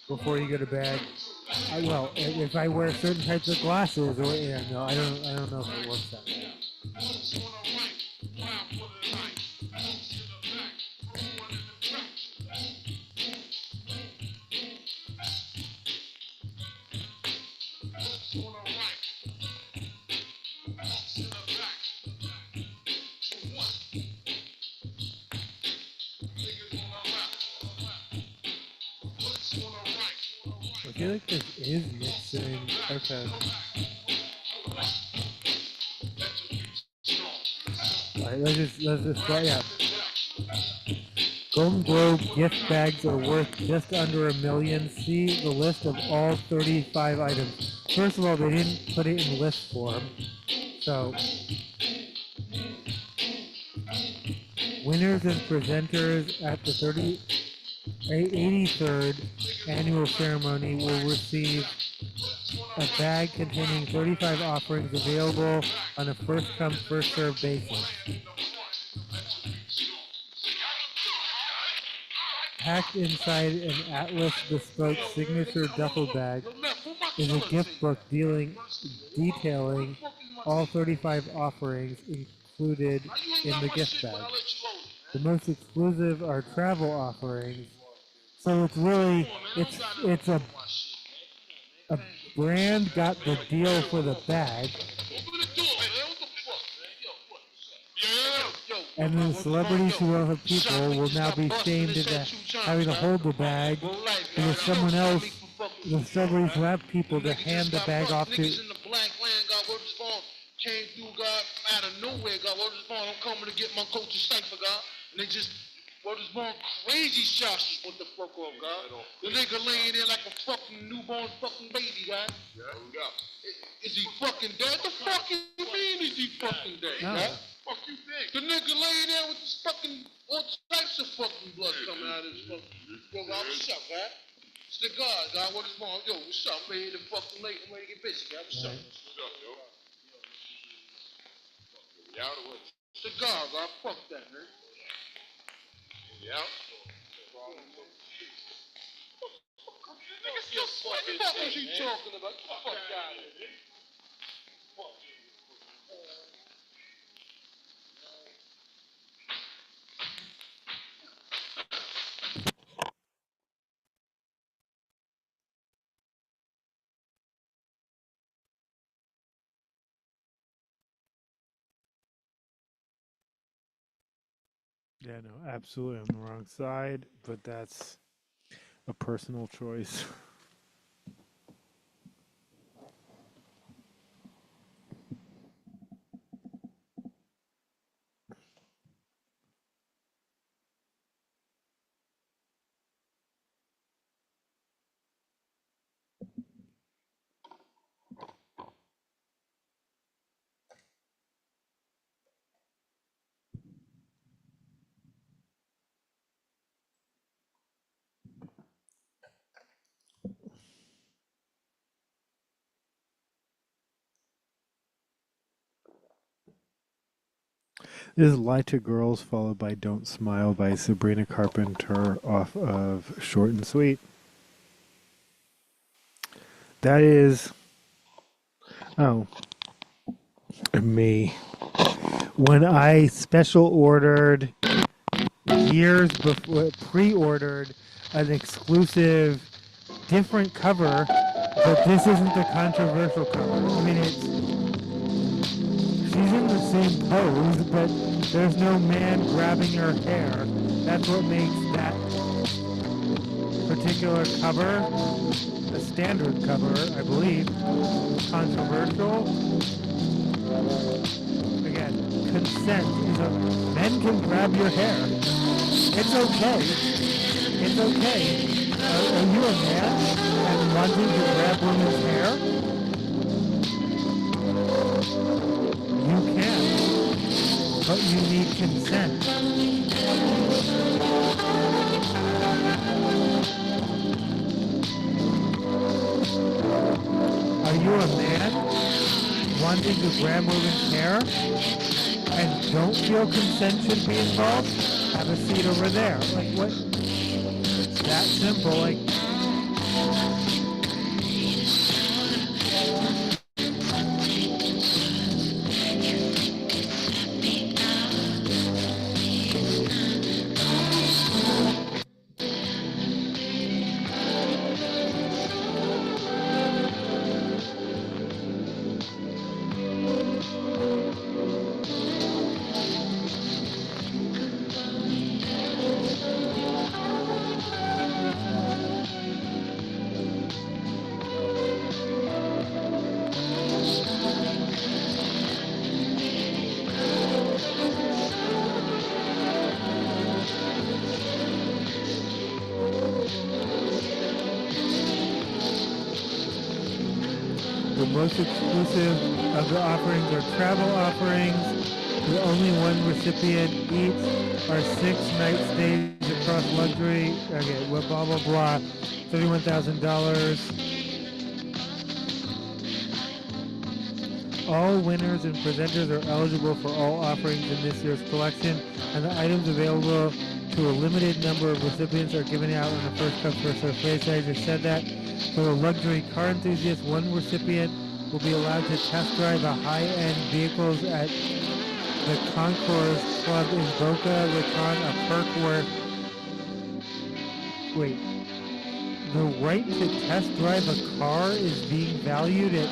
before you go to bed, well, if I wear certain types of glasses, or yeah, no, I don't know if it works that way. I feel like this is mixing. Okay. Alright, let's just try, yeah. Golden Globe gift bags are worth just under $1 million. See the list of all 35 items. First of all, they didn't put it in list form. So, winners and presenters at the 83rd annual ceremony will receive a bag containing 35 offerings available on a first-come, first-served basis. Packed inside an Atlas bespoke signature duffel bag is a gift book detailing all 35 offerings included in the gift bag. The most exclusive are travel offerings. So it's really, it's a brand got the deal for the bag, and then celebrities who will have people will now be shamed into having to hold the bag, and if someone else, the celebrities who have people to hand the bag off to. Came through, God, out of nowhere, God. Word is born, I'm coming to get my coach's cipher, God. And they just, word is born, crazy shots. What the fuck off, God? The nigga laying there like a fucking newborn fucking baby, God. Is he fucking dead? The fuck you mean is he fucking dead, No. God? Fuck you think? The nigga laying there with this fucking, all types of fucking blood coming out of his fucking, yo, God, what's up, God? It's the God, what is wrong? Yo, what's up? I'm ready to fucking late, I'm ready to get busy, God. What's up? What's up, yo? It's the God, fuck that, man. Yeah. What is he talking about? Fuck out of here. Yeah, no, absolutely on the wrong side, but that's a personal choice. This is Lie to Girls, followed by Don't Smile by Sabrina Carpenter off of Short and Sweet. That is, oh, me. When I special ordered years before, pre-ordered an exclusive different cover, but this isn't the controversial cover. I mean, she's in the same pose, but there's no man grabbing her hair. That's what makes that particular cover, a standard cover, I believe, controversial. Again, consent is a men can grab your hair. It's okay. It's okay. Are you a man and wanting to grab women's hair? You can, but you need consent. Are you a man wanting to grab women's hair and don't feel consent should be involved? Have a seat over there. Like what? It's that simple. Like the most exclusive of the offerings are travel offerings. The only one recipient each are 6 night stays across luxury. Okay, blah blah blah. $31,000. All winners and presenters are eligible for all offerings in this year's collection, and the items available to a limited number of recipients are given out on a first come first served basis. I just said that. For the luxury car enthusiast, one recipient will be allowed to test drive a high-end vehicles at the Concourse Club in Boca Raton, a perk where... Wait. The right to test drive a car is being valued at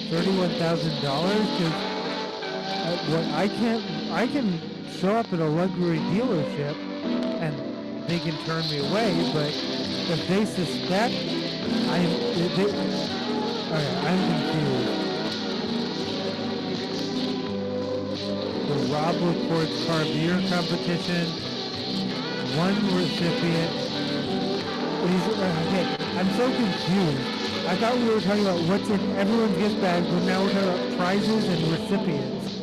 $31,000? Because I can show up at a luxury dealership and they can turn me away, but if they suspect I'm confused. The Rob Reports Car Beer Competition. One recipient. Okay, I'm so confused. I thought we were talking about what's in everyone's gift bag, but now we're talking about prizes and recipients.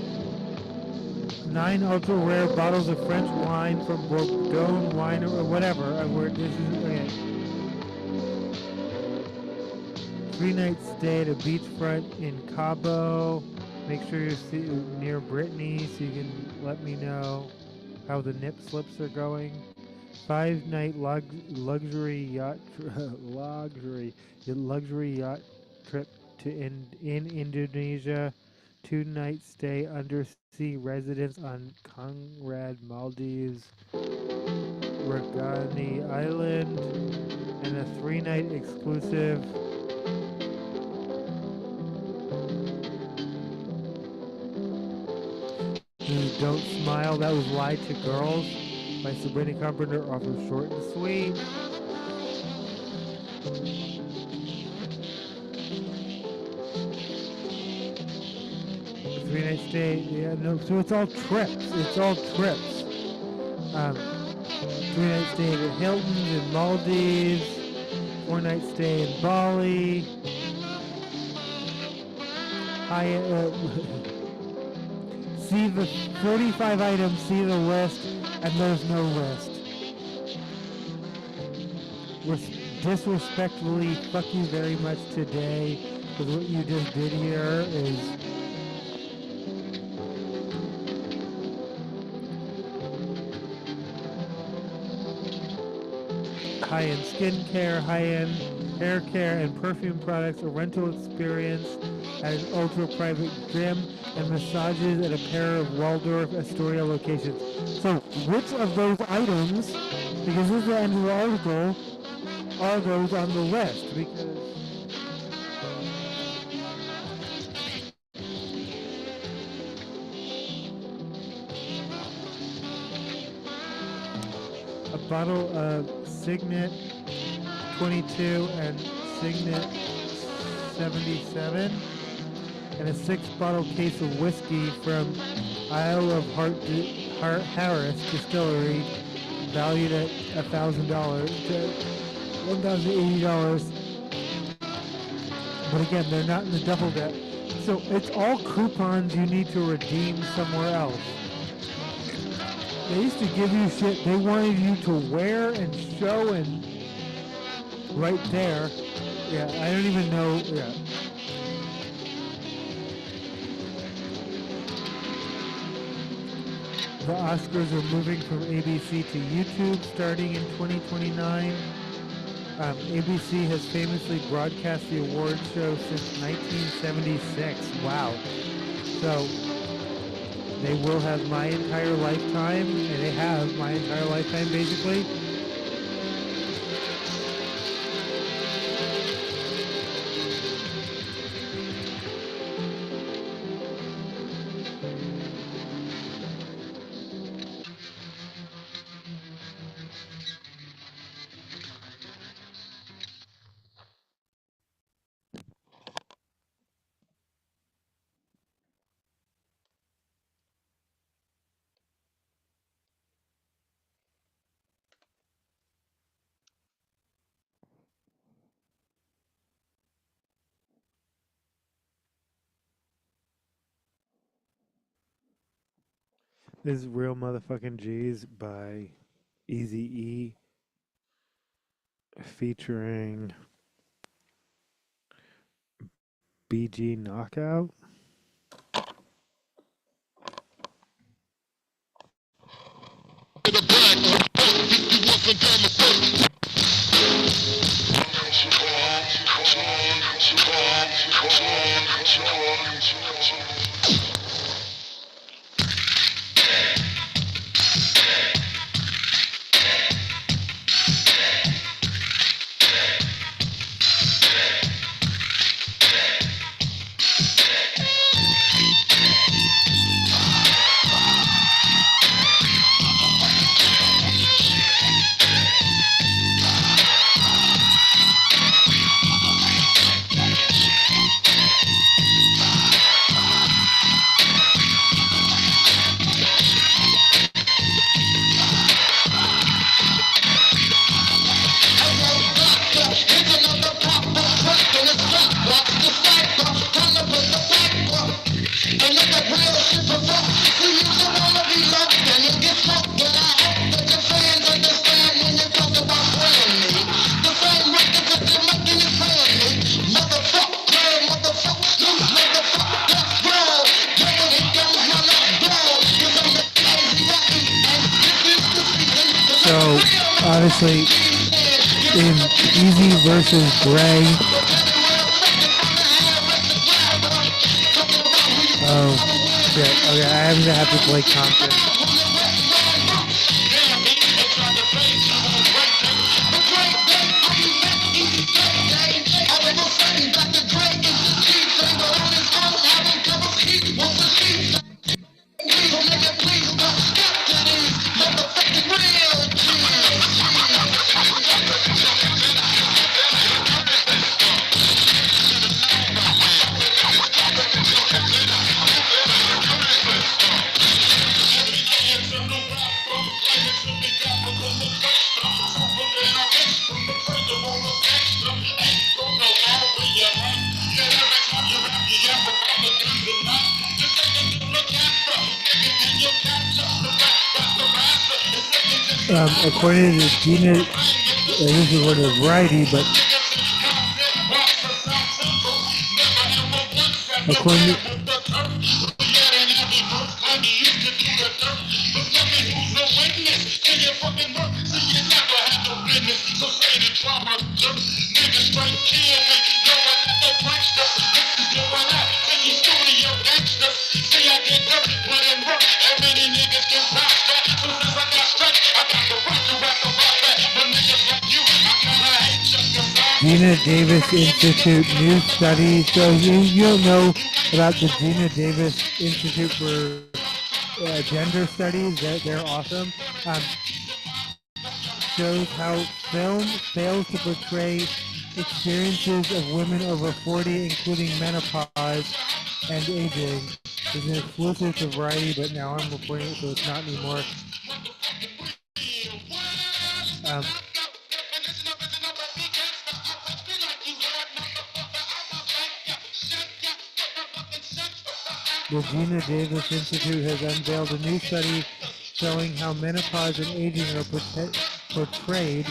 9 ultra rare bottles of French wine from Bordeaux wine or whatever. This is okay. 3-night stay at a beachfront in Cabo. Make sure you're near Brittany so you can let me know how the nip slips are going. 5-night luxury yacht trip to in Indonesia. 2-night stay undersea residence on Conrad Maldives, Regani Island, and a 3-night exclusive Don't Smile, That Was Lie to Girls by Sabrina Carpenter, offers short and sweet. A 3-night stay, yeah, no, so it's all trips. It's all trips. 3-night stay at Hilton's in Maldives, 4-night stay in Bali. See the 45 items, see the list, and there's no list. Disrespectfully, fuck you very much today, because what you just did here is high-end skincare, high-end hair care, and perfume products, a rental experience at an ultra-private gym, and massages at a pair of Waldorf Astoria locations. So, which of those items, because this is the end of the article, are those on the list? Because bottle of Signet 22 and Signet 77, and a 6-bottle case of whiskey from Isle of Harris Distillery, valued at $1,000 to $1,080. But again, they're not in the duffel bag. So it's all coupons you need to redeem somewhere else. They used to give you shit they wanted you to wear and show, and right there. Yeah, I don't even know. Yeah. The Oscars are moving from ABC to YouTube starting in 2029. ABC has famously broadcast the award show since 1976. Wow. So they will have my entire lifetime, and they have my entire lifetime basically. This is Real Motherfucking G's by Eazy-E featuring BG Knockout. So, honestly, in Easy versus Gray, oh, shit, okay, I'm gonna have to play Compton. According to Gina, this is what a variety, but according to Gina Davis Institute new study. So you don't know about the Gina Davis Institute for Gender Studies. They're awesome. shows how film fails to portray experiences of women over 40, including menopause and aging. It's an exclusive to Variety, but now I'm reporting it, so it's not anymore. The Gina Davis Institute has unveiled a new study showing how menopause and aging are portrayed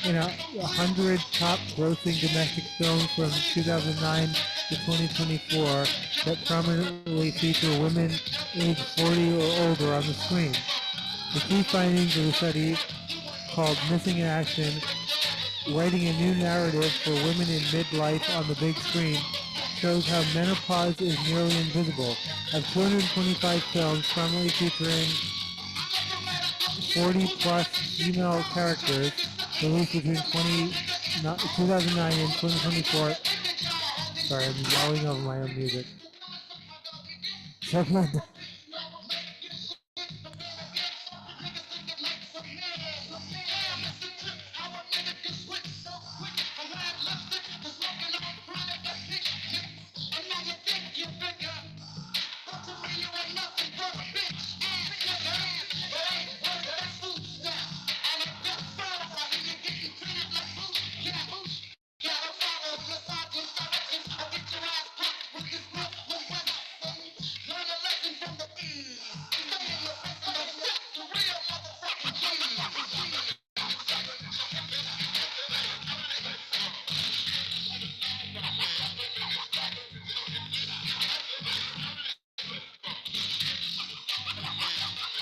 in 100 top grossing domestic films from 2009 to 2024 that prominently feature women aged 40 or older on the screen. The key findings of the study, called Missing in Action, writing a new narrative for women in midlife on the big screen, shows how menopause is nearly invisible. Of 225 films primarily featuring 40-plus female characters released between 2009 and 2024. Sorry, I'm yelling over my own music.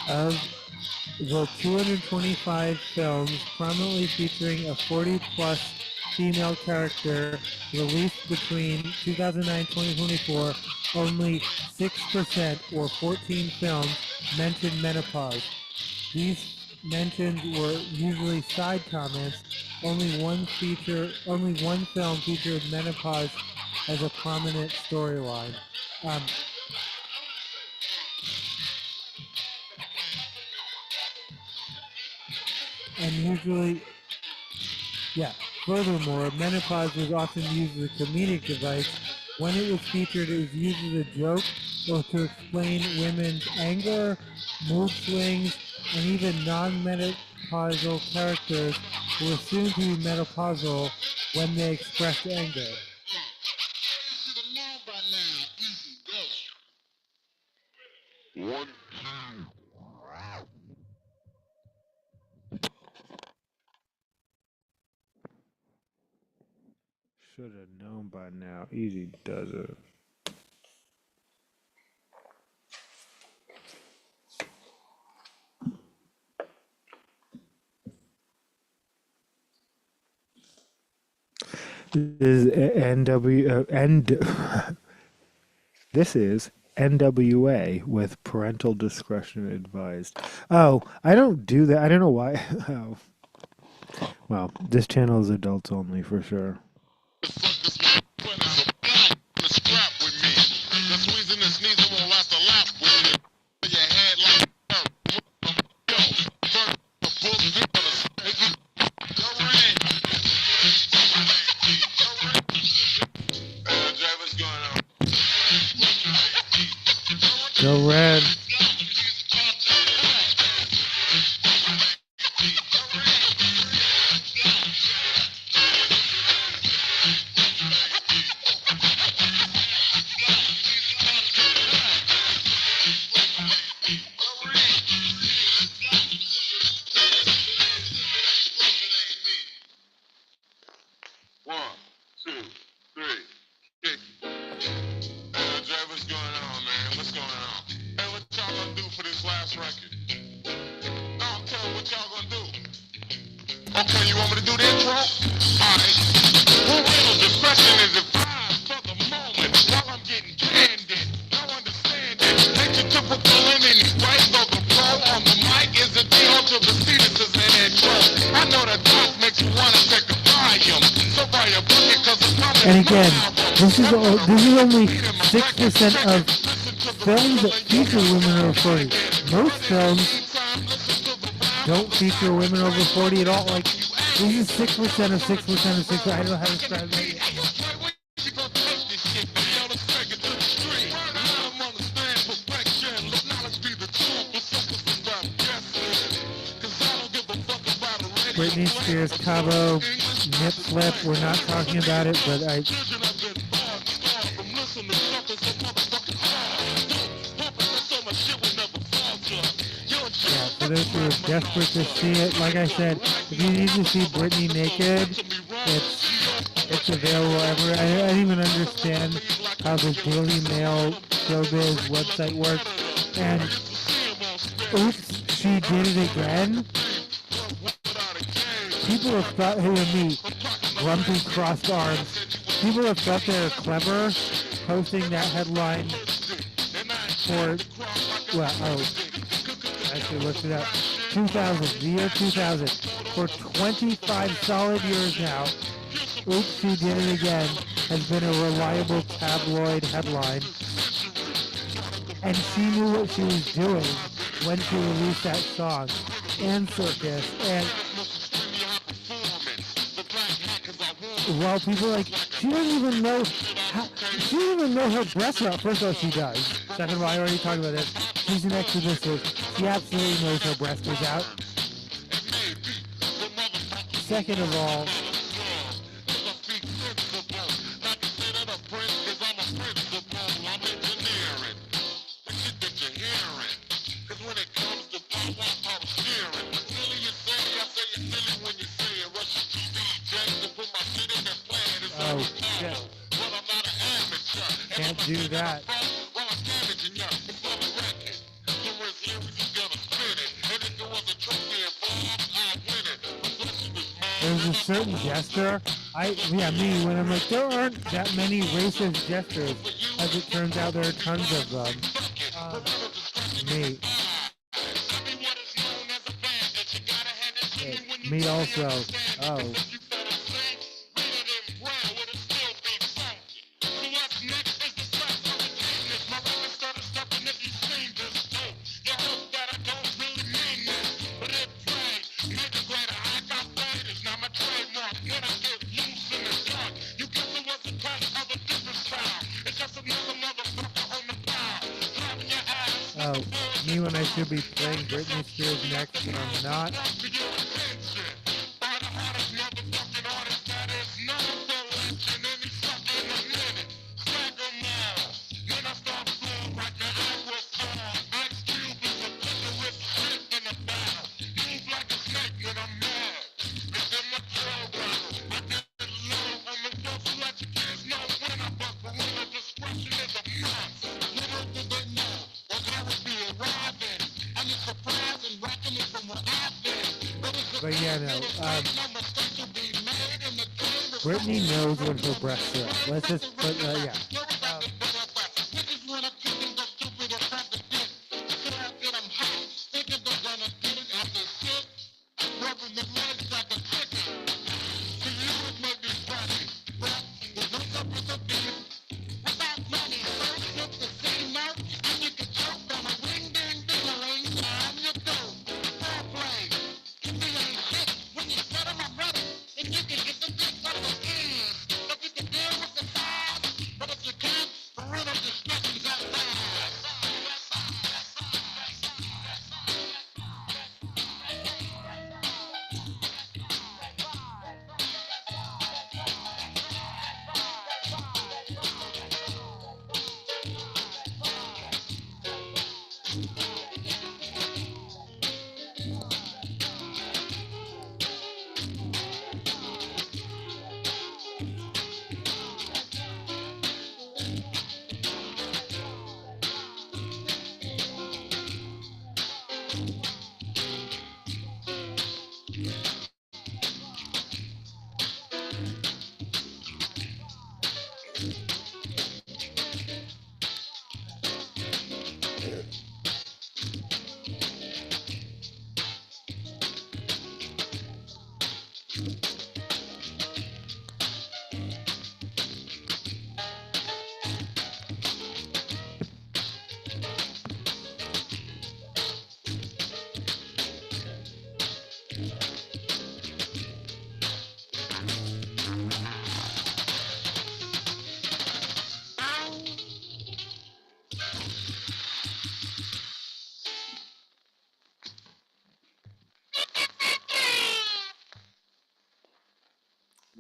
Of the 225 films prominently featuring a 40-plus female character released between 2009 and 2024, only 6% or 14 films mentioned menopause. These mentions were usually side comments. Only one film featured menopause as a prominent storyline. And usually, furthermore, menopause was often used as a comedic device. When it was featured, it was used as a joke or to explain women's anger, mood swings, and even non-menopausal characters were assumed to be menopausal when they expressed anger. Should have known by now. Easy does it. This is NWA with parental discretion advised. Oh, I don't do that. I don't know why. Oh. Well, this channel is adults only for sure. Go Red. And again, this is only 6% of films that feature women who are 40. Most films don't feature women over 40 at all. Like, this is 6% of 6% of 6%. I don't know how to describe that. Britney Spears, Cabo, nip slip. We're not talking about it, but for those who are desperate to see it, like I said, if you need to see Britney naked, it's available everywhere. I didn't even understand how the Daily Mail showbiz website works. And oops, she did it again. People have thought, hey, me, grumpy crossed arms. People have thought they're clever posting that headline for, actually looked it up. 2000, the year 2000. For 25 solid years now, oops, she did it again, has been a reliable tabloid headline. And she knew what she was doing when she released that song. And Circus, and well, people are like, she doesn't even know her breasts are out. First of all, she does. Second of all, I already talked about this. She's an exhibitionist. She absolutely knows her breast is out. Second of all, oh shit. Can't do that. There's a certain gesture, me, when I'm like, there aren't that many racist gestures. As it turns out, there are tons of them. Me. Me also. Oh. Oh, me when I should be playing Britney Spears next, but I'm not. But yeah, no. Britney knows when her breasts are out. Let's just put, yeah.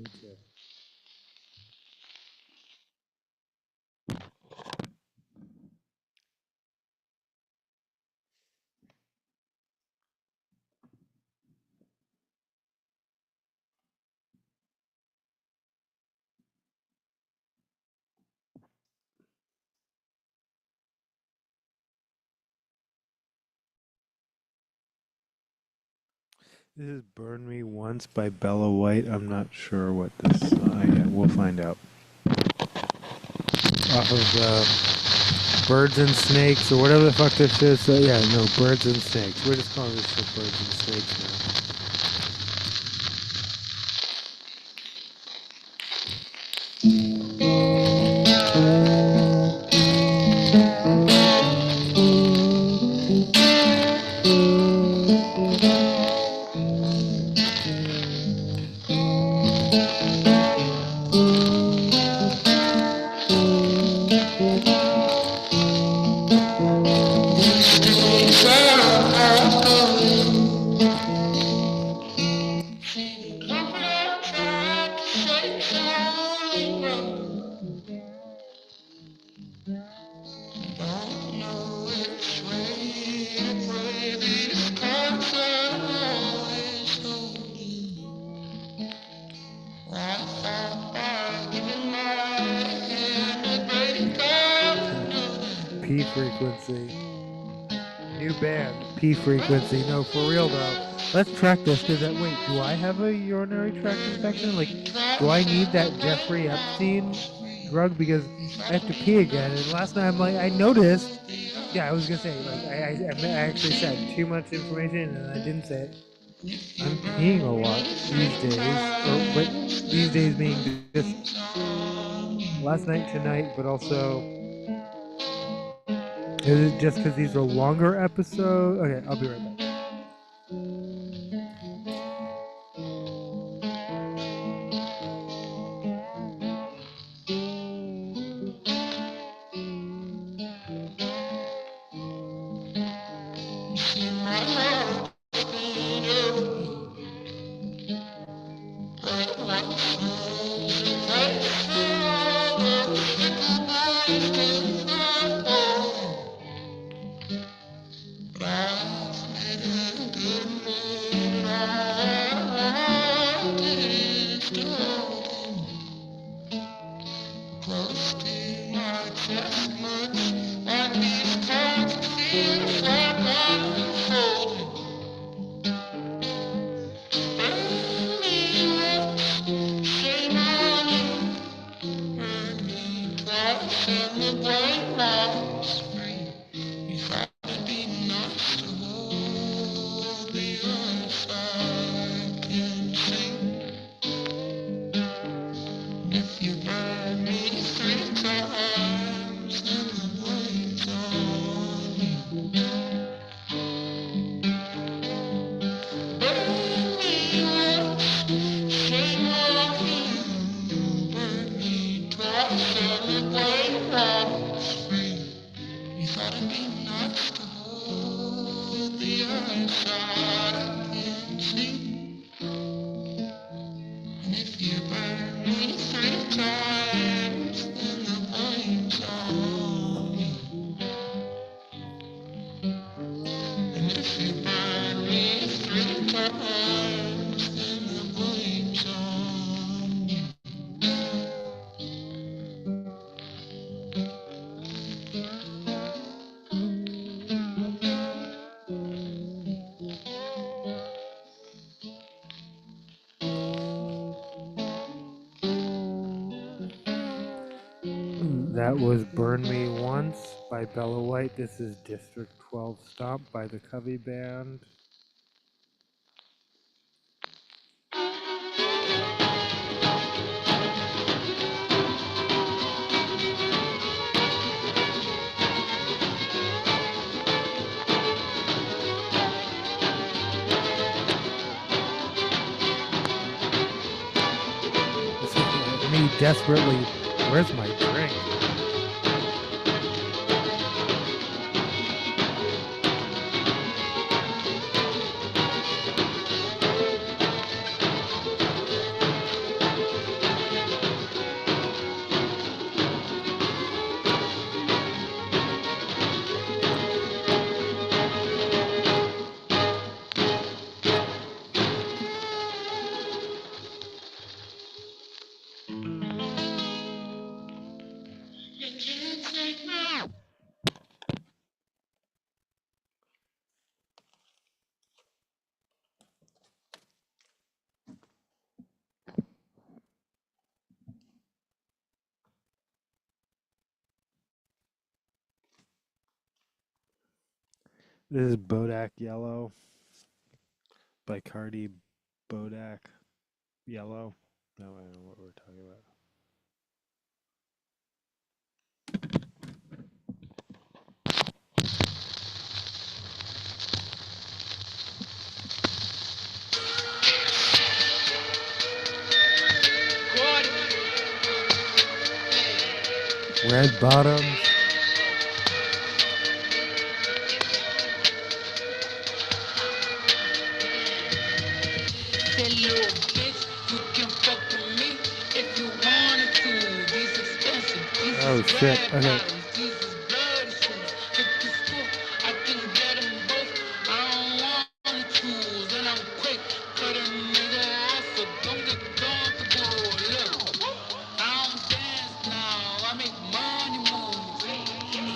Me too. This is "Burn Me Once" by Bella White. I'm not sure what this. We'll find out. Off of Birds and Snakes or whatever the fuck this is. So yeah, no, Birds and Snakes. We're just calling this shit Birds and Snakes now. P Frequency. New band, P Frequency. No, for real though. Let's track this. Wait, do I have a urinary tract infection? Like, do I need that Jeffrey Epstein drug? Because I have to pee again. And last night I'm like, I noticed. Yeah, I was gonna say, like, I actually said too much information and I didn't say it. I'm peeing a lot these days. But these days being just last night, tonight, but also. Is it just because these are longer episodes? Okay, I'll be right back. That was "Burn Me Once" by Bella White. This is District 12 Stomp by the Covey Band. This is me desperately. Where's my drink? This is Bodak Yellow by Cardi Bodak Yellow. No, I don't know what we're talking about. Red bottoms. That little bitch, you can fuck with me if you wanted to. These expensive, these Oh is shit. red Okay. bottoms, these is bloody shoes. Hit the school, I can get them both. I don't want to choose, and I'm quick. Cut a nigga off, so don't get comfortable. Look, I don't dance now, I make money move.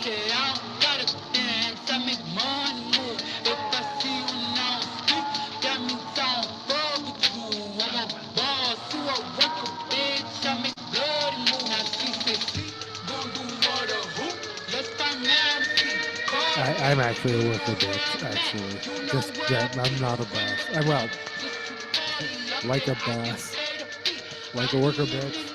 Say I don't gotta dance, I make money move. If I see you now speak, that means I don't fuck with you. I'm a boss, you a worker, bitch. I make bloody move. Now she say she gon' do what a hoop. Let's find out if she call I'm actually a worker bitch, actually. Just that I'm not a boss. Well, like a boss. Like a worker bitch.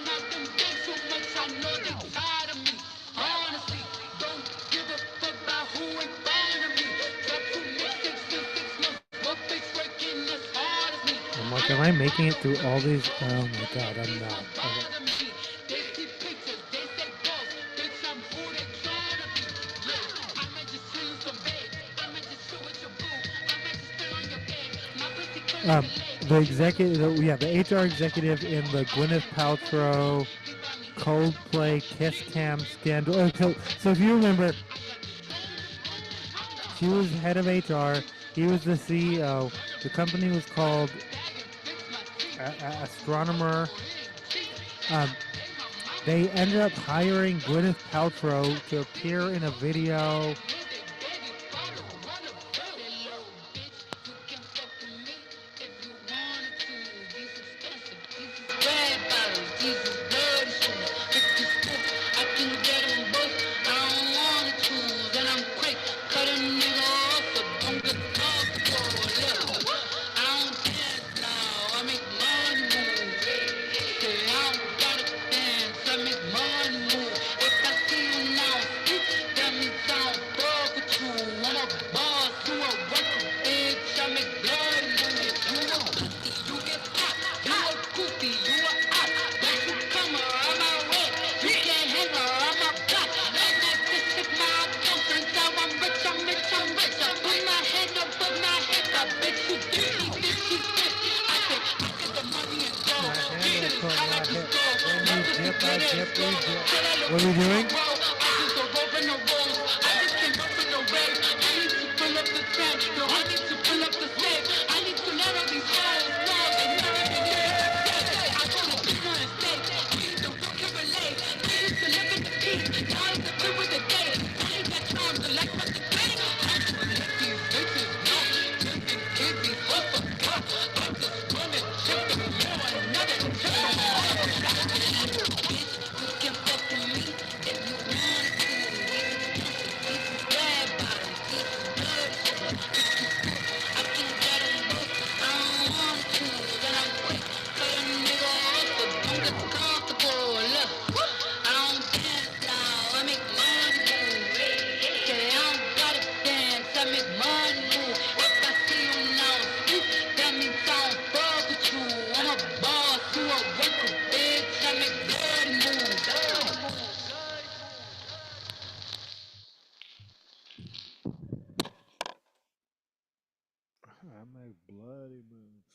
I'm like, am I making it through all these? Oh my god, I'm not. Okay. Um, the executive, yeah, the HR executive in the Gwyneth Paltrow Coldplay Kiss Cam scandal. Oh, so if you remember, she was head of HR. He was the CEO. The company was called Astronomer. They ended up hiring Gwyneth Paltrow to appear in a video. What are we doing? I make bloody moves.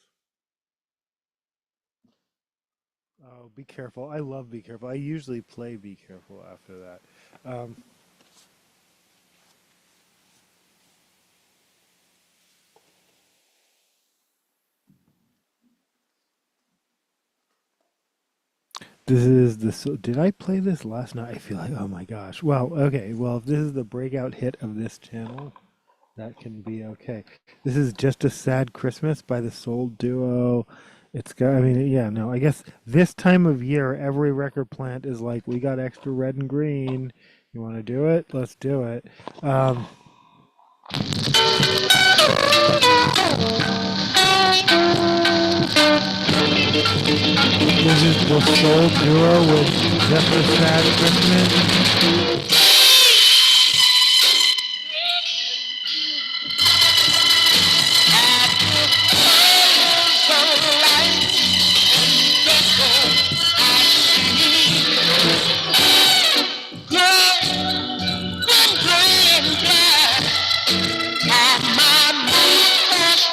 Oh, Be Careful. I love Be Careful. I usually play Be Careful after that. This is the. Did I play this last night? I feel like, oh my gosh. Well, okay. Well, if this is the breakout hit of this channel, that can be okay. This is Just a Sad Christmas by the Soul Duo. It's got, I mean, yeah, no, I guess this time of year, every record plant is like, we got extra red and green. You want to do it? Let's do it. This is the soul duo with Just a Sad Christmas.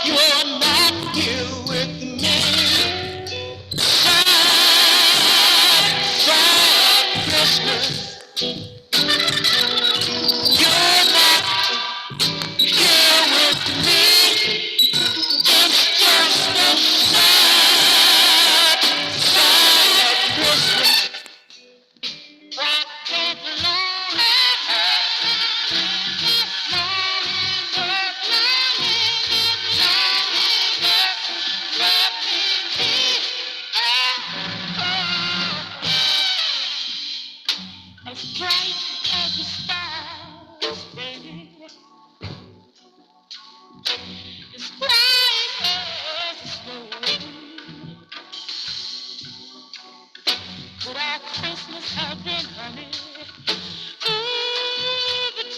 You're not here with me. Christmas. You're not here with me. It's just a sad Christmas. I can't as bright as the stars, baby, as bright as the snow. Could our Christmas have been, honey? Ooh, but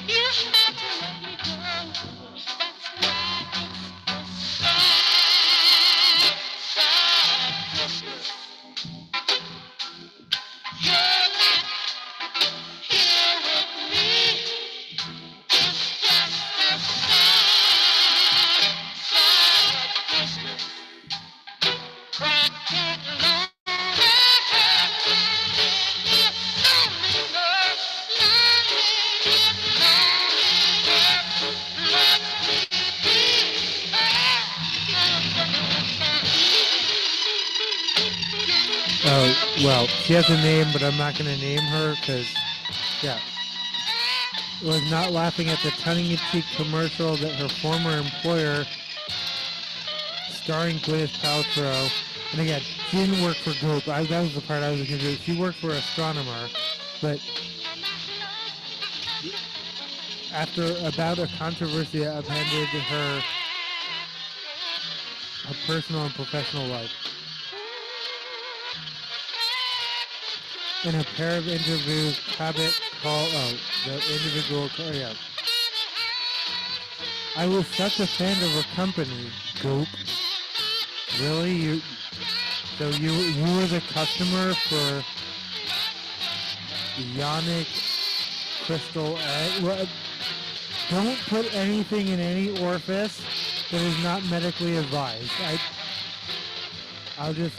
you had to let me go. That's why it's a sad Christmas. You're not here with me. It's just a sad Christmas. I can't love Oh, well, she has a name, but I'm not going to name her because, yeah. Was not laughing at the tongue-in-cheek commercial that her former employer, starring Gwyneth Paltrow, and again, she didn't work for Goop. That was the part I was confused. She worked for Astronomer, but after about a controversy that upended her personal and professional life. In a pair of interviews, Cabot called, the individual, yeah. I was such a fan of her company, Goop. Really? So you were the customer for Yannick Crystal Egg? Well, don't put anything in any orifice that is not medically advised. I'll just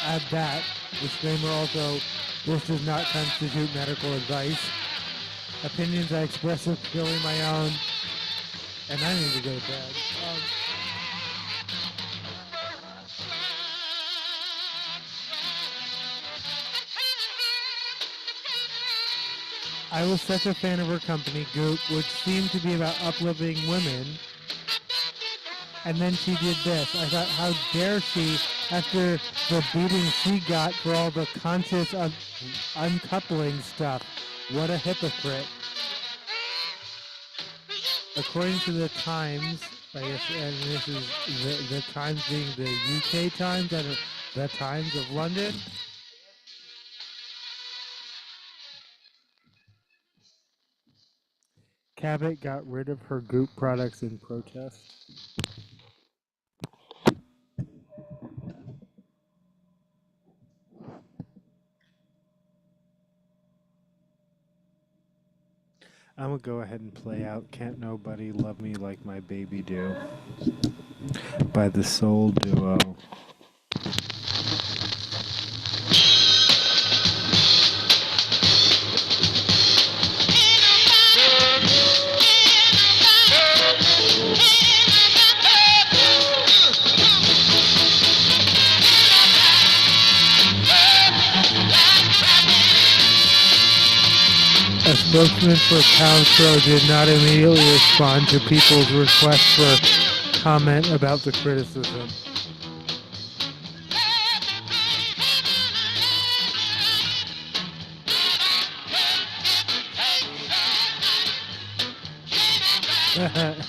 add that. Disclaimer also, this does not constitute medical advice. Opinions I express are purely my own, and I need to go to bed. I was such a fan of her company, Goop, which seemed to be about uplifting women. And then she did this. I thought, how dare she, after the beating she got for all the conscious uncoupling stuff. What a hypocrite. According to the Times, I guess, and this is the Times being the UK Times and the Times of London. Cabot got rid of her Goop products in protest. I'm gonna go ahead and play out Can't Nobody Love Me Like My Baby Do by the Soul Duo. A spokesman for Paltrow did not immediately respond to people's request for comment about the criticism. Cabot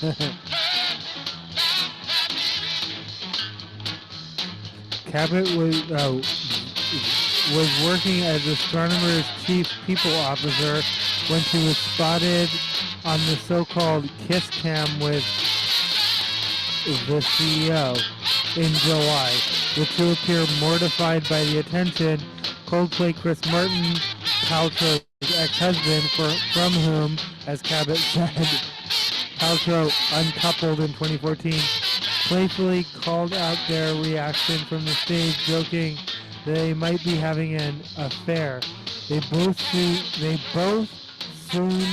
was working as astronomer's chief people officer when she was spotted on the so-called kiss cam with the CEO in July. The two appear mortified by the attention. Coldplay Chris Martin, Paltrow's ex-husband, from whom, as Cabot said, Paltrow uncoupled in 2014, playfully called out their reaction from the stage, joking they might be having an affair. They both soon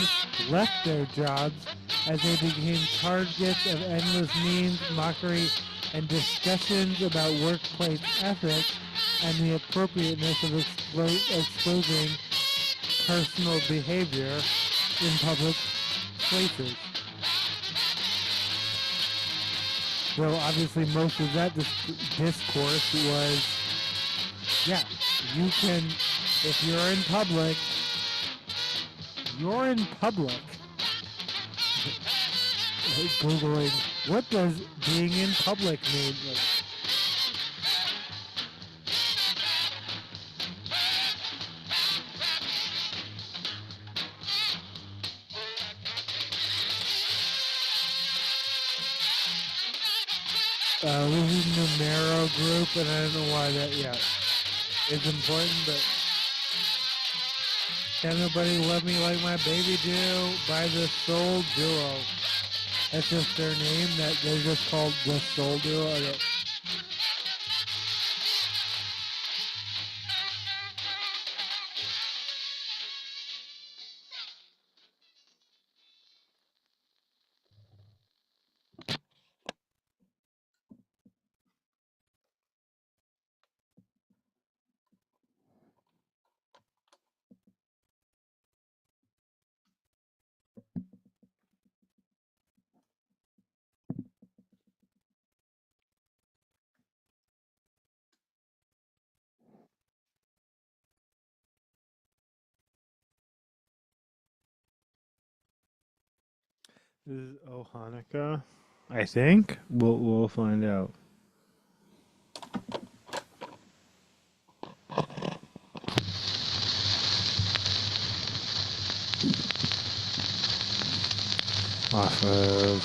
left their jobs as they became targets of endless memes, mockery, and discussions about workplace ethics and the appropriateness of exposing personal behavior in public places. So obviously most of that discourse was, yeah, you can, if you're in public, Googling, what does being in public mean? Like, this is Numero group, and I don't know why that, yeah, is important, but Can Nobody Love Me Like My Baby Do by the Soul Duo. That's just their name, that they're just called the Soul Duo. Okay. This is Hanukkah, I think. We'll find out. Off of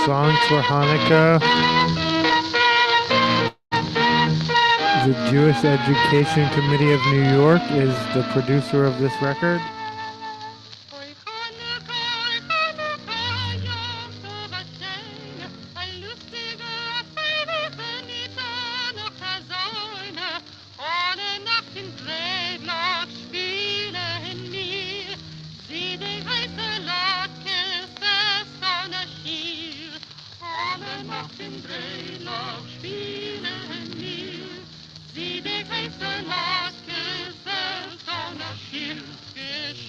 Songs for Hanukkah. The Jewish Education Committee of New York is the producer of this record.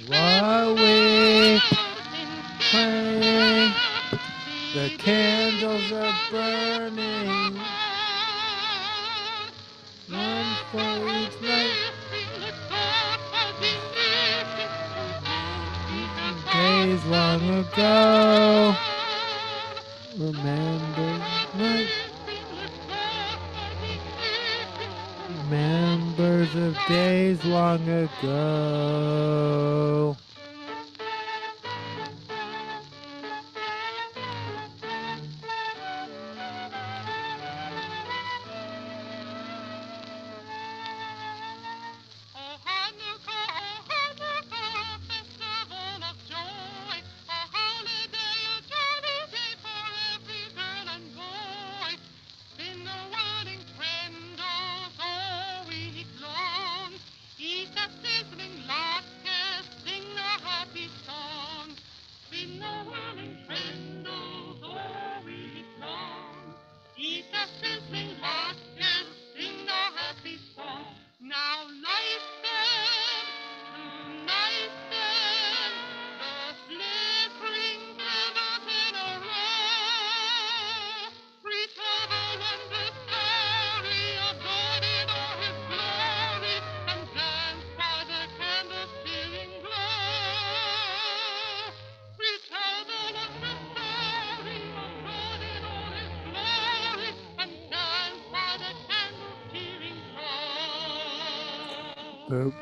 While we play, the candles are burning, one for each night. Days long ago, remember night. Members of days long ago. Eat a sizzling latkes, sing Boop.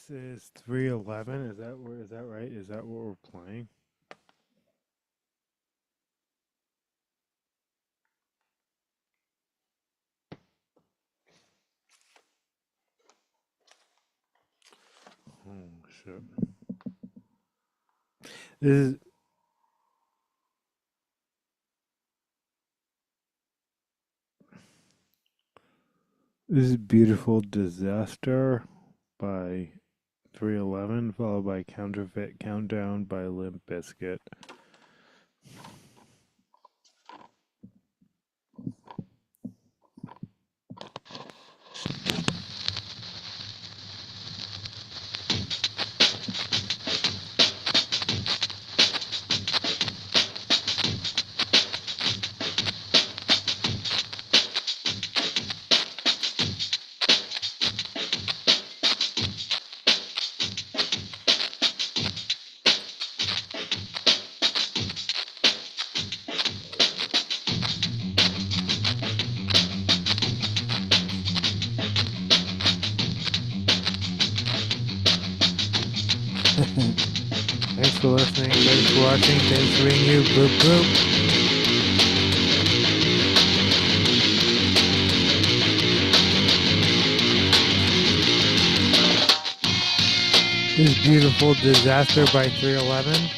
This is 311. Is that where? Is that right? Is that what we're playing? Oh shit! This is Beautiful Disaster by 311, followed by Counterfeit Countdown by Limp Bizkit. Thanks for listening. Thanks for watching. Thanks for being you. Boop boop. This is Beautiful Disaster by 311.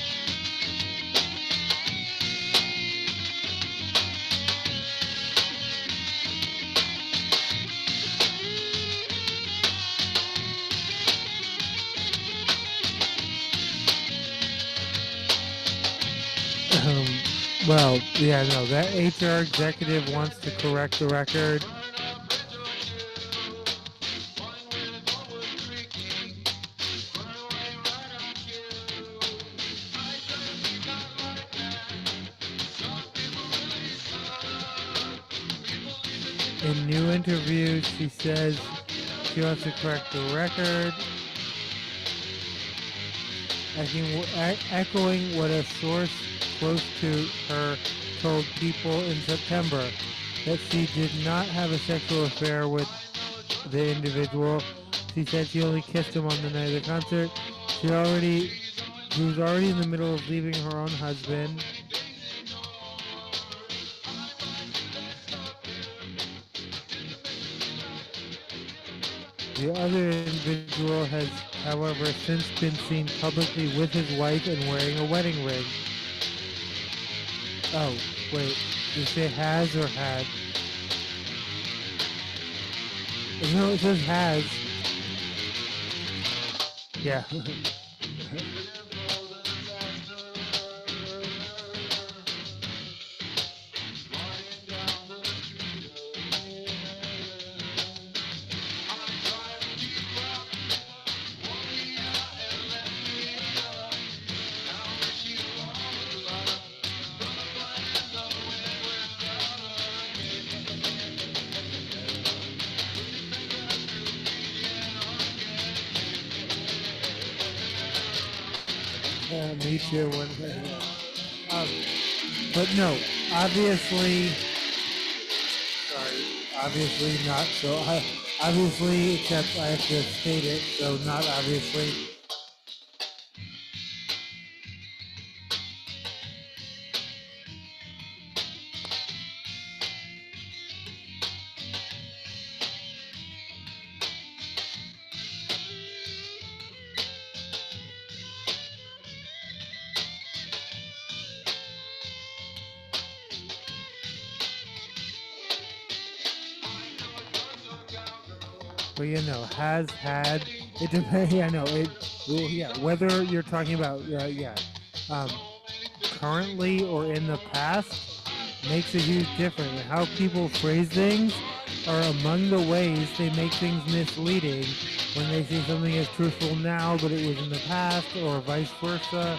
Well, yeah, no, that HR executive wants to correct the record. In new interviews, she says she wants to correct the record, echoing what a source close to her told People in September, that she did not have a sexual affair with the individual. She said she only kissed him on the night of the concert. She was already in the middle of leaving her own husband. The other individual has, however, since been seen publicly with his wife and wearing a wedding ring. Oh, wait, did you say has or had? No, it says has. Yeah. Me too. But no, obviously, sorry, obviously not. So obviously, except I have to state it. So not obviously. But you know, has had. It depends. Yeah, no. It. Well, yeah. Whether you're talking about, currently or in the past, makes a huge difference. And how people phrase things are among the ways they make things misleading when they say something is truthful now, but it was in the past, or vice versa.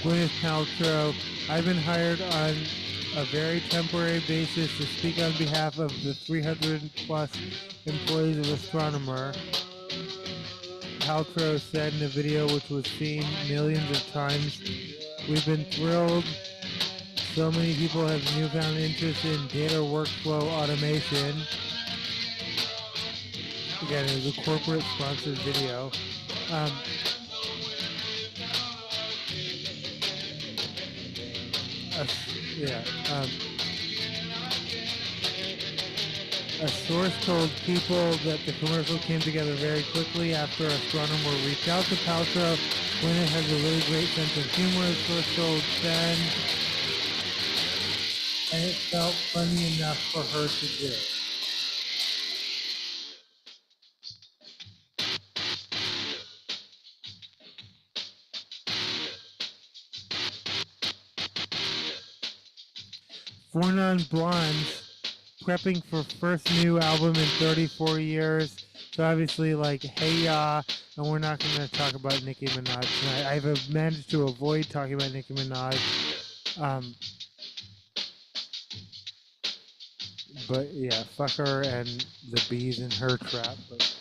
Gwyneth Paltrow. I've been hired on a very temporary basis to speak on behalf of the 300 plus employees of Astronomer. Paltrow said in a video which was seen millions of times, "We've been thrilled. So many people have newfound interest in data workflow automation." Again, it was a corporate sponsored video. A source told People that the commercial came together very quickly after Astronomer reached out to Paltrow. Gwyneth has a really great sense of humor, the source told Ben, and it felt funny enough for her to do. Four Non-Blondes prepping for first new album in 34 years. So obviously, like, hey ya, and we're not going to talk about Nicki Minaj tonight. I've managed to avoid talking about Nicki Minaj. But yeah, fuck her and the bees in her trap. But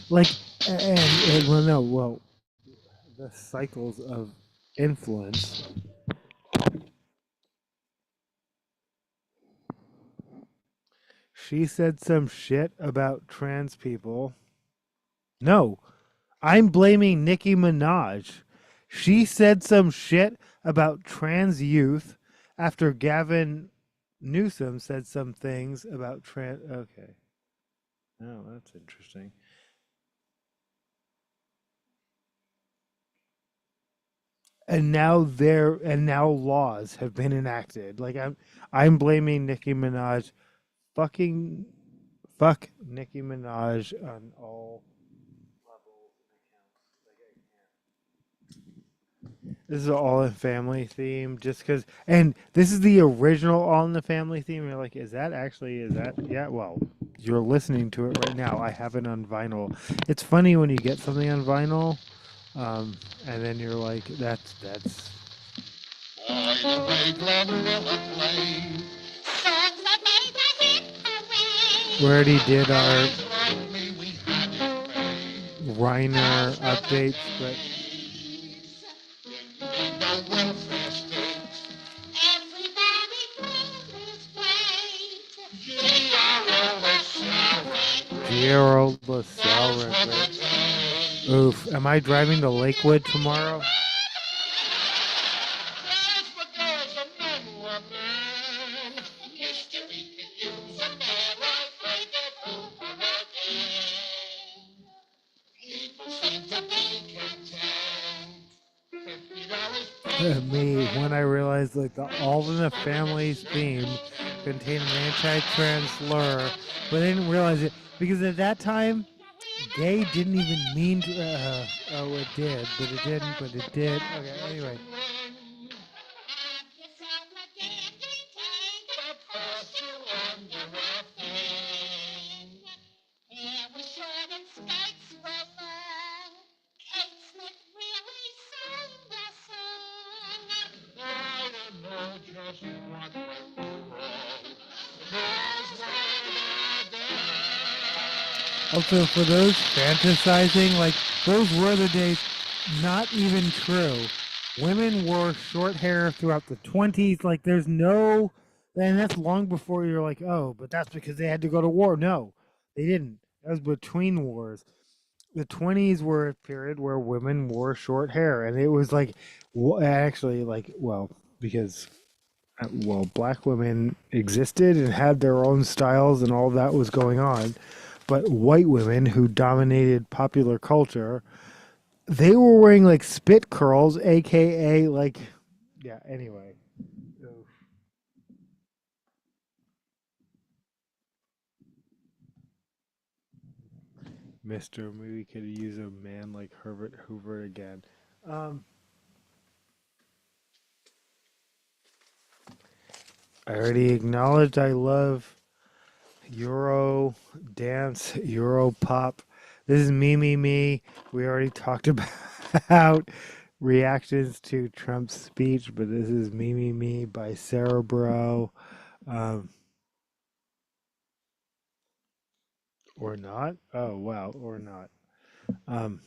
like, the cycles of influence. She said some shit about trans people. No, I'm blaming Nicki Minaj. She said some shit about trans youth after Gavin Newsom said some things about trans. Okay. Oh, that's interesting. And now laws have been enacted. Like, I'm blaming Nicki Minaj. Fuck Nicki Minaj on all levels and accounts. This is an All in Family theme, just because. And this is the original All in the Family theme. You're like, is that? Yeah, well, you're listening to it right now. I have it on vinyl. It's funny when you get something on vinyl, and then you're like, that's. We already did our Reiner updates, but Gerald LaSalle. Oof, am I driving to Lakewood tomorrow? Me, when I realized like the All in the Family's theme contained an anti-trans slur, but I didn't realize it because at that time, gay didn't even mean to. Oh, it did, but it didn't. But it did. Okay, anyway. Also, for those fantasizing, like, those were the days, not even true. Women wore short hair throughout the 20s. Like, there's no, and that's long before you're like, oh, but that's because they had to go to war. No, they didn't. That was between wars. The 20s were a period where women wore short hair, and it was like, actually, like, well, because well, black women existed and had their own styles and all that was going on. But white women who dominated popular culture, they were wearing like spit curls, aka like, yeah, anyway. Mr. Maybe could use a man like Herbert Hoover again. Um, I already acknowledged I love Euro dance, Euro pop. This is me. We already talked about reactions to Trump's speech, but this is me by Sarah Bro. Um, or not? Oh, wow, or not. Um,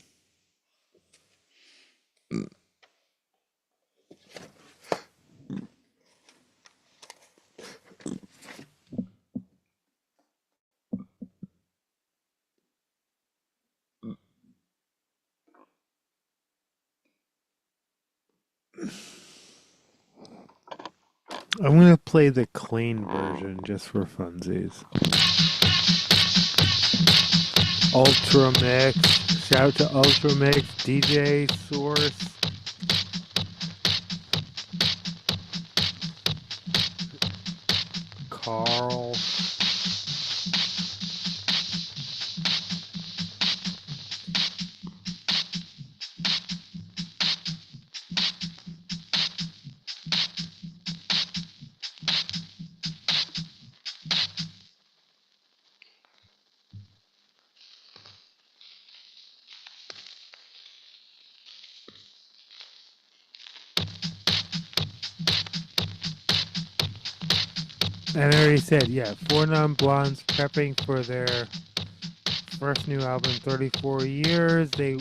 I'm going to play the clean version just for funsies. Ultra Mix. Shout out to Ultra Mix, DJ Source, Carl. And I already said, yeah, Four Non Blondes prepping for their first new album, 34 Years. They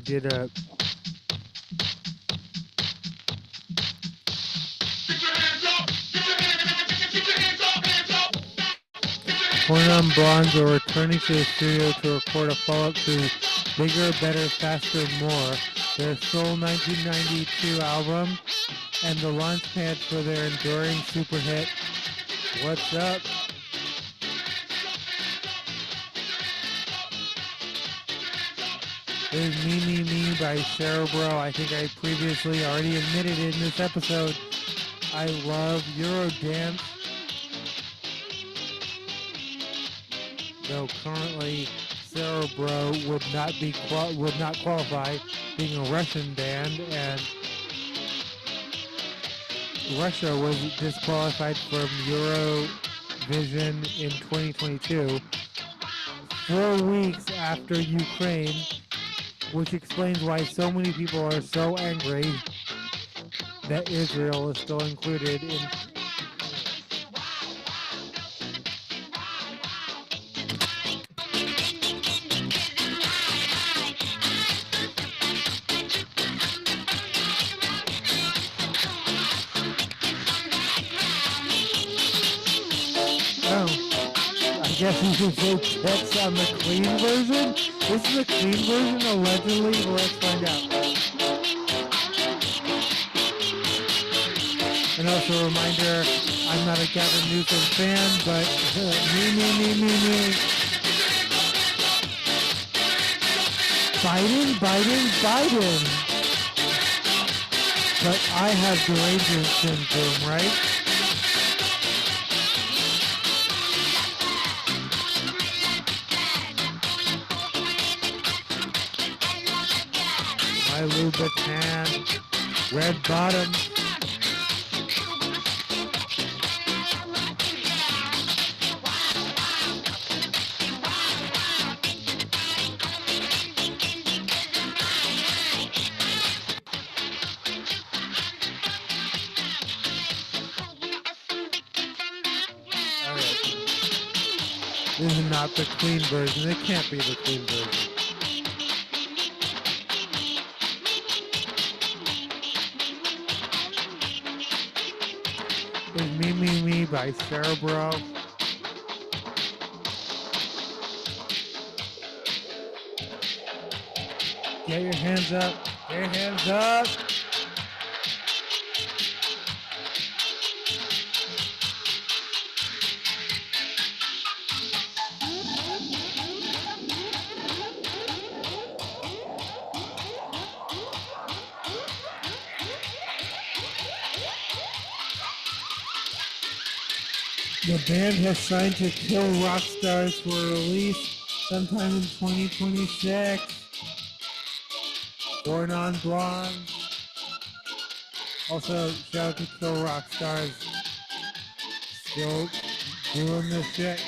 did a Four Non Blondes are returning to the studio to record a follow-up to Bigger, Better, Faster, More, their sole 1992 album, and the launch pad for their enduring super hit, What's Up? There's Me by Cerebro. I think I previously already admitted in this episode. I love Eurodance. Though currently Cerebro would not qualify, being a Russian band, and Russia was disqualified from Eurovision in 2022, 4 weeks after Ukraine, which explains why so many people are so angry that Israel is still included in. Oh, I guess we should say that's on the clean version. This is the clean version, allegedly, but let's find out. And also a reminder, I'm not a Gavin Newsom fan, but me. Biden. But I have derangement syndrome, right? My Louboutin, red bottom. This is not the clean version. It can't be the clean version. It's Me, Me, Me by Cerebro. Get your hands up. Get your hands up. The band has signed to Kill Rock Stars for release sometime in 2026. Born on Blonde. Also, shout out to Kill Rock Stars. Still doing this shit.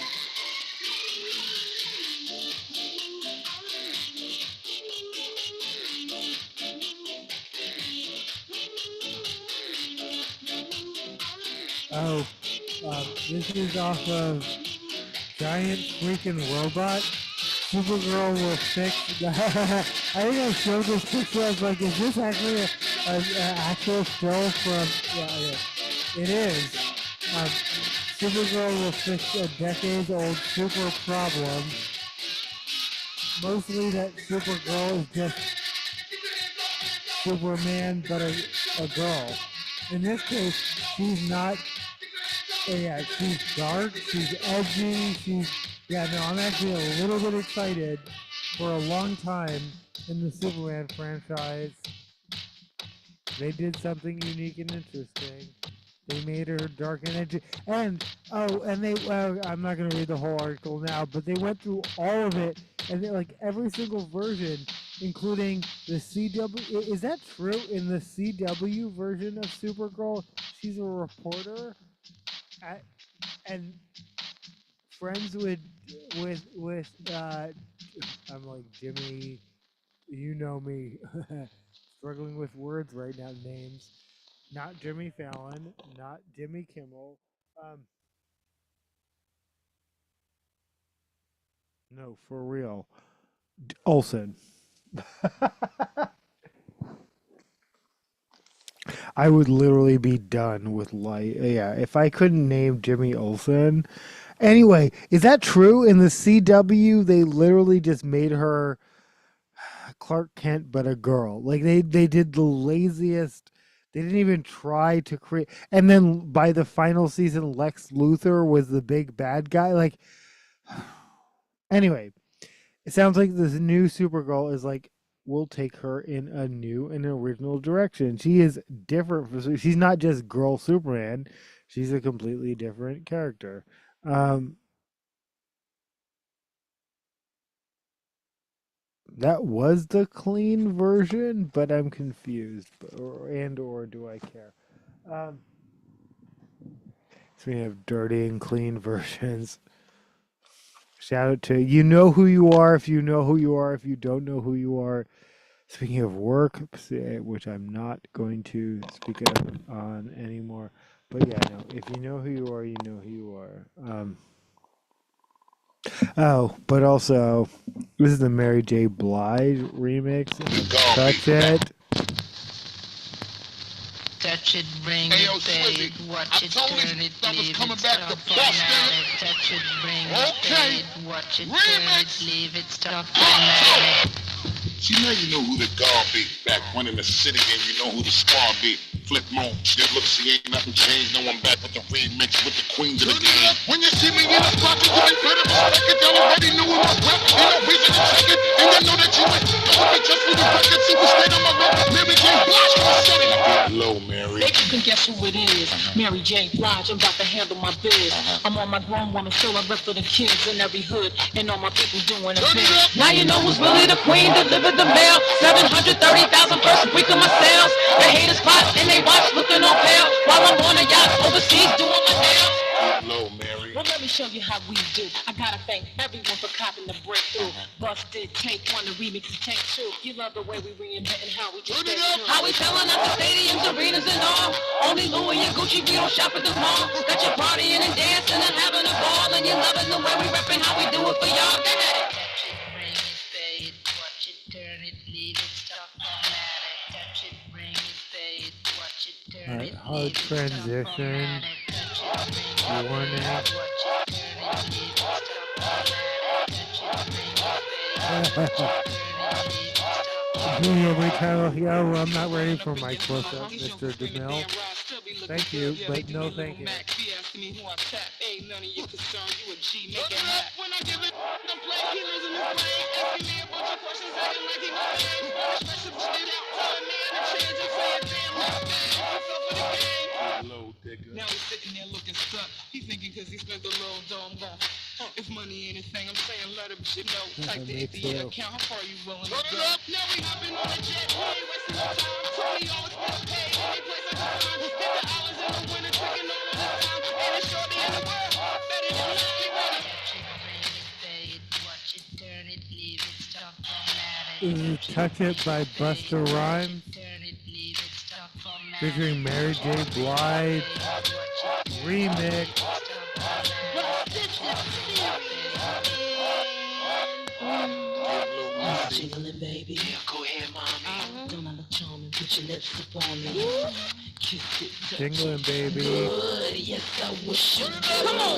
Oh, this is off of Giant Freaking Robot. Supergirl will fix. I think I showed this picture. I was like, is this actually an actual still from? Yeah, it is. Supergirl will fix a decades-old super problem. Mostly that Supergirl is just Superman, but a girl. In this case, she's not. Yeah, she's dark. She's edgy. I'm actually a little bit excited. For a long time in the Superman franchise, they did something unique and interesting. They made her dark and edgy. I'm not going to read the whole article now, but they went through all of it, and like every single version, including the CW. Is that true? In the CW version of Supergirl, she's a reporter, and friends with I'm like Jimmy, you know me, struggling with words right now. Names, not Jimmy Fallon, not Jimmy Kimmel. No, for real, Olsen. I would literally be done with life. Yeah, if I couldn't name Jimmy Olsen. Anyway, is that true? In the CW, they literally just made her Clark Kent, but a girl. Like they did the laziest. They didn't even try to create. And then by the final season, Lex Luthor was the big bad guy. Like, anyway, it sounds like this new Supergirl is like, we'll take her in a new and original direction. She is different. She's not just girl Superman. She's a completely different character. That was the clean version, but I'm confused. Or do I care? So we have dirty and clean versions. Shout out to you know who you are if you know who you are. If you don't know who you are. Speaking of work, which I'm not going to speak on anymore. But yeah, no. If you know who you are, you know who you are. But also, this is the Mary J. Blige remix. Touch it. Touch it, bring Hey, yo, it, babe. Swizzy, Watch I it, told turn him it, I was leave coming it, back stop, to bust automatic. Touch it, bring it, Okay. babe. Watch it, Remix. turn it, leave it, stop, automatic. You know who the guard be. Back when in the city and you know who the squad be. Flip mode, just look, see ain't nothing changed. No, I'm back with the remix with the queens of the game. When you see me in the spot, you can put it respect it. Y'all already knew it was rap. Ain't no reason to check it. And I know that you ain't. Don't be just for the record. Super straight on my rap. Mary J. Blige, come and set it. Hello, Mary. They can guess who it is. Mary J. Blige, I'm about to handle my biz. I'm on my grown woman show. I rep for the kids in every hood. And all my people doing a thing. Now you know who's really the queen. Delivered the mail. 730,000 first week of my sales. The haters plot and they watch looking on pale. While I'm on a yacht overseas doing my nails. Hello, Mary. Well, let me show you how we do. I gotta thank everyone for copping the breakthrough. Busted, take one, the remix is take two. You love the way we reinventing how we just stay new. How we selling out the stadiums, arenas, and all. Only Louis and Gucci, we don't shop at the mall. Got you partying and dancing and having a ball. And you loving the way we repping how we transition warning. Every time, yeah, well, I'm not ready for my close-up, Mr. DeMille. Thank you, but no thank you. Now he's sitting there looking stuck. He thinking because he spent a little dough, I'm going. If money anything, I'm saying let him shit know. Type the Me ATM too. account, how far you willing to go? Now we hopping on the jet, we ain't wasting no time. Tony always been paid, any place I can find. Hit the hours in the winter, taking all of this time. And it's shorty in the world, better than not, we ready. This is Touch It by Busta Rhymes, featuring Mary J. Blige, remix. Jiggling, baby. Yeah, go ahead, mommy. Don't I look charming? Put your lips up on me. Kiss it. Jingling, baby. Good. Yes, I wish you would.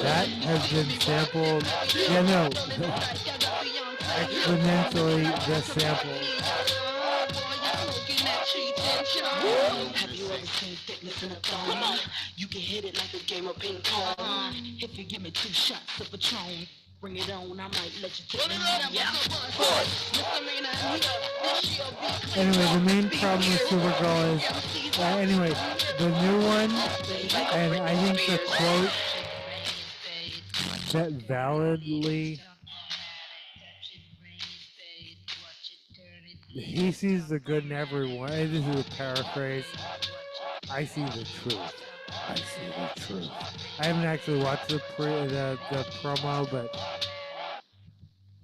That has been sampled. Yeah, no. Exponentially, the sample. Have you ever seen thickness in a thong? You can hit it like a game of ping pong. If you give me 2 shots of Patron, bring it on, I might let you take me home. Yeah. Anyway, the main problem with Supergirl is, anyway, the new one, and I think the quote that validly, he sees the good in everyone. This is a paraphrase. I see the truth. I see the truth. I haven't actually watched the promo, but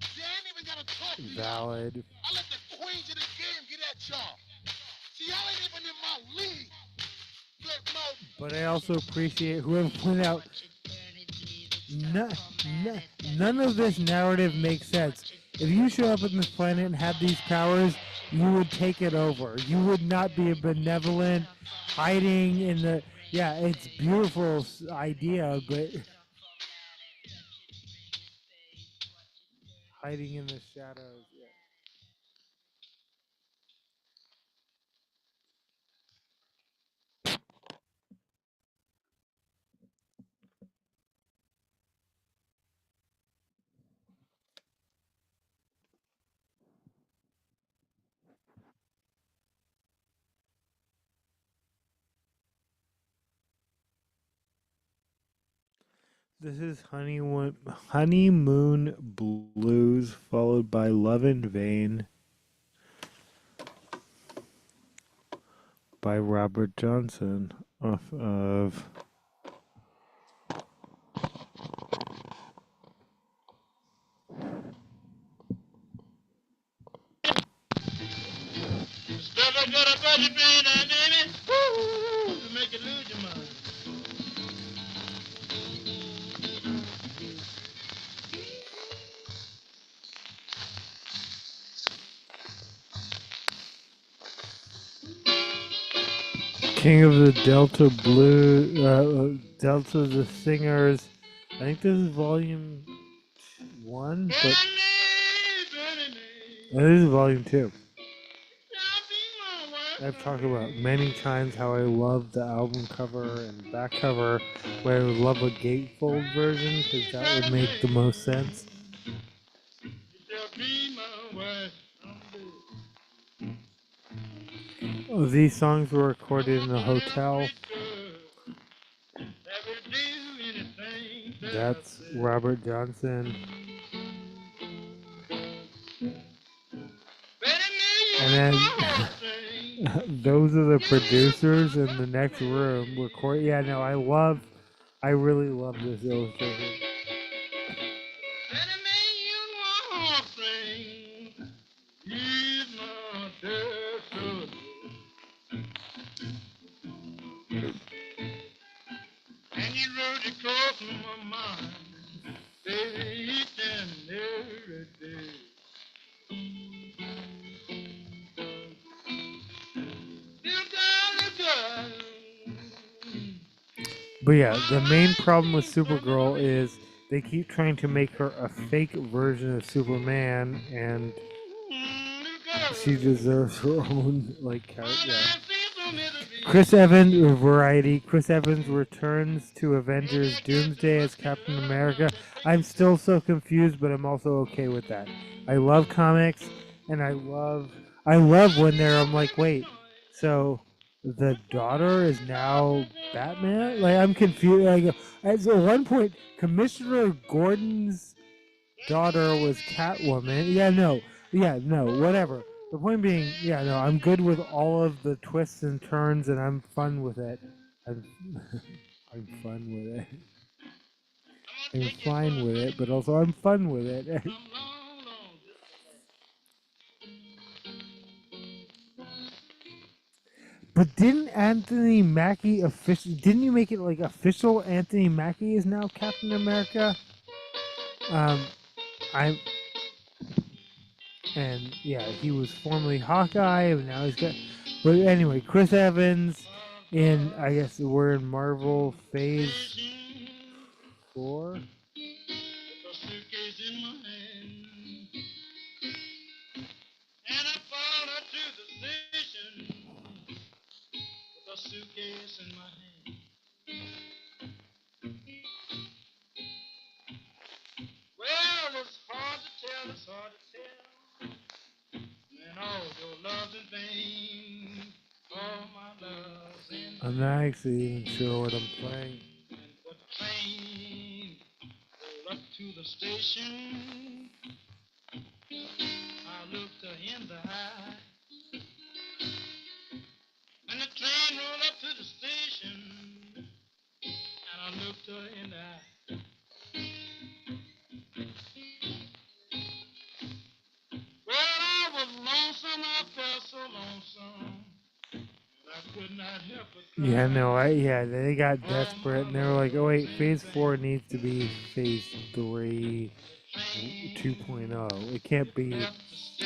See, I ain't even gotta talk to y'all. valid. I let the queens of the game get at y'all. See, y'all ain't even in my league. Flip mode. But I also appreciate whoever pointed out none of this narrative makes sense. If you show up on this planet and have these powers, you would take it over. You would not be a benevolent, hiding in the... Yeah, it's beautiful idea, but... hiding in the shadows, yeah. This is Honeymoon Blues, followed by Love in Vain by Robert Johnson, off of... Still look good about you being there, baby. Woo! To make you lose your mind. King of the Delta Blue, Delta the Singers. I think this is volume 1, but this is volume 2. I've talked about many times how I love the album cover and back cover, where I would love a gatefold version because that would make the most sense. Oh, these songs were recorded in a hotel. That's Robert Johnson. And then those are the producers in the next room record. Yeah, no, I really love this illustration. And you wrote it close to my mind, baby, each and every day. You got a girl But yeah, the main problem with Supergirl is they keep trying to make her a fake version of Superman, and she deserves her own like character. Yeah. Chris Evans, Variety. Chris Evans returns to Avengers Doomsday as Captain America. I'm still so confused, but I'm also okay with that. I love comics, and I love when I'm like, wait, so the daughter is now Batman? Like I'm confused. Like at one point, Commissioner Gordon's daughter was Catwoman. Yeah, no, whatever. The point being, yeah, no, I'm good with all of the twists and turns, and I'm fun with it. I'm, I'm fun with it. I'm fine with it, but also I'm fun with it. But didn't Anthony Mackie official? Didn't you make it like official? Anthony Mackie is now Captain America. I'm and yeah, he was formerly Hawkeye, and now he's got. But anyway, Chris Evans, in I guess we're in Marvel Phase 4. Suitcase in my hand. Well, it's hard to tell. And all your love's in vain. All my love's in I'm not actually even sure what I'm playing. And the train rolled up to the station. I looked her in the eye. And the train rolled up to the station. And I looked her in the eye. Well, I was lonesome, I felt so lonesome. I could not help but cry. Yeah, no, they got desperate, and they were like, oh wait, Phase 4 needs to be Phase 3 2.0. It can't be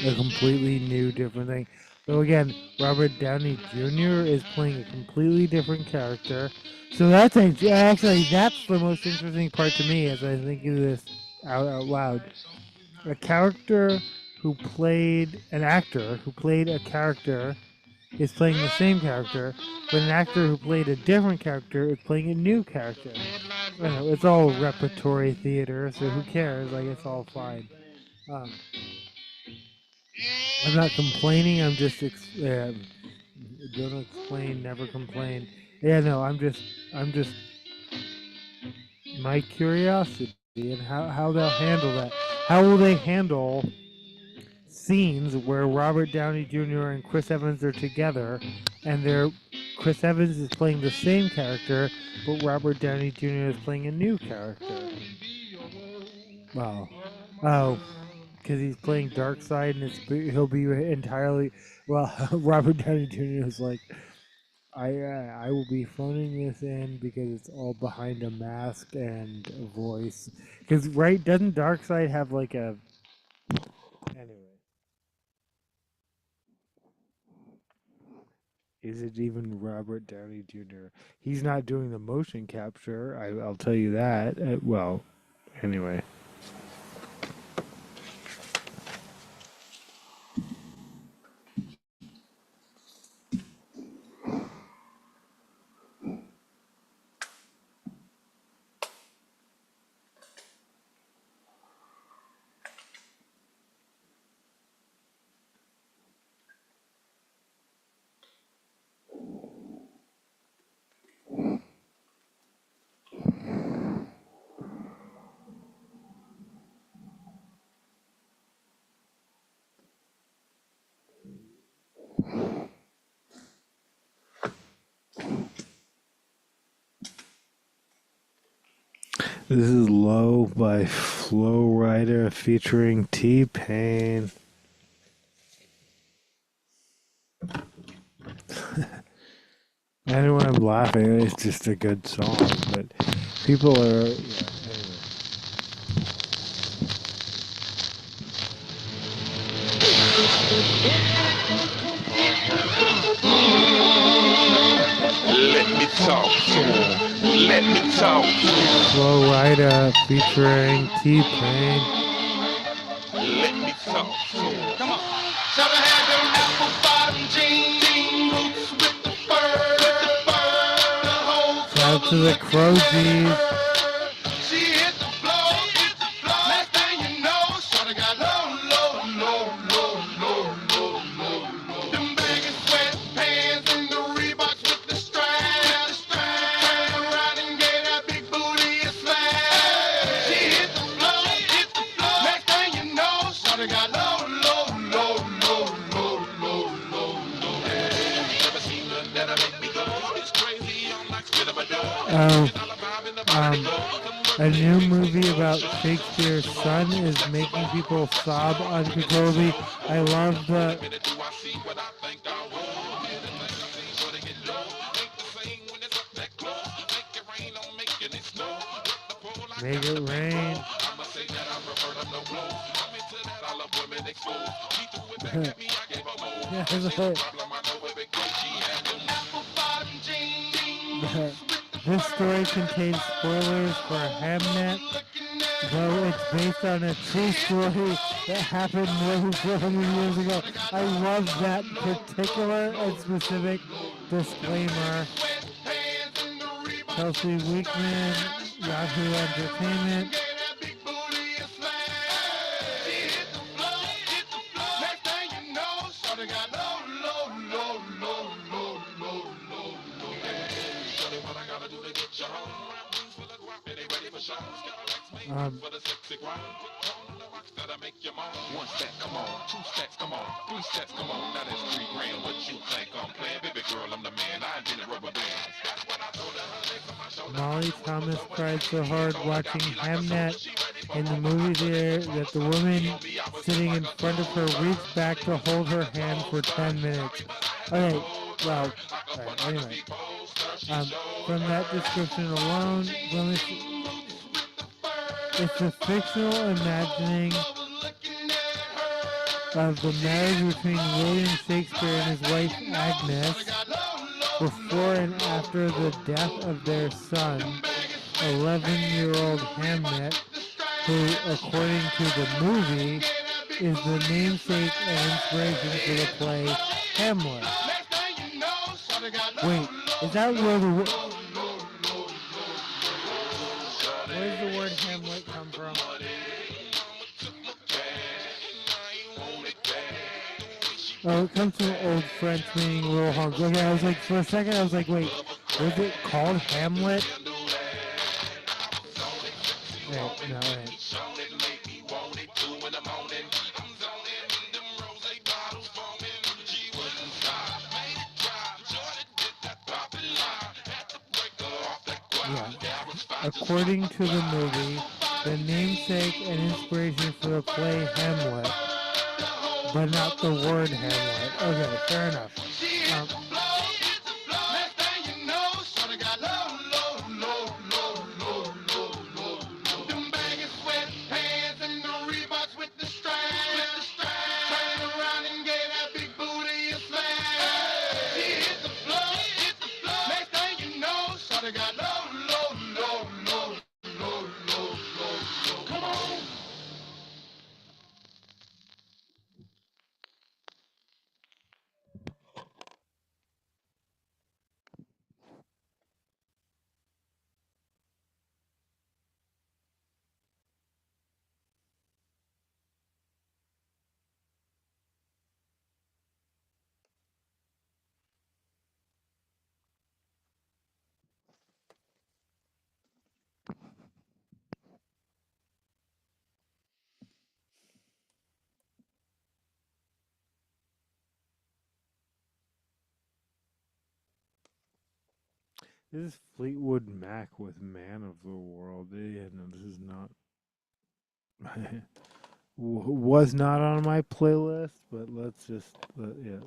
a completely new, different thing. So again, Robert Downey Jr. is playing a completely different character. So that's actually that's the most interesting part to me as I think of this out loud. A character who played an actor who played a character is playing the same character, but an actor who played a different character is playing a new character. I don't know, it's all repertory theater, so who cares? Like, it's all fine. I'm not complaining. I'm just don't explain, never complain. Yeah, no, I'm just my curiosity and how they'll handle that. How will they handle scenes where Robert Downey Jr. and Chris Evans are together, and Chris Evans is playing the same character, but Robert Downey Jr. is playing a new character. Wow. Oh, because he's playing Darkseid, and he'll be entirely. Well, Robert Downey Jr. is like, I will be phoning this in because it's all behind a mask and a voice. Because doesn't Darkseid have like a anyway? Is it even Robert Downey Jr.? He's not doing the motion capture. I'll tell you that. Well, anyway. This is Low by Flow Rider featuring T-Pain. I know I'm laughing, it's just a good song, but people are. Yeah, Let me talk to him. Let me talk. Flow Rida featuring T-Pain. Let me talk. Come on. Should have had them apple bottom jean boots with the fur. The whole Shout out to the Crow G's. She hit the floor, hit the floor. Last thing you know, shorty got low, low, low, low, low, low, low, low. Them baggy sweatpants and the Reeboks with the straps. Turn around and gave that big booty a slap. She hit the floor, hit the floor. Next thing you know, shorty got low, low, low, low, low, low, low, low. Never seen nothing that'll make me go. It's crazy, I'm like spit up a door. A new movie about Shakespeare's son is making people sob uncontrollably. I love the Make It Rain. This story contains spoilers for Hamnet, though it's based on a true story that happened more than 400 years ago. I love that particular and specific disclaimer. Chelsea Weekman, Yahoo Entertainment. One step, come on. Two steps, come on. Three steps, come on. Now that's $3 grand. What you think I'm playing? Baby girl, I'm the man. I invented rubber bands. That's what I told her. Molly Thomas cried so hard watching Hamnet in the movie theater that the woman sitting in front of her reached back to hold her hand for 10 minutes. Okay, well, right, anyway. From that description alone, it's a fictional imagining of the marriage between William Shakespeare and his wife Agnes before and after the death of their son, 11-year-old Hamnet, who, according to the movie, is the namesake and inspiration for the play Hamlet. Wait, is that where does the word Hamlet come from? Oh, it comes from Old French meaning little hunks. Okay, I was like, for a second, I was like, wait, was it called Hamlet? No, right. Yeah. According to the movie, the namesake and inspiration for the play Hamlet, but not the word Hamlet. Okay, fair enough. This is Fleetwood Mac with Man of the World. Yeah, no, this is not. Was not on my playlist, but let's just, yeah.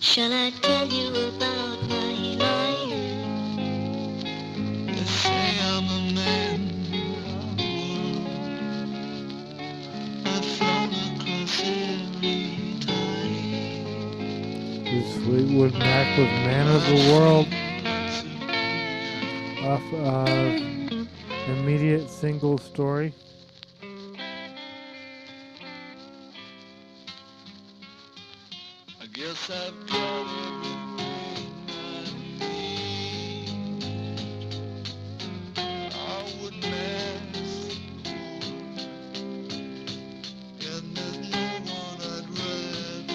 Shall I tell you about back with Man of the World off of Immediate Single Story. I guess I've got everything I need. I wouldn't ask and there's no one I'd rather be.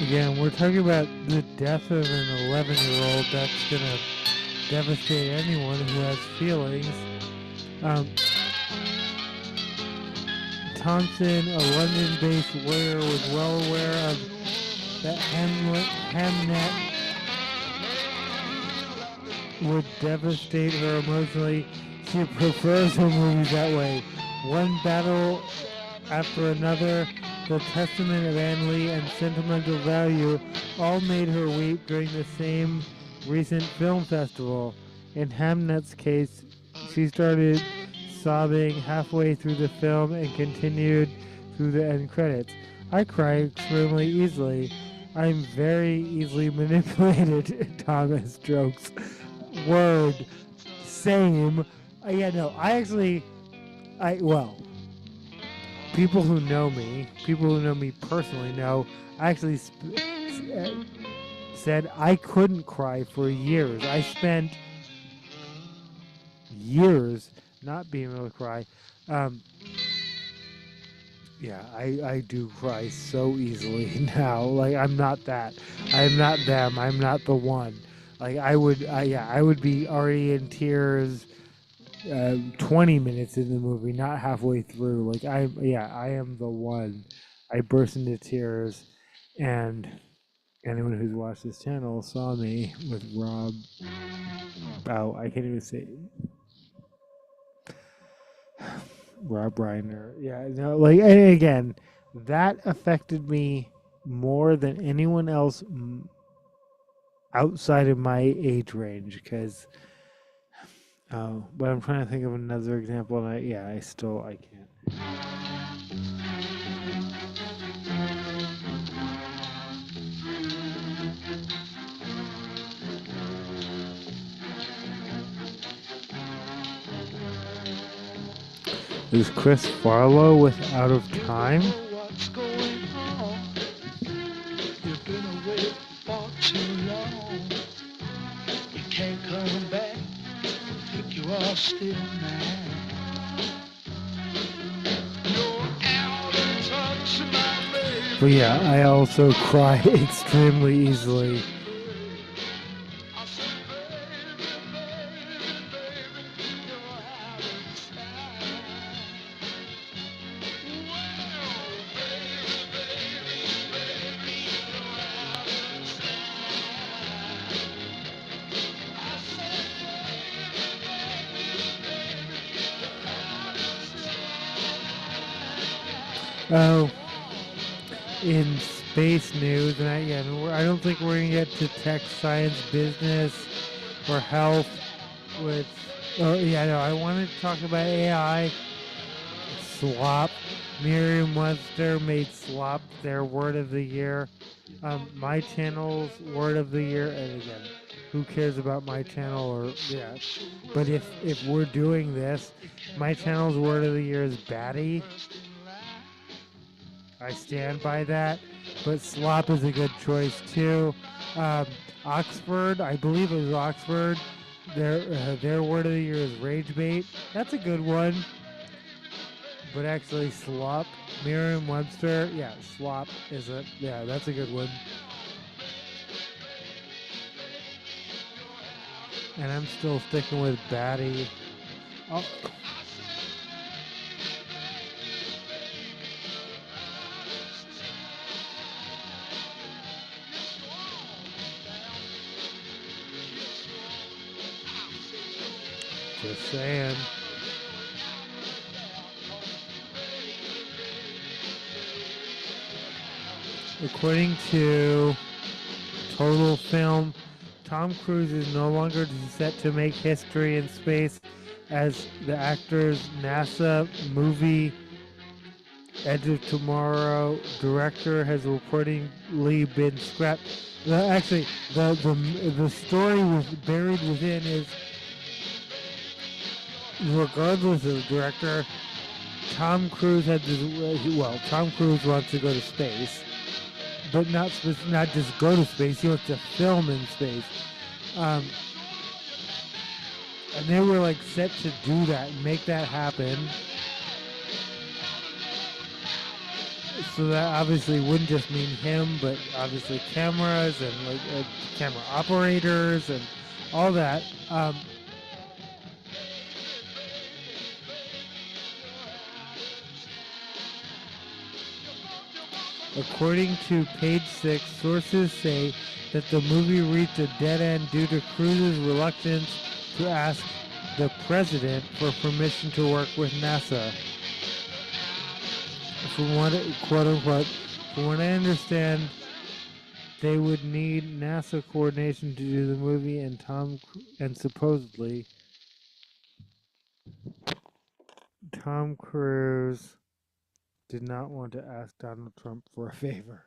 Again, we're talking about the death of an 11-year-old that's going to devastate anyone who has feelings. Thompson, a London-based lawyer, was well aware of that Hamnet would devastate her emotionally. She prefers her movies that way. One battle after another, the testament of Anne Lee and sentimental value all made her weep during the same recent film festival. In Hamnet's case, she started sobbing halfway through the film and continued through the end credits. I cry extremely easily. I'm very easily manipulated. Thomas jokes. Word. Same. People who know me personally know, I actually said I couldn't cry for years. I spent years not being able to cry. I do cry so easily now. Like, I'm not that. I'm not them. I'm not the one. Like, I would be already in tears 20 minutes in the movie, not halfway through. Like, I am the one. I burst into tears, and anyone who's watched this channel saw me with Rob. Oh, I can't even say Rob Reiner. Yeah, no, like, and again, that affected me more than anyone else outside of my age range, because but I'm trying to think of another example, and I can't. Is Chris Farlow with Out of Time? What's going on? You've been away for too long. You can't come back. Think you are still mad. You're out of touch, my baby. But yeah, I also cry extremely easily. I said, baby, you're out of time. Oh, in space news, and I don't think we're gonna get to tech, science, business, or health. I wanted to talk about AI. Slop. Merriam-Webster made Slop their word of the year. My channel's word of the year, and again, who cares about my channel but if we're doing this, my channel's word of the year is baddie. I stand by that, but Slop is a good choice too. Oxford, I believe it was Oxford. Their word of the year is rage bait. That's a good one. But actually, Slop, Merriam-Webster, Slop that's a good one. And I'm still sticking with baddie. Oh. saying. According to Total Film, Tom Cruise is no longer set to make history in space as the actor's NASA movie Edge of Tomorrow director has reportedly been scrapped. Actually, the story buried within is, regardless of the director, Tom Cruise had this. Well, Tom Cruise wants to go to space, but not just go to space. He wants to film in space, and they were like set to do that and make that happen. So that obviously wouldn't just mean him, but obviously cameras and like camera operators and all that. According to Page 6, sources say that the movie reached a dead end due to Cruise's reluctance to ask the president for permission to work with NASA. From what, quote unquote, from what I understand, they would need NASA coordination to do the movie, and supposedly Tom Cruise did not want to ask Donald Trump for a favor.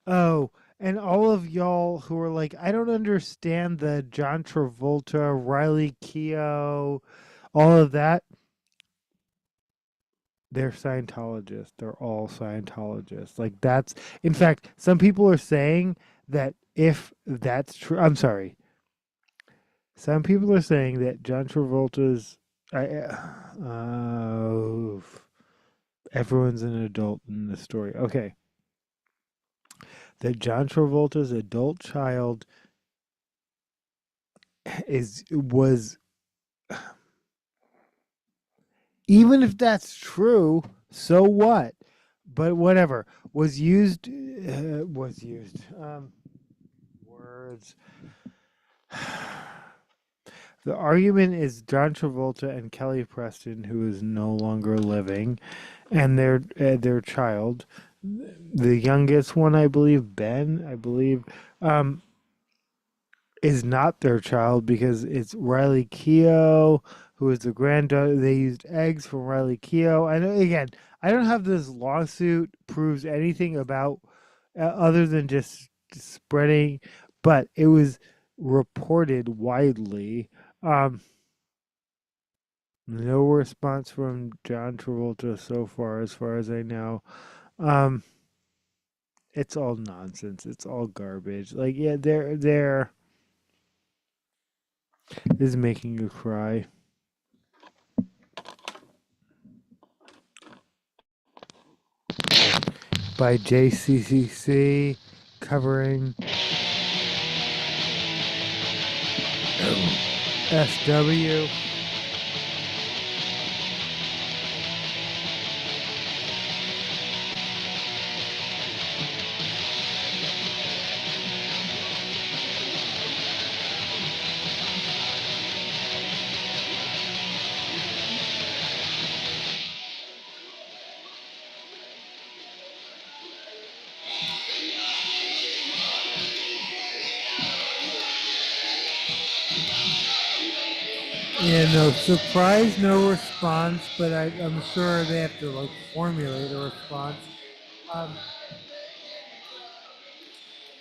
Oh, and all of y'all who are like, I don't understand the John Travolta, Riley Keough, all of that. They're Scientologists. They're all Scientologists. Like that's, in fact, some people are saying that if that's true, I'm sorry. Some people are saying that John Travolta's, everyone's an adult in the story. Okay. That John Travolta's adult child was, even if that's true, so what? But whatever was used. Words. The argument is John Travolta and Kelly Preston, who is no longer living, and their child, the youngest one, I believe, Ben, is not their child because it's Riley Keough, who is the granddaughter. They used eggs from Riley Keough. I know, again, I don't have this lawsuit proves anything about other than just spreading, but it was reported widely. No response from John Travolta so far, as I know. It's all nonsense. It's all garbage. Like, yeah, this is making you cry. By JCCC, covering SW. Yeah, no surprise, no response, but I'm sure they have to like formulate a response.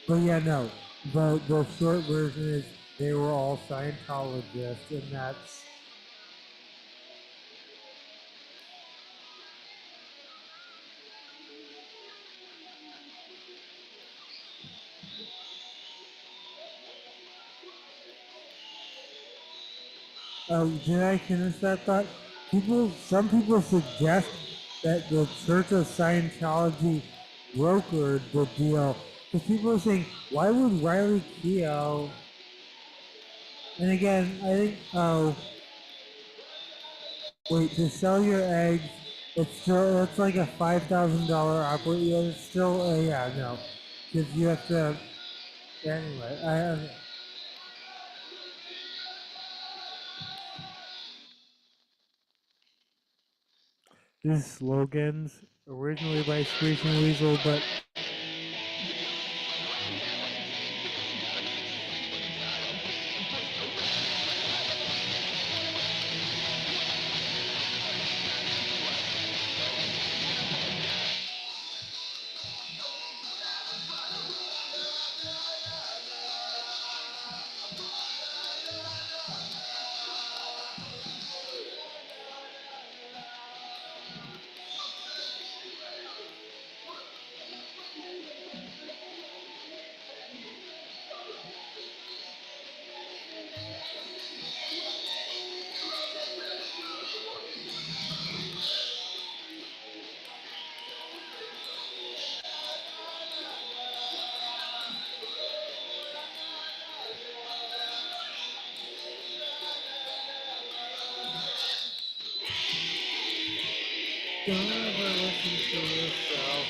But yeah, no, the short version is they were all Scientologists, and that's. Did I finish that thought? Some people suggest that the Church of Scientology brokered the deal. Because people are saying, why would Riley Keough? And again, I think, wait, to sell your eggs, it's like a $5,000 operation. Yeah, it's still, yeah, no, because you have to. Anyway, This slogans originally by Screeching Weasel, but don't ever listen to yourself.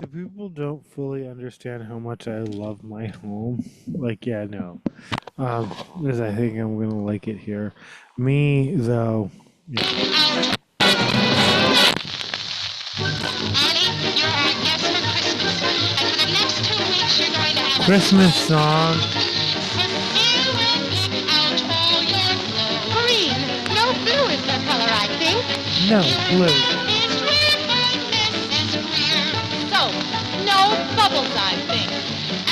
So people don't fully understand how much I love my home. Like, yeah, no. Because I think I'm gonna like it here. Me though, yeah. Annie, you're our guest for Christmas. And for the next 2 weeks, you're going to have Christmas song. green. No, blue is their color, I think. No, blue. So, no bubbles, I think.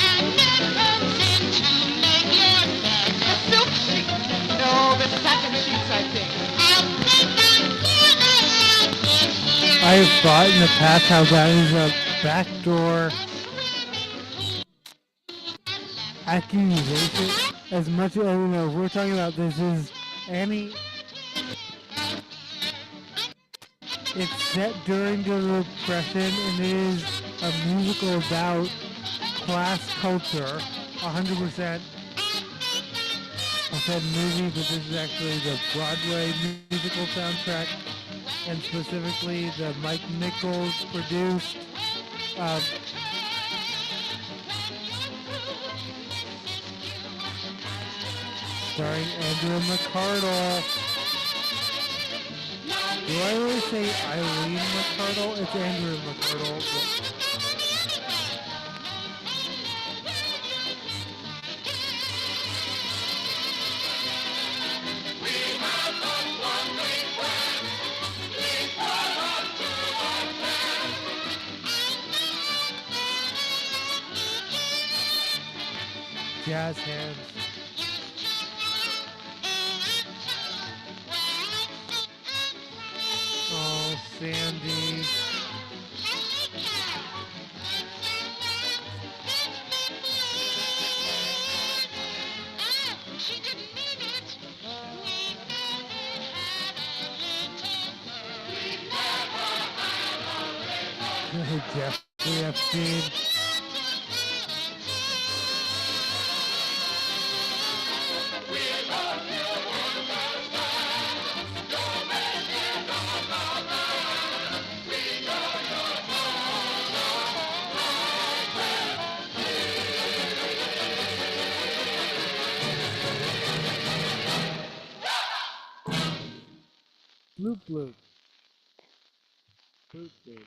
And that comes in to make your bed. A silk sheet. No, the satin sheets, I think. I have thought in the past how that is a backdoor accusation. As much as we're talking about this is Annie. It's set during the Depression and it is a musical about class culture. 100%. I said movie, but this is actually the Broadway musical soundtrack, and specifically the Mike Nichols produced starring Andrew McCardle. Do I always say Eileen McCardle? It's Andrew McCardle. Jazz hands. Oh, Sandy. Jeffrey Epstein. Bloop bloop. Bloop bloop.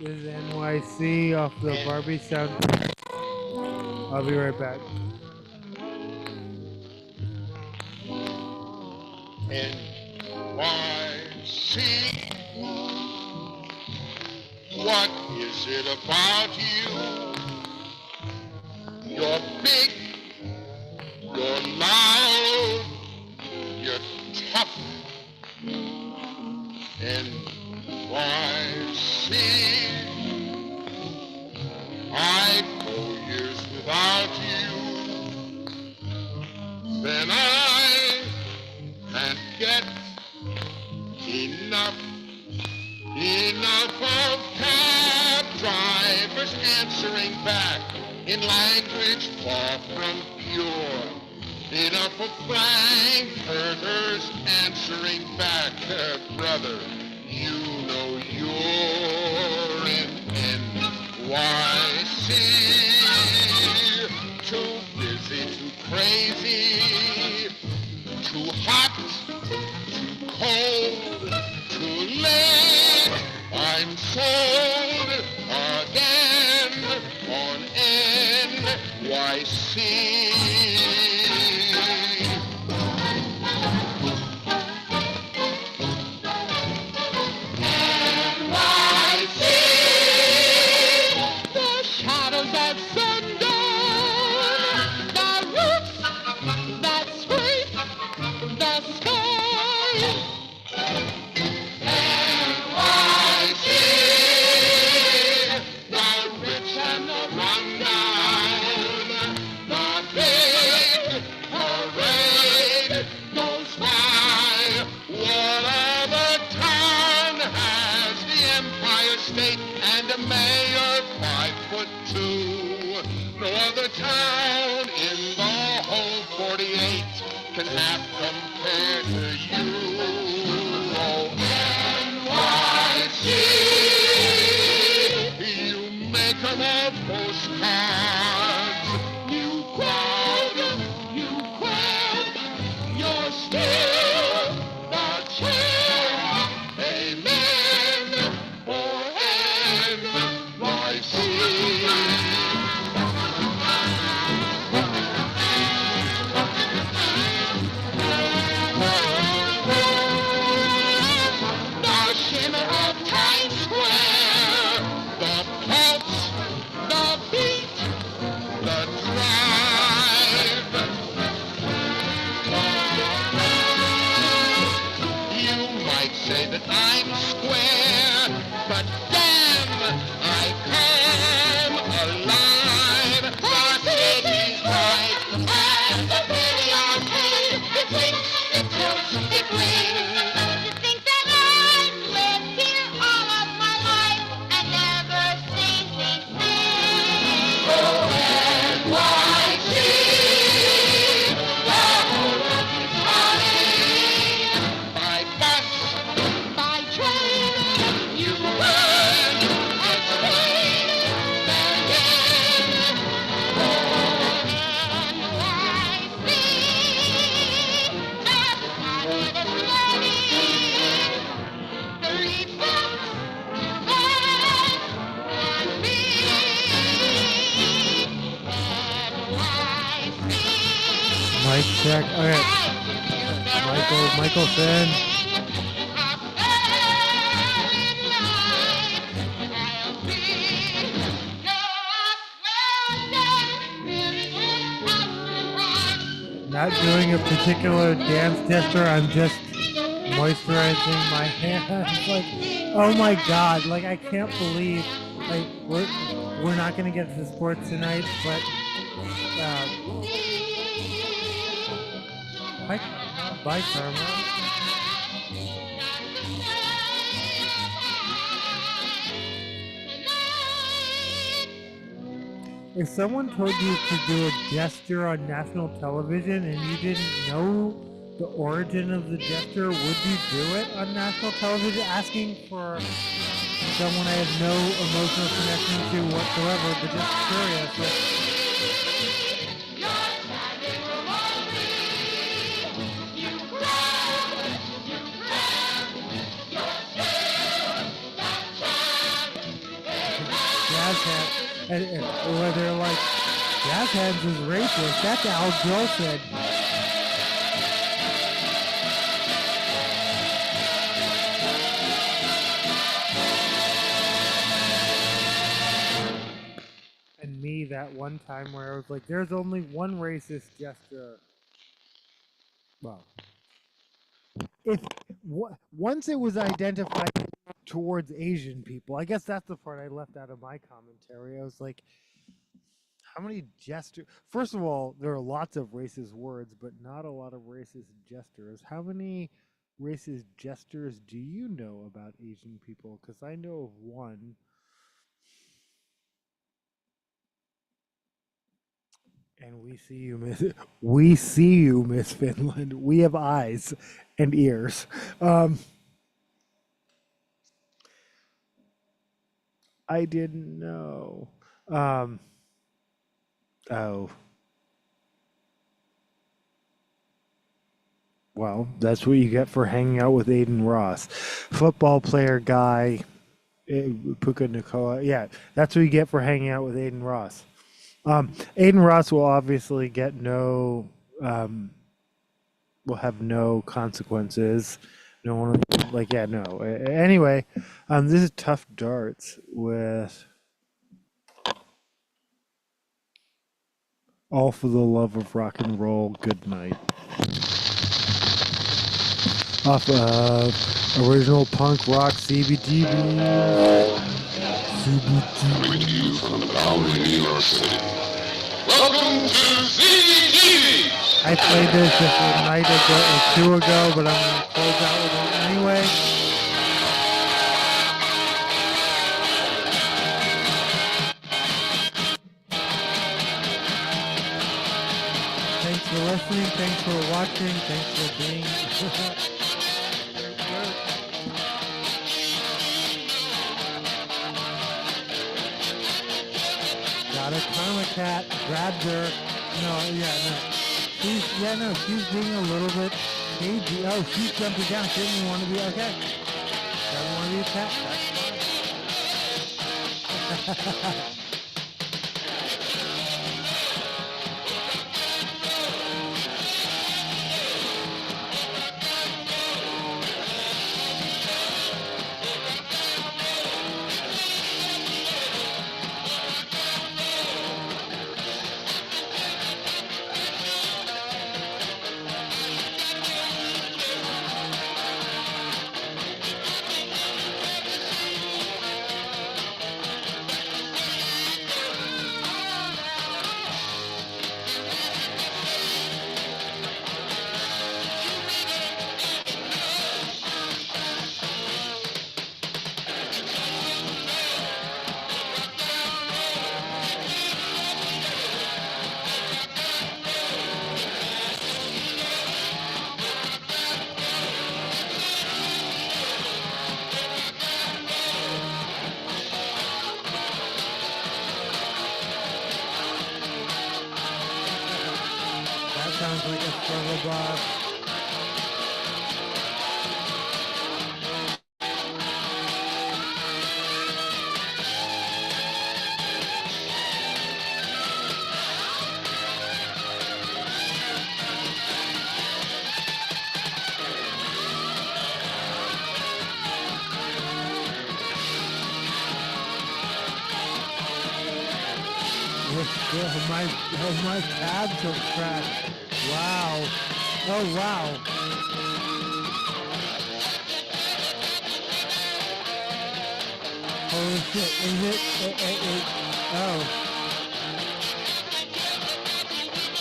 This is NYC off the Barbie soundtrack. I'll be right back. NYC, what is it about you? You're big, you're loud, without you, then I can't get enough of cab drivers answering back in language far from pure. Enough of frankfurters answering back, brother, you know you're in NYC. Too busy, too crazy, too hot, too cold, too late. I'm sold again on NYC. The shadows that sundown, the roofs that scrape the sky. NYC, the rich and the rundown, the big parade goes by. What other town has the Empire State and a mayor 5'2"? No other town in the whole 48 can have compared to you. Oh, NYC, you make 'em all postcards. You crowd, you're still the champ. Amen for NYC. The shimmer of Times Square, the pulse, the beat, the drive. You might say that I'm square, but damn, I come alive. The city's right, and the penny arcade, it blinks, it tilts, it rings. To think that I've lived here all of my life and never seen these things. NYC, the whole world is running. By bus, by train, you burn and strain. Stand in for NYC, the planet is learning. The reflex and me. NYC. Mic check. All right. Michael Finn. Not doing a particular dance gesture. I'm just moisturizing my hands. Like, oh my god! Like, I can't believe. Like, we're not gonna get to sports tonight, but. Bye, Karma. If someone told you to do a gesture on national television and you didn't know the origin of the gesture, would you do it on national television? Asking for someone I have no emotional connection to whatsoever, but just curious. Like, jazz hands, where they're like, jazz hands is racist. That's Al Jolson. And me that one time where I was like, there's only one racist gesture. Well, if once it was identified towards Asian people, I guess that's the part I left out of my commentary. I was like, How many gestures? First of all, there are lots of racist words, but not a lot of racist gestures. How many racist gestures do you know about Asian people? Because I know of one, and we see you, Miss. We see you, Miss Finland. We have eyes and ears. Um, I didn't know. Um, oh, well, that's what you get for hanging out with Aiden Ross, football player guy. Puka Nakoa. Yeah, that's what you get for hanging out with Aiden Ross. Aiden Ross will obviously get no, will have no consequences. No one, like, yeah, no. Anyway, this is Tough Darts with All for the Love of Rock and Roll. Good night. Off of original punk rock CBGB. Coming to you from Bowery, New York City. Welcome to CBGB! I played this just a night ago or two ago, but I'm going to close out with it anyway. Thanks for listening. Thanks for watching. Thanks for being. Got a karma cat. Grabbed her. No, yeah, no. She's being a little bit cagey. Oh, she's jumping down. She didn't want to be okay. Doesn't want to be a cat. That's fine. That sounds like a struggle boss. My tabs have crashed. Wow. Oh, wow. Holy shit. Is it? Oh.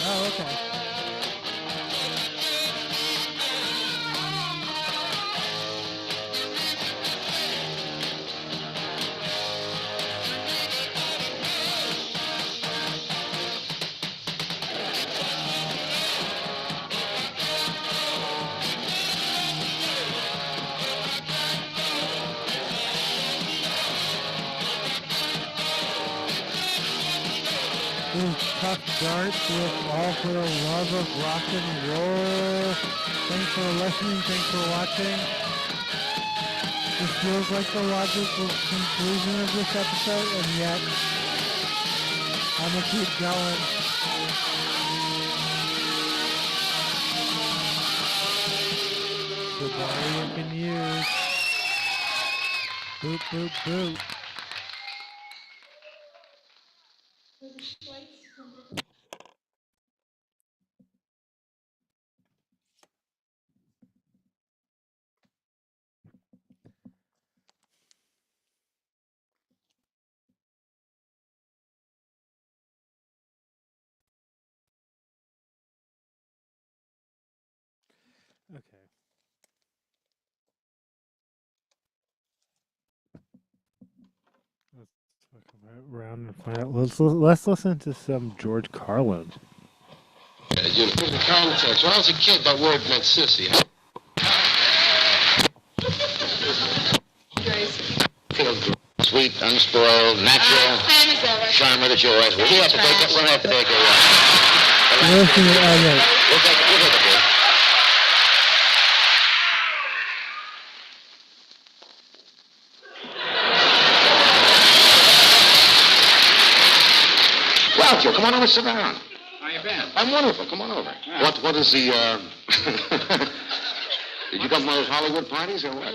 Oh, okay. This is Tough Darts with All for the Love of Rock and Roll. Thanks for listening. Thanks for watching. This feels like the logical conclusion of this episode, and yet I'm gonna keep going. The bar you can use. Boop, boop, boop. Okay. Let's look around and find out. Let's listen to some George Carlin. You know, put the context. When I was a kid, that word meant sissy. Sweet, unspoiled, natural, charmer that you always will. We have to take it. We're going to have to take a Listen, okay. We'll take a break. Well, Joe, come on over, sit down. How you been? I'm wonderful. Come on over. Yeah. What is the, Did you come from one of those Hollywood parties or what?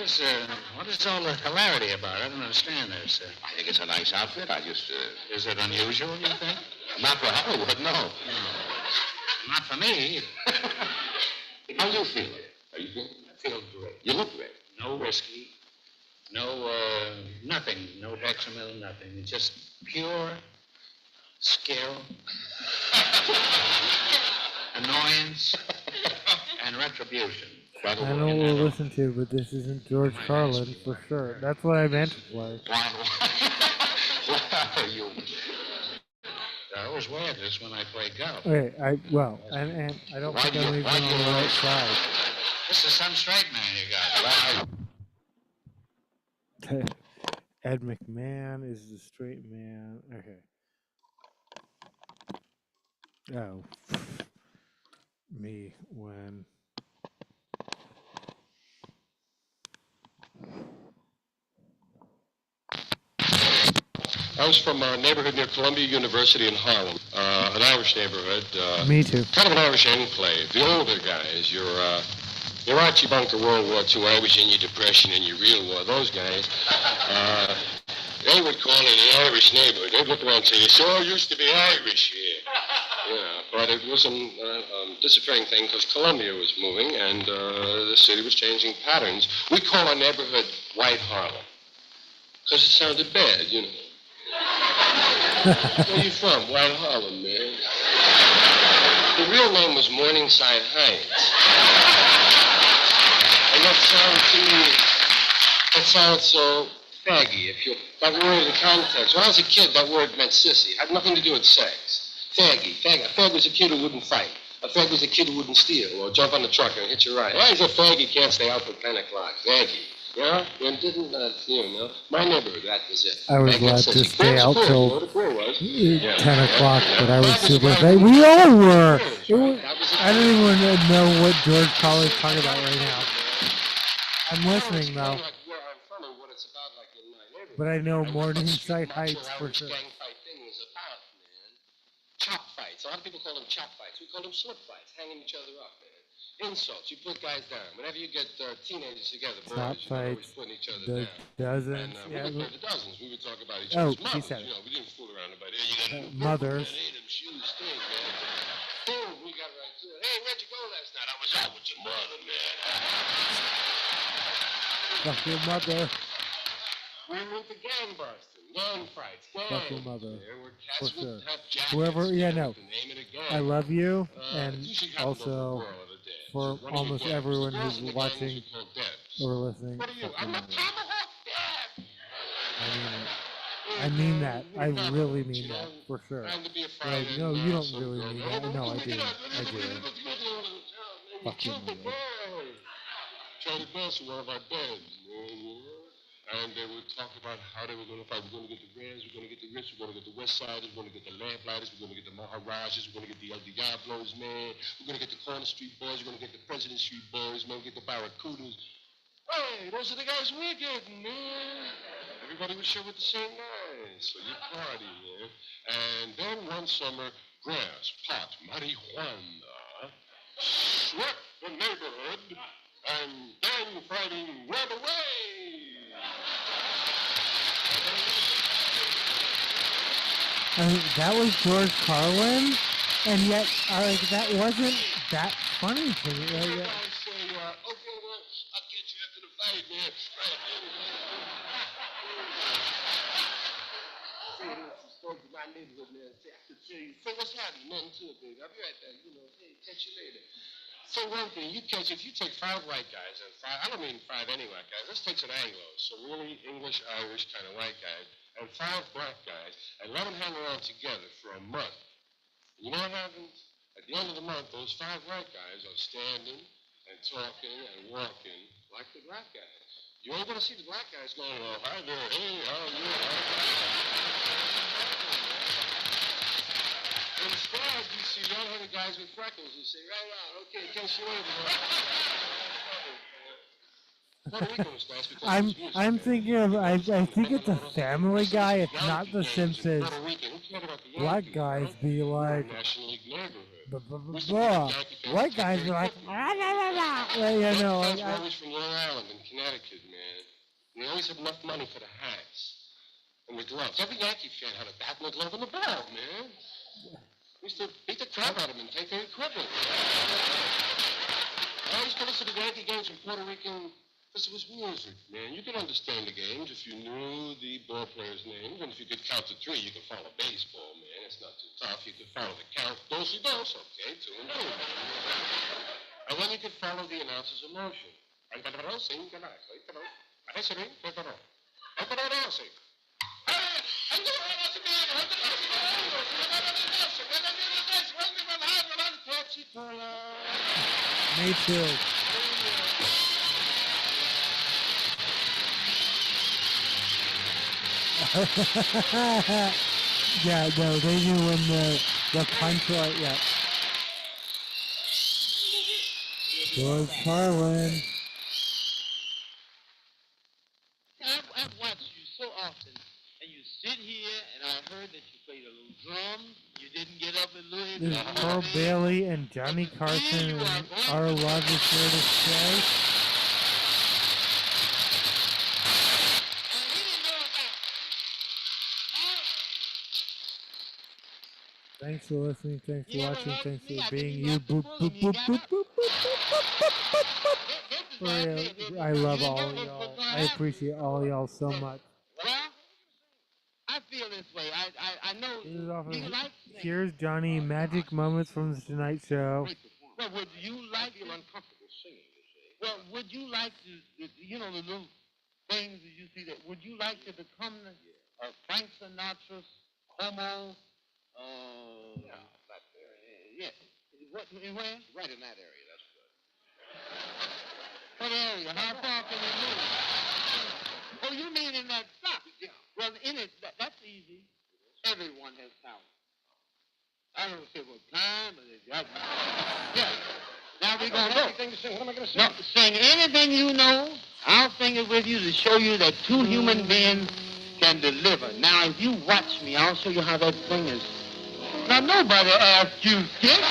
What is all the hilarity about? I don't understand this. I think it's a nice outfit. I just, Is it unusual, you think? Not for Hollywood, no. Not for me. How you feeling? Are you feeling? I feel great. You look great. No whiskey. No, nothing. No Dexamil, nothing. It's just pure skill, annoyance, and retribution. I know what we'll listen to, but this isn't George Carlin for sure. That's what I meant to play. Why are you? I always wear this when I play golf. Okay, and I don't think I'm even on the right side. This is some straight man you got. Ed McMahon is the straight man. Okay. Oh. Me when. I was from a neighborhood near Columbia University in Harlem, an Irish neighborhood. Me too. Kind of an Irish enclave. The older guys, your Archie Bunker World War II, Irish in your Depression and your Real War, those guys, they would call it an Irish neighborhood. They'd look around and say, this all used to be Irish here. Yeah, but it was a disappearing thing because Columbia was moving and the city was changing patterns. We call our neighborhood White Harlem because it sounded bad, you know. Where you from? White Harlem, man. The real name was Morningside Heights. And that sounds so faggy. That word in context. When I was a kid, that word meant sissy. It had nothing to do with sex. Faggy. A fag was a kid who wouldn't fight. A fag was a kid who wouldn't steal or jump on the truck and hit you right. Why is a fag? He can't stay out till 10 o'clock. Faggy. Yeah? And didn't my neighborhood, that was it. I was glad to stay out till 10 o'clock, Yeah. but I was super fake. We all were. I don't even know what George Carlin's talking about right now. I'm listening, though. But I know Morningside Heights for sure. Chop fights. A lot of people call them chop fights. We call them slip fights, hanging each other up, man. Insults. You put guys down. Whenever you get teenagers together, Chop boys, fights. Putting each other The down. dozens. And Yeah. we would play the dozens. We would talk about each Oh, other's he mothers. said it. We didn't fool around about it. You got Mothers. Hey, them shoes stink, man. Boom, we got right to it. Hey, where'd you go last night? I was out with your mother, man. Fuck your mother. We went to gang busting, gang fights, gangs. Fuck your mother. There were For cats sure. with tough jackets. Whoever, yeah, no. The name of the gang. I love you, It and usually happened over also the world of the dead. for So one of your almost gangs. everyone The girls who's in the watching gangs were called Debs. or listening. What are you? fuck I'm your a mother. tomahawk Deb. I mean that. I really mean that, for sure. Trying to be a Like, friend no, and, you don't some really girl. mean that. No, I do. I do. Fuck your mother. Charlie Bus in one of our beds, and they would talk about how they were going to fight. We're going to get the Reds, we're going to get the Rich, we're going to get the West Siders, we're going to get the Lamplighters, we're going to get the Maharajas, we're going to get the El Diablos, man. We're going to get the Corner Street Boys, we're going to get the President Street Boys, man. We're going to get the Barracudas. Hey, those are the guys we're getting, man. Everybody was sure with the same guys, so you party, man. And then one summer, grass, pot, marijuana swept the neighborhood, and gang fighting went away. That was George Carlin, and yet, like, that wasn't that funny to me. Like, I say, okay, well, I'll get you after the fight, man. Right, spoke to my neighborhood, man. Say, I could tell you. Say, what's happening? Nothing to it, baby. I'll be right back. Hey, catch you later. So one thing, if you take 5 white guys and 5, I don't mean 5 any white guys, let's take some Anglos, so really English, Irish kind of white guys, and 5 black guys, and let them hang around together for a month. You know what happens? At the end of the month, those 5 white guys are standing and talking and walking like the black guys. You ain't gonna see the black guys going, oh, hi there, hey, how are you? Instead, you see red-headed guys with freckles who say, right on, okay, in case you ain't I'm thinking of I think it's a Family Guy. It's not The Simpsons. Black guys be like, blah. White guys be like, ah, la, la, la. Yeah, you know. Guys were always from Long Island and Connecticut, man. They always had enough money for the hats and the gloves. Every Yankee fan had a bat and a glove and a ball, man. We used to beat the crap out of them and take their equipment. I used to listen to the Yankee games in Puerto Rican. Because it was music, man. You could understand the games if you knew the ball player's name. Even if you could count to 3, you could follow baseball, man. It's not too tough. You could follow the count. Dos-y-dos, okay, 2 and 2. And then you could follow the announcer's emotion. Me too. Yeah, no, they knew when the punchline, yeah. George Carlin. I've watched you so often, and you sit here, and I heard that you played a little drum. You didn't get up and look at This is Pearl Bailey and Johnny Carson and Our Love Is Here to Stay. Thanks for listening, thanks for watching, thanks for being you. Boop, boop, boop, boop, boop, boop, boop, boop. I love all of y'all. I appreciate all y'all so much. Well, I feel this way. I know. This is off of Do you like Here's Johnny, Magic Moments from the Tonight Show. Well, would you like to feel uncomfortable singing, you see? Well, would you like to, you know, the little things that you see that, would you like to become Frank Sinatra's Como? Yeah, that area. Yeah. What, where? Right in that area, that's good. What area? How far can you move? Oh, you mean in that spot? Yeah. Well, in it, that's easy. Everyone has talent. I don't say what time, but it's got. Yeah. Now we're going to go. Anything to sing. What am I going to sing? No, sing anything you know. I'll sing it with you to show you that 2 human beings can deliver. Now, if you watch me, I'll show you how that thing is. Now, nobody asked you, kid.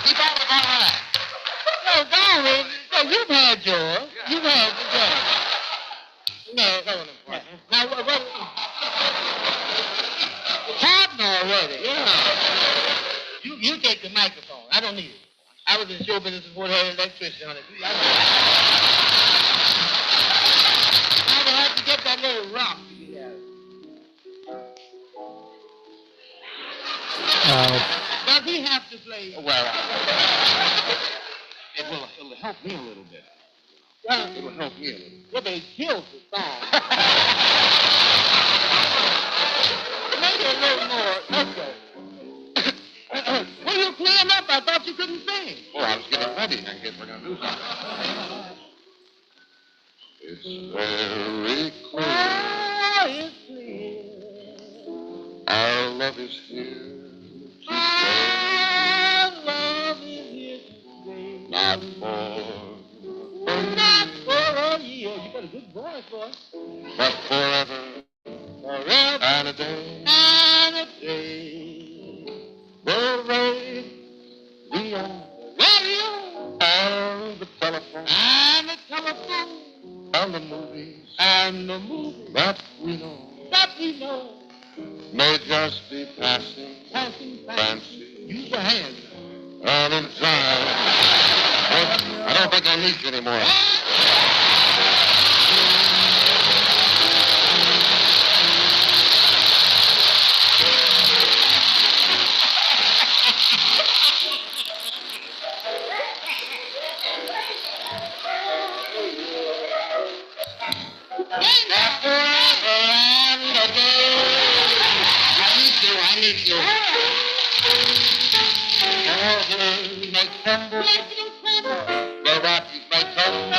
Keep on with my line. No, don't. No, you've had yours. You've had yours. No, no, no. Now, what? Partner already. Yeah. You take the microphone. I don't need it. I was in show business before they had electricity on it. I would have to get that little rock. Does he have to play? Well, it'll help me a little bit. It'll help me a little. Well, they killed the song. Maybe a little more. Okay. Well, you clearing up. I thought you couldn't sing. Oh, I was getting ready. I guess we're going to do something. It's very clear. Oh, it's clear. Our love is here. Our love is here today. Not for Not for a year. You got a good voice, boy. but forever Forever and a day. and a day. The radio Radio and the telephone and the telephone and the movies and the movie that we know that we know. may just be passing Passing fancy. Use your hands. And in time, I don't think I need you anymore. make you. Horses may tremble, the rockies may tumble,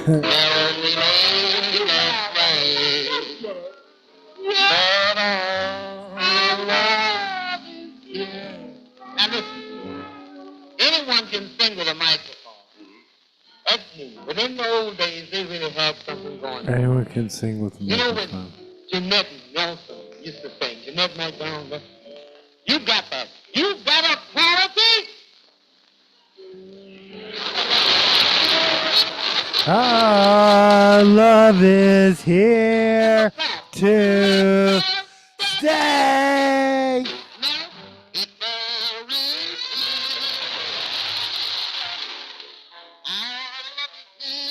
there will remain a flame. But our love is here. Now listen, anyone can sing with a microphone. That's new. But in the old days, they really had something going on. Anyone can sing with a You know microphone. when Jeanette Nelson used to sing, Jeanette McDonald, you got that. You got a quality. Our love is here to stay. Now, it's very clear. Our love is here.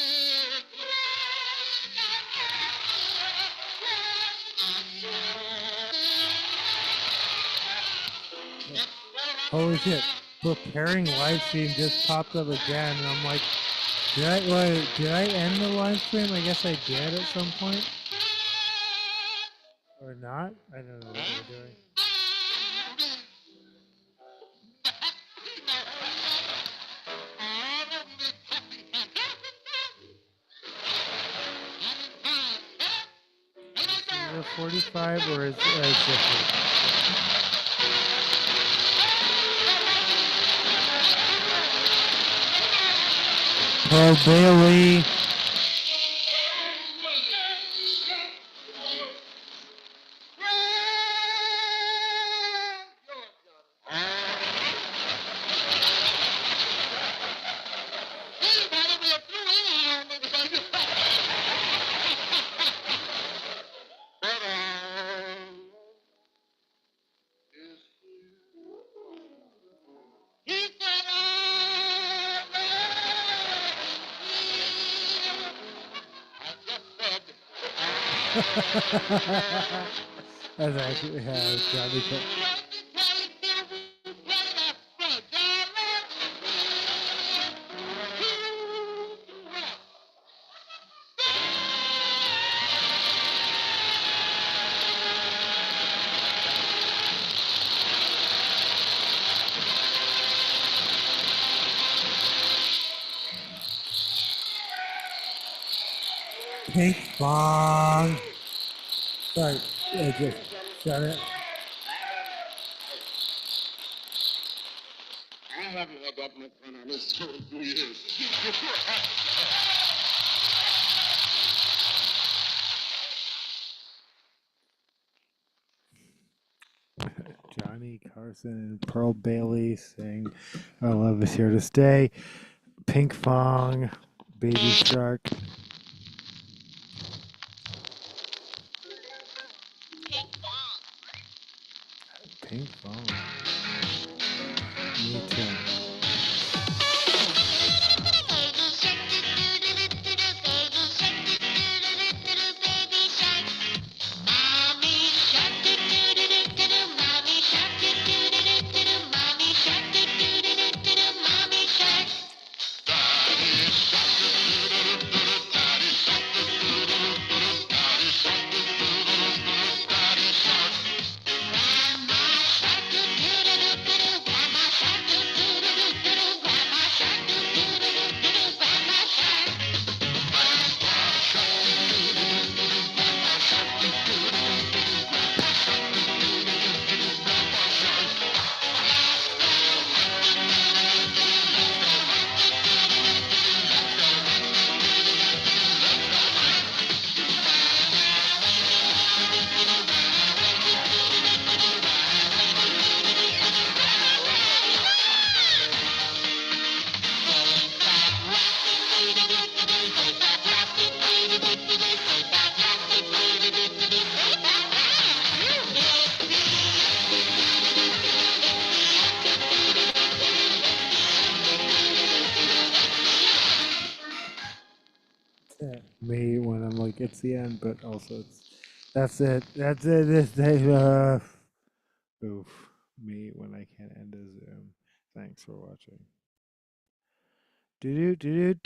Holy shit. Preparing live stream just popped up again, and I'm like, did I end the live stream? I guess I did at some point. Or not? I don't know what we're doing. Is it 45 or is it different? Paul Bailey. That's actually how Johnny put. Pink Bong. Sorry, I just shut it. I haven't had that much fun on this show in 2 years. Johnny Carson and Pearl Bailey sing Our Love Is Here to Stay. Pink Fong, Baby Shark. Pink Fong. Me too. Me when I'm like it's the end, but also that's it. Oof. Me when I can't end a Zoom. Thanks for watching. Do do do do.